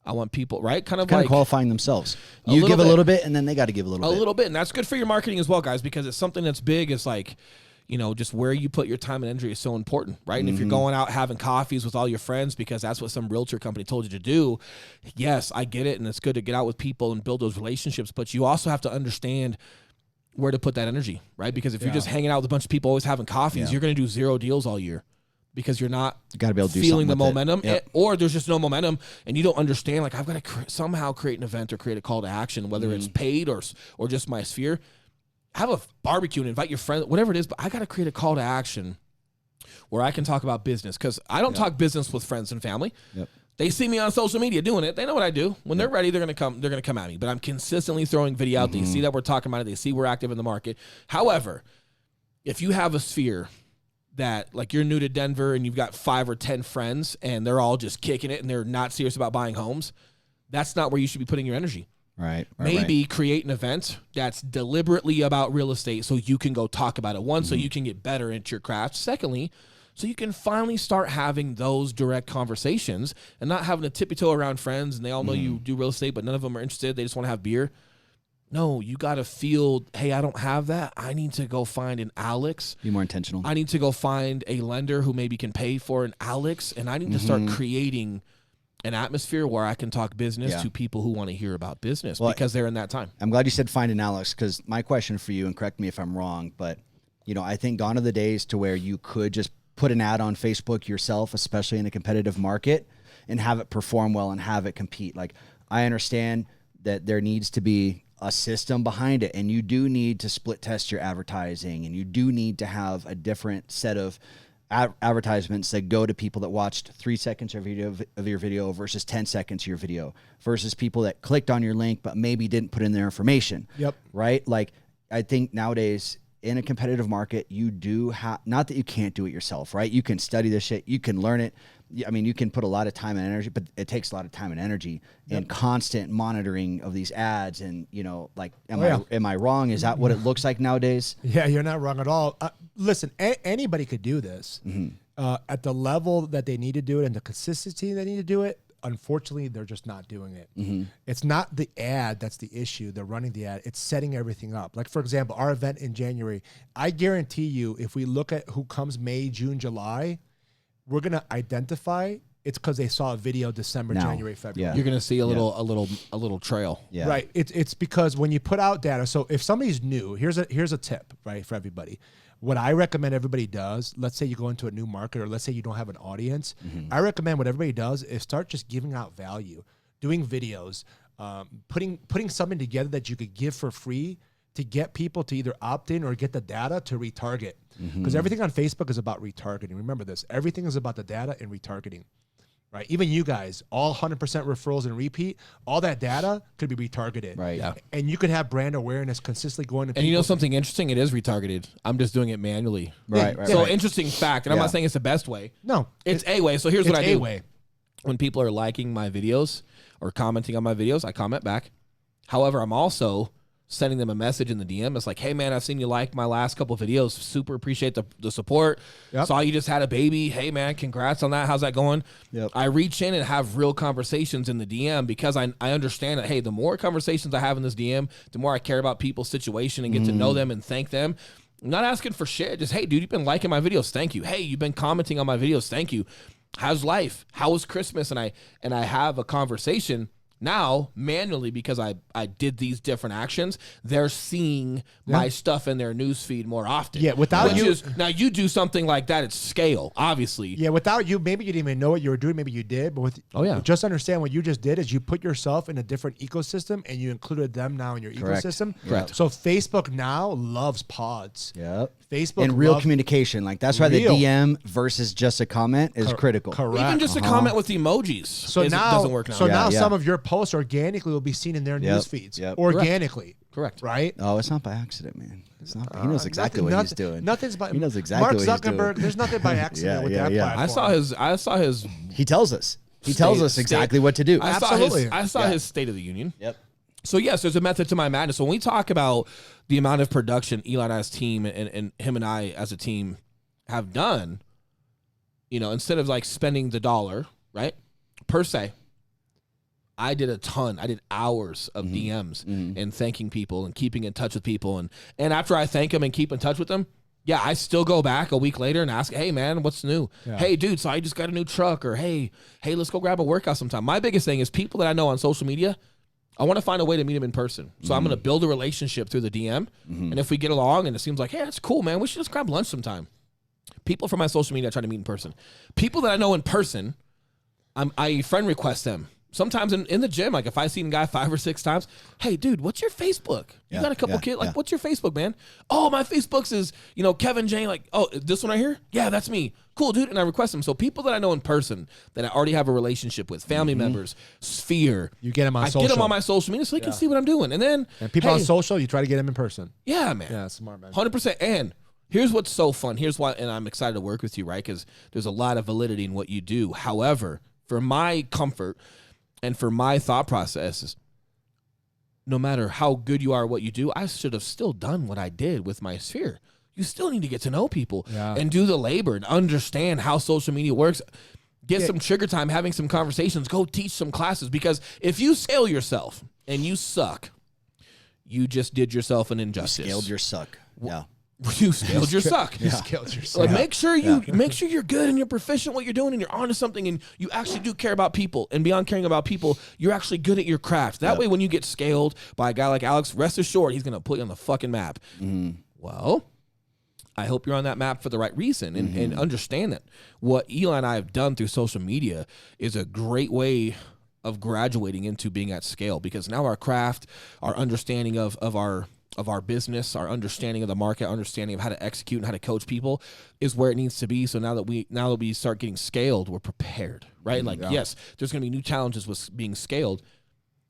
I want people, right? Kind of qualifying themselves. You give a little bit, and then they got to give a little bit. A little bit, and that's good for your marketing as well, guys, because it's something that's big. It's like, just where you put your time and energy is so important, right? And if you're going out having coffees with all your friends because that's what some realtor company told you to do, yes, I get it, and it's good to get out with people and build those relationships, but you also have to understand where to put that energy, right? Because if you're just hanging out with a bunch of people always having coffees, you're going to do 0 deals all year because you're not gotta be able to feeling the momentum, or there's just no momentum, and you don't understand, like, I've got to somehow create an event or create a call to action, whether it's paid or just my sphere. Have a barbecue and invite your friends, whatever it is, but I got to create a call to action where I can talk about business, because I don't talk business with friends and family. They see me on social media doing it. They know what I do. When they're ready, they're going to come at me. But I'm consistently throwing video out. They see that we're talking about it. They see we're active in the market. However, if you have a sphere that, like, you're new to Denver and you've got 5 or 10 friends and they're all just kicking it and they're not serious about buying homes, that's not where you should be putting your energy. Maybe create an event that's deliberately about real estate so you can go talk about it. One, so you can get better at your craft. Secondly, so you can finally start having those direct conversations and not having to tippy-toe around friends and they all know you do real estate, but none of them are interested. They just want to have beer. No, you got to feel, hey, I don't have that. I need to go find an Alex. Be more intentional. I need to go find a lender who maybe can pay for an Alex, and I need to start creating an atmosphere where I can talk business to people who want to hear about business because they're in that time. I'm glad you said find an Alex, because my question for you, and correct me if I'm wrong, but I think gone are the days to where you could just put an ad on Facebook yourself, especially in a competitive market, and have it perform well and have it compete. Like, I understand that there needs to be a system behind it, and you do need to split test your advertising, and you do need to have a different set of advertisements that go to people that watched 3 seconds of your video versus 10 seconds of your video versus people that clicked on your link but maybe didn't put in their information. Right? Like, I think nowadays in a competitive market, you do have, not that you can't do it yourself, right? You can study this shit, you can learn it. I mean, you can put a lot of time and energy, but it takes a lot of time and energy and constant monitoring of these ads. And, like, am I wrong? Is that what it looks like nowadays? Yeah, you're not wrong at all. Listen, anybody could do this at the level that they need to do it and the consistency they need to do it. Unfortunately, they're just not doing it. It's not the ad that's the issue. They're running the ad. It's setting everything up. Like, for example, our event in January, I guarantee you, if we look at who comes May, June, July, we're going to identify it's because they saw a video December, January, February. Yeah. You're gonna see a little trail. Yeah. Right. It's because when you put out data, so if somebody's new, here's a tip, right, for everybody. What I recommend everybody does, let's say you go into a new market or let's say you don't have an audience, I recommend what everybody does is start just giving out value, doing videos, putting something together that you could give for free to get people to either opt in or get the data to retarget. Because everything on Facebook is about retargeting. Remember this, everything is about the data and retargeting. Right, even you guys, all 100% referrals and repeat, all that data could be retargeted. Right, yeah. And you could have brand awareness consistently going to people. And you know something interesting? It is retargeted. I'm just doing it manually. Right. So interesting fact, and I'm not saying it's the best way. No, It's a way. So here's what I do. way. When people are liking my videos or commenting on my videos, I comment back. However, I'm also sending them a message in the DM. It's like, hey, man, I've seen you like my last couple videos. Super appreciate the support. Yep. Saw you just had a baby. Hey, man, congrats on that. How's that going? Yep. I reach in and have real conversations in the DM because I understand that, hey, the more conversations I have in this DM, the more I care about people's situation and get to know them and thank them. I'm not asking for shit. Just, hey, dude, you've been liking my videos. Thank you. Hey, you've been commenting on my videos. Thank you. How's life? How was Christmas? And I have a conversation. Now, manually, because I did these different actions, they're seeing my stuff in their newsfeed more often. Yeah, without you. Now, you do something like that at scale, obviously. Yeah, without you, maybe you didn't even know what you were doing. Maybe you did. But just understand what you just did is you put yourself in a different ecosystem and you included them now in your ecosystem. Correct. So Facebook now loves pods. Yep. Facebook and real communication. Like that's why the Real. DM versus just a comment is critical. Correct. Even just a comment with emojis. So now, doesn't work now. So now Yeah. some of your posts organically will be seen in their news feeds. Yep. Organically. Correct. Right? Oh, it's not by accident, man. It's not. He knows exactly what he's doing. Nothing's by. He knows exactly Mark what he's doing. Zuckerberg. There's nothing by accident with that platform. I saw his. He tells us. He tells us exactly what to do. Absolutely. I saw his State of the Union. Yep. So yes, there's a method to my madness. So when we talk about the amount of production Eli and I's team and him and I as a team have done, you know, instead of like spending the dollar, right, per se, I did a ton. I did hours of DMs and thanking people and keeping in touch with people. And after I thank them and keep in touch with them, yeah, I still go back a week later and ask, hey, man, what's new? Yeah. Hey, dude, so I just got a new truck. Or, hey, let's go grab a workout sometime. My biggest thing is people that I know on social media, I want to find a way to meet them in person. So I'm going to build a relationship through the DM. And if we get along and it seems like, hey, that's cool, man, we should just grab lunch sometime. People from my social media I try to meet in person. People that I know in person, I friend request them. Sometimes in the gym, like if I see a guy 5 or 6 times, hey, dude, what's your Facebook? You got a couple kids? Like, what's your Facebook, man? Oh, my Facebook's is, Kevin Jane. Like, oh, this one right here? Yeah, that's me. Cool, dude. And I request them. So people that I know in person that I already have a relationship with, family members, sphere. You get them on social. I get them on my social media so they can see what I'm doing. And people on social, you try to get them in person. Yeah, man. Yeah, smart, man. 100%. And here's what's so fun. Here's why, and I'm excited to work with you, right? Because there's a lot of validity in what you do. However, for my comfort and for my thought processes, no matter how good you are at what you do, I should have still done what I did with my sphere. You still need to get to know people and do the labor and understand how social media works. Get some trigger time, having some conversations, go teach some classes. Because if you scale yourself and you suck, you just did yourself an injustice. You scaled your suck. Yeah. You scaled your suck. You scaled your suck. Like make sure you're good and you're proficient at what you're doing and you're onto something and you actually do care about people. And beyond caring about people, you're actually good at your craft. That way, when you get scaled by a guy like Alex, rest assured he's gonna put you on the fucking map. Well, I hope you're on that map for the right reason and understand that what Eli and I have done through social media is a great way of graduating into being at scale, because now our craft, our understanding of our business, our understanding of the market, understanding of how to execute and how to coach people is where it needs to be. So now that we start getting scaled, we're prepared, right? Yes, there's going to be new challenges with being scaled,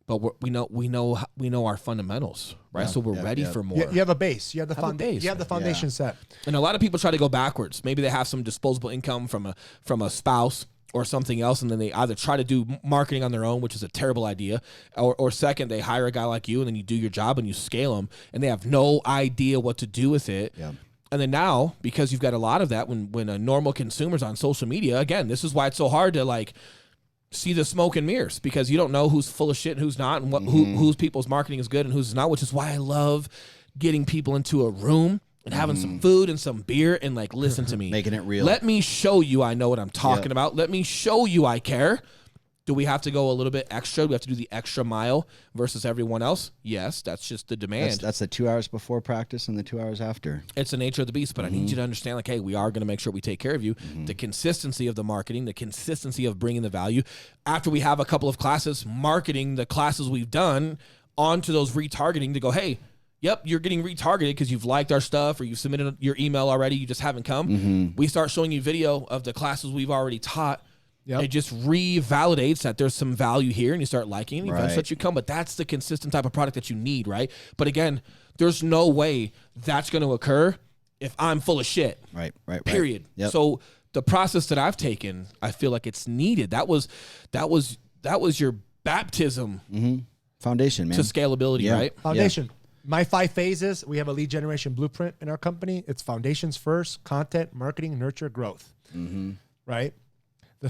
but we know our fundamentals, right? So we're ready for more. You have a base. You have the foundation. You have the foundation set. And a lot of people try to go backwards. Maybe they have some disposable income from a spouse or something else, and then they either try to do marketing on their own, which is a terrible idea, or second, they hire a guy like you, and then you do your job and you scale them, and they have no idea what to do with it. Yeah. And then now, because you've got a lot of that, when a normal consumer's on social media, again, this is why it's so hard to see the smoke and mirrors, because you don't know who's full of shit and who's not, and whose people's marketing is good and who's not, which is why I love getting people into a room and having some food and some beer and like, listen to me. Making it real. Let me show you I know what I'm talking about. Let me show you I care. Do we have to go a little bit extra? Do we have to do the extra mile versus everyone else? Yes, that's just the demand. That's the 2 hours before practice and the 2 hours after. It's the nature of the beast, but I need you to understand, like, hey, we are going to make sure we take care of you. The consistency of the marketing, the consistency of bringing the value. After we have a couple of classes, marketing the classes we've done onto those retargeting to go, hey, yep, you're getting retargeted because you've liked our stuff or you've submitted your email already. You just haven't come. We start showing you video of the classes we've already taught. It just revalidates that there's some value here, and you start liking it, and eventually let you come. But that's the consistent type of product that you need, right? But again, there's no way that's going to occur if I'm full of shit. Right. Period. Yep. So the process that I've taken, I feel like it's needed. That was your baptism Foundation, man. to scalability, right? Foundation. My 5 phases. We have a lead generation blueprint in our company. It's foundations first, content, marketing, nurture, growth. Right. The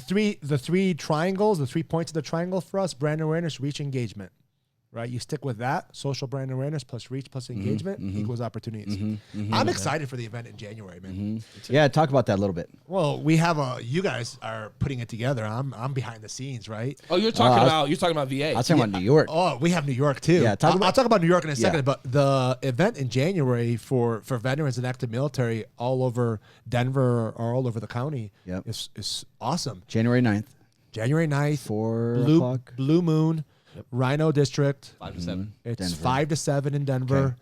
three triangles, the 3 points of the triangle for us: brand awareness, reach, engagement. Right? You stick with that. Social brand awareness plus reach plus engagement equals opportunities. I'm excited for the event in January, man. Yeah, talk about that a little bit. Well, we have you guys are putting it together. I'm behind the scenes, right? Oh, you're talking about VA. I was talking about New York. Oh, we have New York too. Yeah, I'll talk about New York in a second, but the event in January for veterans and active military all over Denver or all over the county is awesome. January 9th. January 9th. 4 o'clock. Blue Moon. Rhino District. 5 to 7. It's Denver. 5 to 7 in Denver.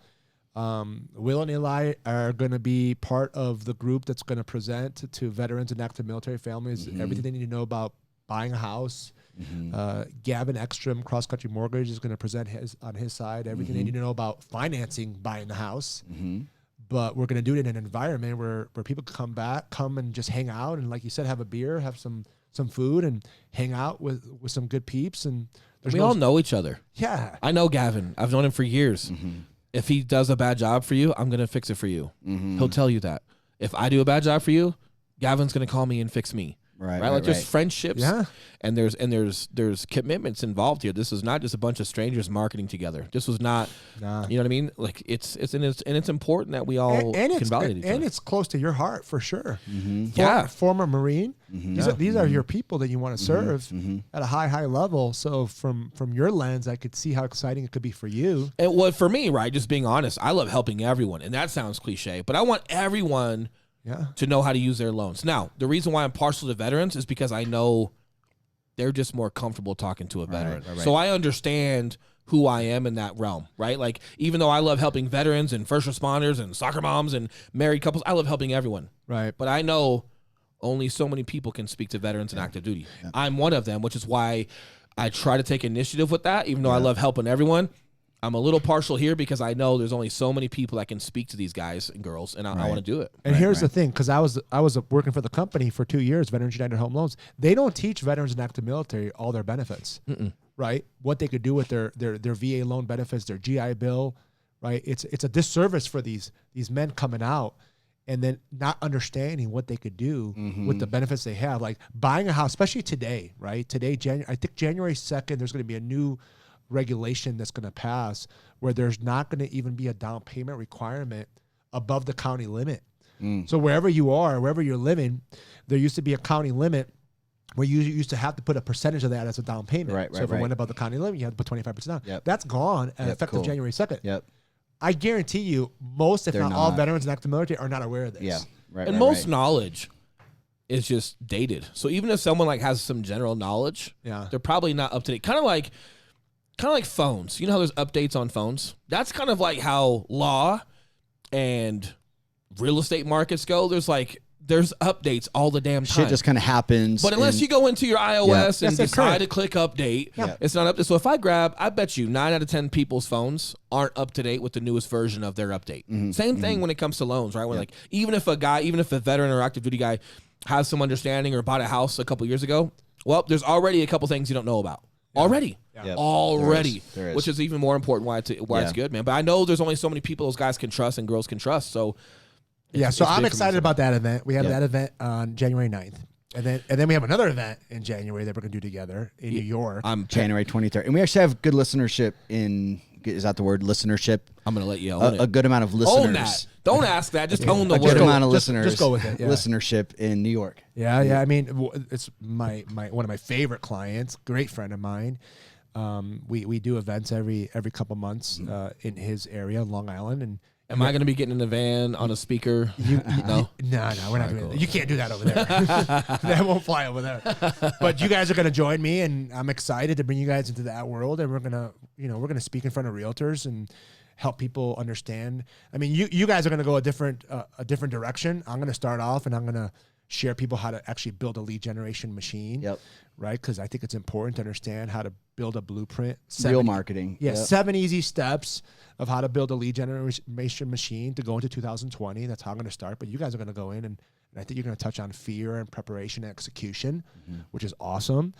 Will and Eli are going to be part of the group that's going to present to veterans and active military families everything they need to know about buying a house. Gavin Ekstrom, Cross Country Mortgage, is going to present on his side everything they need to know about financing buying the house. But we're going to do it in an environment where people can come and just hang out, and like you said, have a beer, have some food, and hang out with some good peeps. And We all know each other. Yeah. I know Gavin. I've known him for years. If he does a bad job for you, I'm going to fix it for you. He'll tell you that. If I do a bad job for you, Gavin's going to call me and fix me. Right. Like there's friendships and there's commitments involved here. This is not just a bunch of strangers marketing together. This was not, you know what I mean? Like it's important that we all can validate each other. And it's close to your heart for sure. Former Marine. These are your people that you want to serve at a high level. So from your lens, I could see how exciting it could be for you. And what for me, right? Just being honest, I love helping everyone, and that sounds cliche, but I want everyone to know how to use their loans. Now, the reason why I'm partial to veterans is because I know they're just more comfortable talking to a veteran. Right. So I understand who I am in that realm, right? Like, even though I love helping veterans and first responders and soccer moms and married couples, I love helping everyone. Right. But I know only so many people can speak to veterans and active duty. I'm one of them, which is why I try to take initiative with that, even though I love helping everyone. I'm a little partial here because I know there's only so many people that can speak to these guys and girls, and I want to do it. And here's the thing, because I was working for the company for 2 years, Veterans United Home Loans. They don't teach veterans and active military all their benefits, right? What they could do with their VA loan benefits, their GI Bill, right? It's a disservice for these men coming out and then not understanding what they could do with the benefits they have, like buying a house, especially today, right? Today, I think January 2nd, there's going to be a new regulation that's going to pass where there's not going to even be a down payment requirement above the county limit. So wherever you are, wherever you're living, there used to be a county limit where you used to have to put a percentage of that as a down payment. So if it went above the county limit, you had to put 25% down. That's gone effective January 2nd. I guarantee you most, if not all, veterans and active military are not aware of this. And most knowledge is just dated. So even if someone like has some general knowledge, they're probably not up to date. Kind of like phones. You know how there's updates on phones? That's kind of like how law and real estate markets go. There's updates all the damn time. Shit just kind of happens. But unless you go into your iOS and decide to click update, it's not up to. So if I bet you 9 out of 10 people's phones aren't up to date with the newest version of their update. Same thing when it comes to loans, right? When like even if a veteran or active duty guy has some understanding or bought a house a couple years ago, well, there's already a couple things you don't know about. Already, There is. which is even more important why it's good, man. But I know there's only so many people those guys can trust and girls can trust. So so I'm excited about that event. We have that event on January 9th. And then we have another event in January that we're going to do together in New York. January 23rd. And we actually have good listenership in Is that the word? Listenership. I'm going to let you own a good amount of listeners. Own that. Don't ask that. Just own the a word. good amount of listeners. Just go with it. Yeah. Listenership in New York. Yeah. I mean, it's my one of my favorite clients, great friend of mine. We do events every couple months in his area, Long Island, and. Am I going to be getting in a van on a speaker? No, we're not doing that. You can't do that over there. That won't fly over there. But you guys are going to join me, and I'm excited to bring you guys into that world. And we're gonna speak in front of realtors and help people understand. I mean, you guys are going to go a different direction. I'm going to start off, and I'm going to share people how to actually build a lead generation machine. Yep. Right, because I think it's important to understand how to build a blueprint. Real marketing. Yeah, 7 easy steps of how to build a lead generation machine to go into 2020. That's how I'm going to start. But you guys are going to go in, and I think you're going to touch on fear and preparation and execution, which is awesome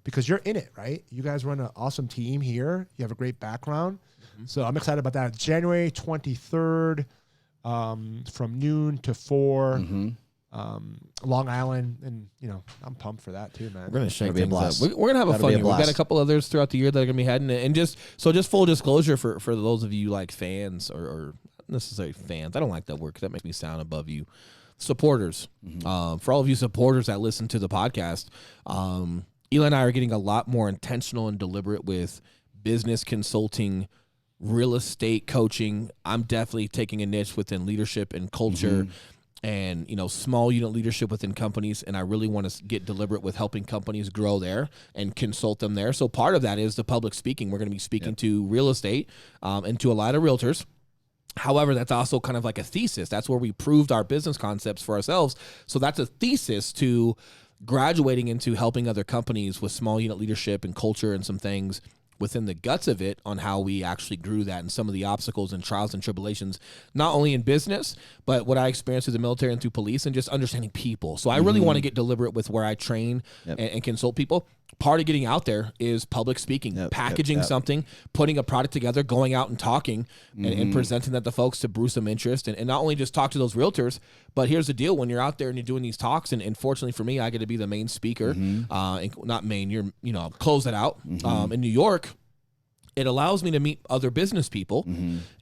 because you're in it, right? You guys run an awesome team here. You have a great background. So I'm excited about that. January 23rd from noon to 4. Long Island, and I'm pumped for that too, man. We're gonna shake things up. We're gonna have a fun year. We've got a couple others throughout the year that are gonna be heading, and just full disclosure for those of you like fans or not necessarily fans. I don't like that word because that makes me sound above you. Supporters, for all of you supporters that listen to the podcast, Eli and I are getting a lot more intentional and deliberate with business consulting, real estate coaching. I'm definitely taking a niche within leadership and culture. And, small unit leadership within companies. And I really want to get deliberate with helping companies grow there and consult them there. So part of that is the public speaking. We're going to be speaking to real estate and to a lot of realtors. However, that's also kind of like a thesis. That's where we proved our business concepts for ourselves. So that's a thesis to graduating into helping other companies with small unit leadership and culture and some things within the guts of it on how we actually grew that and some of the obstacles and trials and tribulations, not only in business, but what I experienced through the military and through police and just understanding people. So I really want to get deliberate with where I train and consult people. Part of getting out there is public speaking, packaging something, putting a product together, going out and talking and presenting that to folks to brew some interest and not only just talk to those realtors, but here's the deal. When you're out there and you're doing these talks, and fortunately for me, I get to be the main speaker, and not main, close it out in New York. It allows me to meet other business people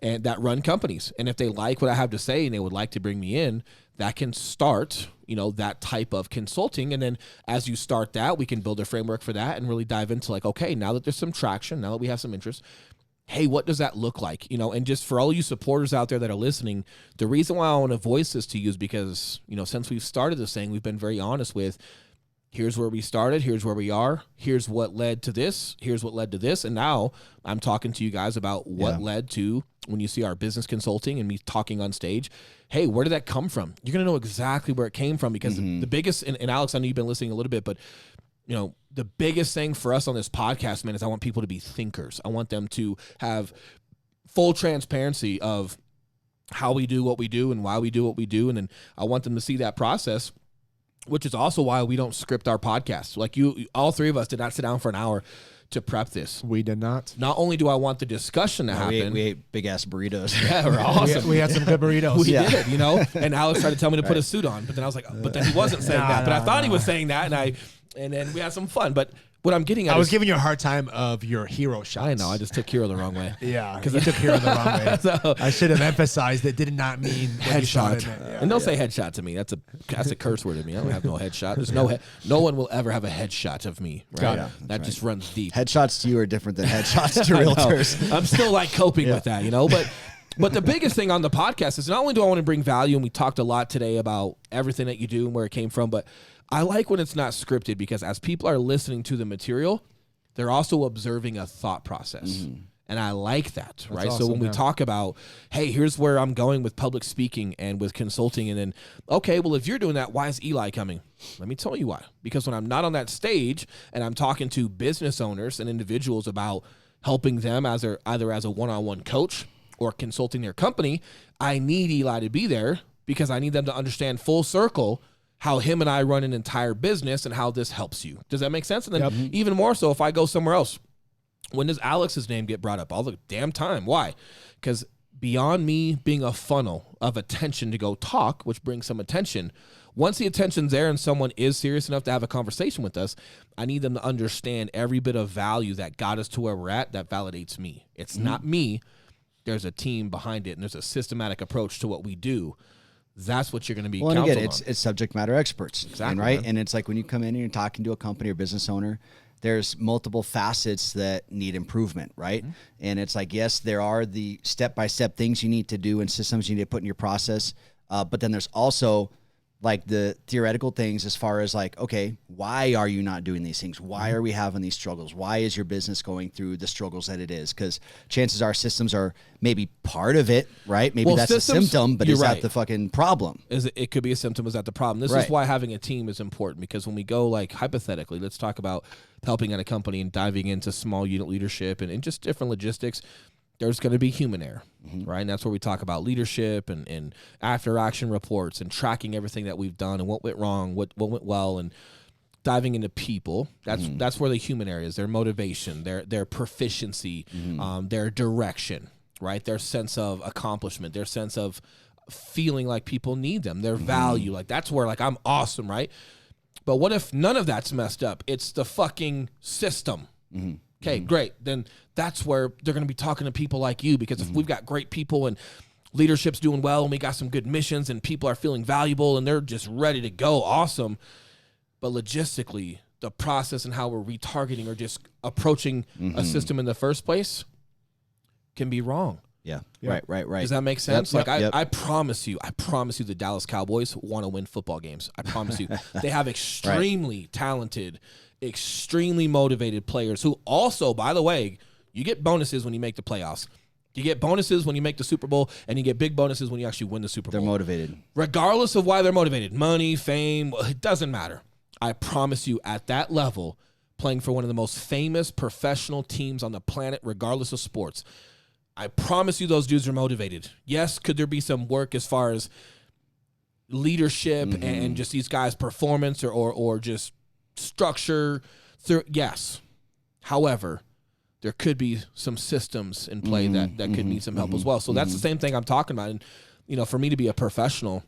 and that run companies. And if they like what I have to say and they would like to bring me in, that can start, that type of consulting. And then as you start that, we can build a framework for that and really dive into like, okay, now that there's some traction, now that we have some interest, hey, what does that look like? And just for all you supporters out there that are listening, the reason why I want to voice this to you is because, since we've started this thing, we've been very honest with, here's where we started. Here's where we are. Here's what led to this. Here's what led to this. And now I'm talking to you guys about what led to when you see our business consulting and me talking on stage. Hey, where did that come from? You're going to know exactly where it came from because the biggest, and Alex, I know you've been listening a little bit, but the biggest thing for us on this podcast, man, is I want people to be thinkers. I want them to have full transparency of how we do what we do and why we do what we do. And then I want them to see that process, which is also why we don't script our podcast. Like all three of us did not sit down for an hour to prep this. We did not. Not only do I want the discussion to happen. We ate big ass burritos. Yeah, we're awesome. We had some good burritos. We did, And Alex tried to tell me to put a suit on, but then I was like, but then he wasn't saying that. But I thought he was saying that, and then we had some fun. But what I'm getting at I was giving you a hard time of your hero shots. I know. I just took hero the wrong way. Yeah, because I took hero the wrong way. So, I should have emphasized it did not mean headshot. Yeah, and don't say headshot to me. That's a curse word to me. I don't have no headshot. There's no one will ever have a headshot of me. Right? That just runs deep. Headshots to you are different than headshots to realtors. I'm still coping with that, But the biggest thing on the podcast is not only do I want to bring value, and we talked a lot today about everything that you do and where it came from, but I like when it's not scripted because as people are listening to the material, they're also observing a thought process. And I like that, right? Awesome, so when we talk about, hey, here's where I'm going with public speaking and with consulting, and then, okay, well, if you're doing that, why is Eli coming? Let me tell you why. Because when I'm not on that stage and I'm talking to business owners and individuals about helping them either as a one-on-one coach or consulting their company, I need Eli to be there because I need them to understand full circle how him and I run an entire business and how this helps you. Does that make sense? And then even more so if I go somewhere else. When does Alex's name get brought up? All the damn time. Why? Because beyond me being a funnel of attention to go talk, which brings some attention, once the attention's there and someone is serious enough to have a conversation with us, I need them to understand every bit of value that got us to where we're at that validates me. It's not me. There's a team behind it, and there's a systematic approach to what we do. That's what you're going to be counseled on. It's subject matter experts. Exactly, right? man. And it's like when you come in and you're talking to a company or business owner, there's multiple facets that need improvement, right? And it's like, yes, there are the step-by-step things you need to do and systems you need to put in your process. But then there's also like the theoretical things as far as like, okay, why are you not doing these things? Why are we having these struggles? Why is your business going through the struggles that it is? Because chances are systems are maybe part of it, right? Maybe that's a symptom, but is that the fucking problem? It could be a symptom. Is that the problem? This is why having a team is important, because when we go, like, hypothetically, let's talk about helping at a company and diving into small unit leadership and just different logistics. There's going to be human error, right? And that's where we talk about leadership and after action reports and tracking everything that we've done and what went wrong, what went well, and diving into people. That's where the human area is, their motivation, their proficiency, their direction, right? Their sense of accomplishment, their sense of feeling like people need them, their value. Like, that's where, like, I'm awesome, right? But what if none of that's messed up? It's the fucking system. Okay, great. Then that's where they're going to be talking to people like you, because if we've got great people and leadership's doing well and we got some good missions and people are feeling valuable and they're just ready to go, awesome. But logistically, the process and how we're retargeting or just approaching a system in the first place can be wrong. Yeah. Right. Does that make sense? I promise you the Dallas Cowboys want to win football games. I promise you. They have extremely talented, extremely motivated players who also, by the way, you get bonuses when you make the playoffs. You get bonuses when you make the Super Bowl, and you get big bonuses when you actually win the Super Bowl. They're motivated. Regardless of why they're motivated, money, fame, it doesn't matter. I promise you, at that level, playing for one of the most famous professional teams on the planet, regardless of sports, I promise you those dudes are motivated. Yes, could there be some work as far as leadership and just these guys' performance or just structure? Yes. However, there could be some systems in play that could need some help as well. So that's the same thing I'm talking about. And, you know, for me to be a professional,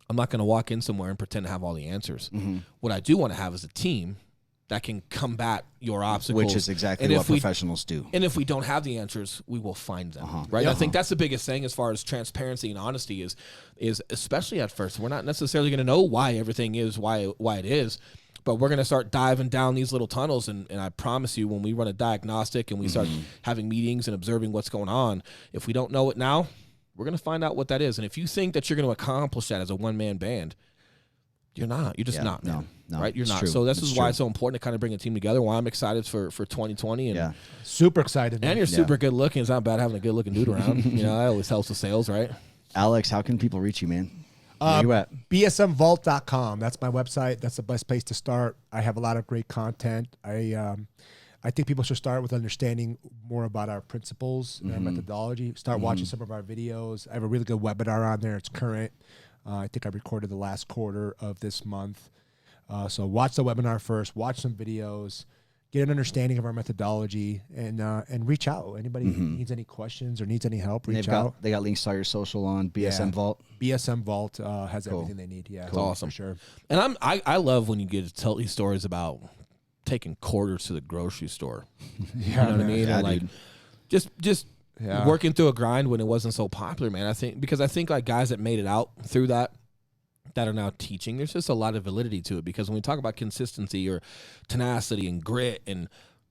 I'm not going to walk in somewhere and pretend to have all the answers. What I do want to have is a team that can combat your obstacles. Which is exactly what professionals do. And if we don't have the answers, we will find them, right? I think that's the biggest thing as far as transparency and honesty is especially at first. We're not necessarily going to know why everything is why it is, but we're going to start diving down these little tunnels. And I promise you, when we run a diagnostic and we start having meetings and observing what's going on, if we don't know it now, we're going to find out what that is. And if you think that you're going to accomplish that as a one-man band, you're not. You're just not, man. No, right? You're not. True. So this is why it's so important to kind of bring a team together. Why I'm excited for 2020. And super excited. Man. And you're super good looking. It's not bad having a good looking dude around. You know, that always helps with sales, right? Alex, how can people reach you, man? Where you at? bsmvault.com. That's my website. That's the best place to start. I have a lot of great content. I think people should start with understanding more about our principles and our methodology. Start watching some of our videos. I have a really good webinar on there. It's current. I think I recorded the last quarter of this month. So watch the webinar first. Watch some videos. Get an understanding of our methodology and reach out. Anybody needs any questions or needs any help, reach out. They got links to all your social on BSM Vault. BSM Vault has everything they need. Yeah, it's awesome. For sure. And I love when you get to tell these stories about taking quarters to the grocery store. You know what I mean? Yeah, and like just working through a grind when it wasn't so popular, man. I think like guys that made it out through that are now teaching, there's just a lot of validity to it, because when we talk about consistency or tenacity and grit and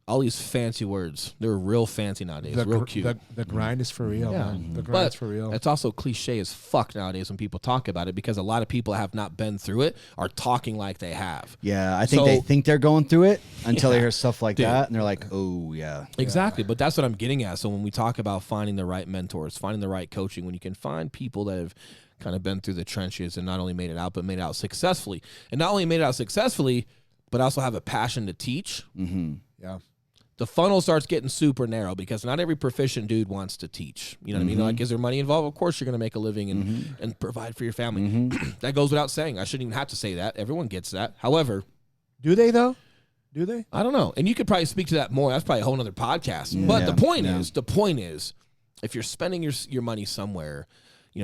all these fancy words, they're real fancy nowadays, real cute. The grind is for real, man. The grind's for real. It's also cliche as fuck nowadays when people talk about it, because a lot of people have not been through it are talking like they have. Yeah, I think they think they're going through it until they hear stuff like that, and they're like, oh, yeah. Exactly, but that's what I'm getting at. So when we talk about finding the right mentors, finding the right coaching, when you can find people that have kind of been through the trenches and not only made it out, but made it out successfully. And not only made it out successfully, but also have a passion to teach. Yeah. The funnel starts getting super narrow, because not every proficient dude wants to teach. You know what I mean? Like, is there money involved? Of course you're going to make a living and provide for your family. That goes without saying. I shouldn't even have to say that. Everyone gets that. However, do they though? Do they? I don't know. And you could probably speak to that more. That's probably a whole other podcast. But the point is, if you're spending your money somewhere,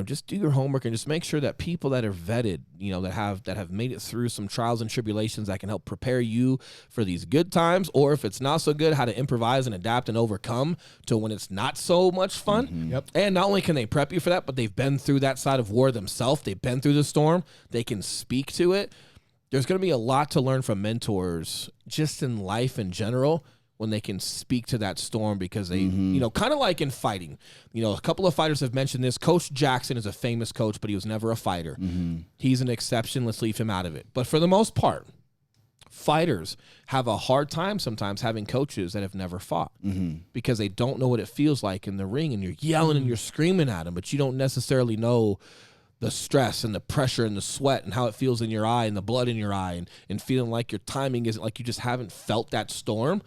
just do your homework and just make sure that people that are vetted, that have made it through some trials and tribulations that can help prepare you for these good times, or if it's not so good, how to improvise and adapt and overcome to when it's not so much fun. Mm-hmm. Yep. And not only can they prep you for that, but they've been through that side of war themselves. They've been through the storm. They can speak to it. There's going to be a lot to learn from mentors just in life in general when they can speak to that storm, because they, kind of like in fighting, a couple of fighters have mentioned this. Coach Jackson is a famous coach, but he was never a fighter. He's an exception. Let's leave him out of it. But for the most part, fighters have a hard time sometimes having coaches that have never fought because they don't know what it feels like in the ring, and you're yelling and you're screaming at them, but you don't necessarily know the stress and the pressure and the sweat and how it feels in your eye and the blood in your eye, and feeling like your timing isn't, like you just haven't felt that storm.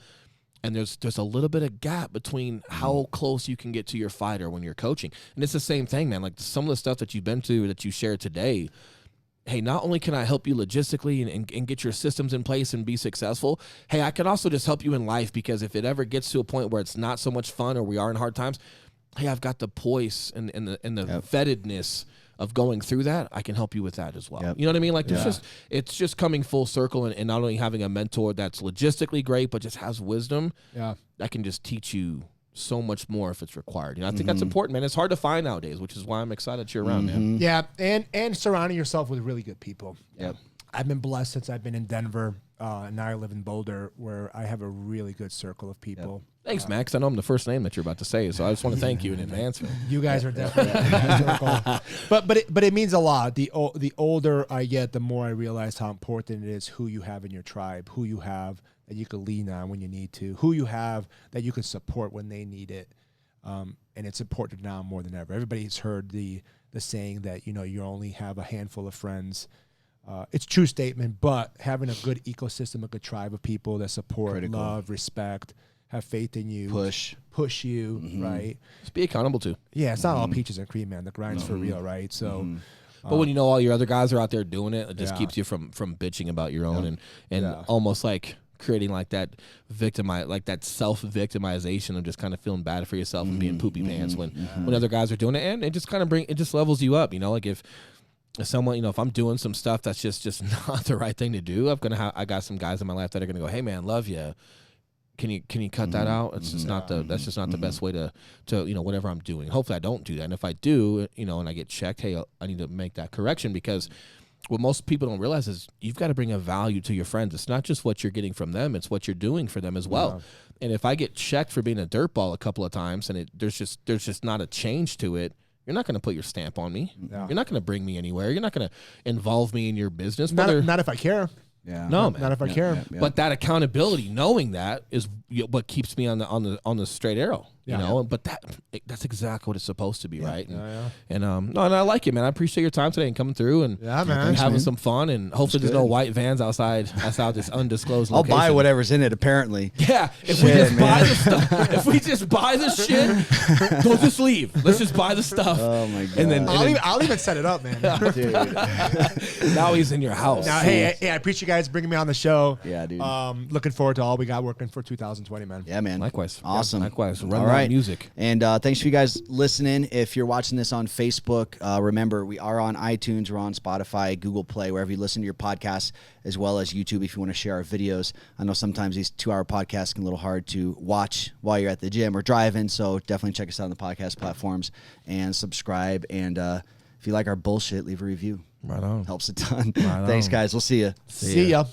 And there's a little bit of gap between how close you can get to your fighter when you're coaching. And it's the same thing, man. Like some of the stuff that you've been through that you shared today, hey, not only can I help you logistically and get your systems in place and be successful, hey, I can also just help you in life, because if it ever gets to a point where it's not so much fun or we are in hard times, hey, I've got the poise and the vettedness of going through that. I can help you with that as well. You know what I mean? Like it's just coming full circle, and not only having a mentor that's logistically great, but just has wisdom. That can just teach you so much more if it's required. I think that's important, man. It's hard to find nowadays, which is why I'm excited that you're around, man. Yeah, and surrounding yourself with really good people. Yep. I've been blessed since I've been in Denver, and now I live in Boulder, where I have a really good circle of people. Thanks, Max. I know I'm the first name that you're about to say, so I just want to thank you in advance. You guys are definitely in that circle. But it means a lot. The older I get, the more I realize how important it is who you have in your tribe, who you have that you can lean on when you need to, who you have that you can support when they need it. And it's important now more than ever. Everybody's heard the saying that, you only have a handful of friends. It's a true statement, but having a good ecosystem, a good tribe of people that support, love, respect, have faith in you, push you, right? Just be accountable to. Yeah, it's not all peaches and cream, man. The grind's for real, right? So, but when all your other guys are out there doing it, it just keeps you from bitching about your own and almost like creating like that that self-victimization of just kind of feeling bad for yourself and being poopy pants when other guys are doing it, and it just kind of it just levels you up, like if someone, if I'm doing some stuff that's just not the right thing to do, I got some guys in my life that are gonna go, hey man, love you. Can you cut that out? It's just not that's just not the best way to whatever I'm doing. Hopefully I don't do that. And if I do, and I get checked, hey, I need to make that correction, because what most people don't realize is you've got to bring a value to your friends. It's not just what you're getting from them, it's what you're doing for them as well. And if I get checked for being a dirtball a couple of times and there's just not a change to it, you're not going to put your stamp on me. You're not going to bring me anywhere. You're not going to involve me in your business. Not if I care. Yeah. No, man. Not if I care. But that accountability, knowing that, is what keeps me on the straight arrow. But that's exactly what it's supposed to be, right? And and I like it, man. I appreciate your time today and coming through and having some fun. And hopefully there's no white vans outside this undisclosed location. I'll buy whatever's in it. Apparently, If we just buy the stuff, if we just buy the shit, don't just leave. Let's just buy the stuff. Oh my god! And then I'll even set it up, man. Dude. Now he's in your house. Now, hey, I appreciate you guys bringing me on the show. Yeah, dude. Looking forward to all we got working for 2020, man. Yeah, man. Likewise. Awesome. Likewise. Run All that right. music. And thanks for you guys listening. If you're watching this on Facebook, remember we are on iTunes, we're on Spotify, Google Play, wherever you listen to your podcasts, as well as YouTube if you want to share our videos. I know sometimes these 2-hour podcasts can be a little hard to watch while you're at the gym or driving, so definitely check us out on the podcast platforms and subscribe. And if you like our bullshit, leave a review. Right on. Helps a ton. Right Thanks, on. guys. We'll see you. See ya.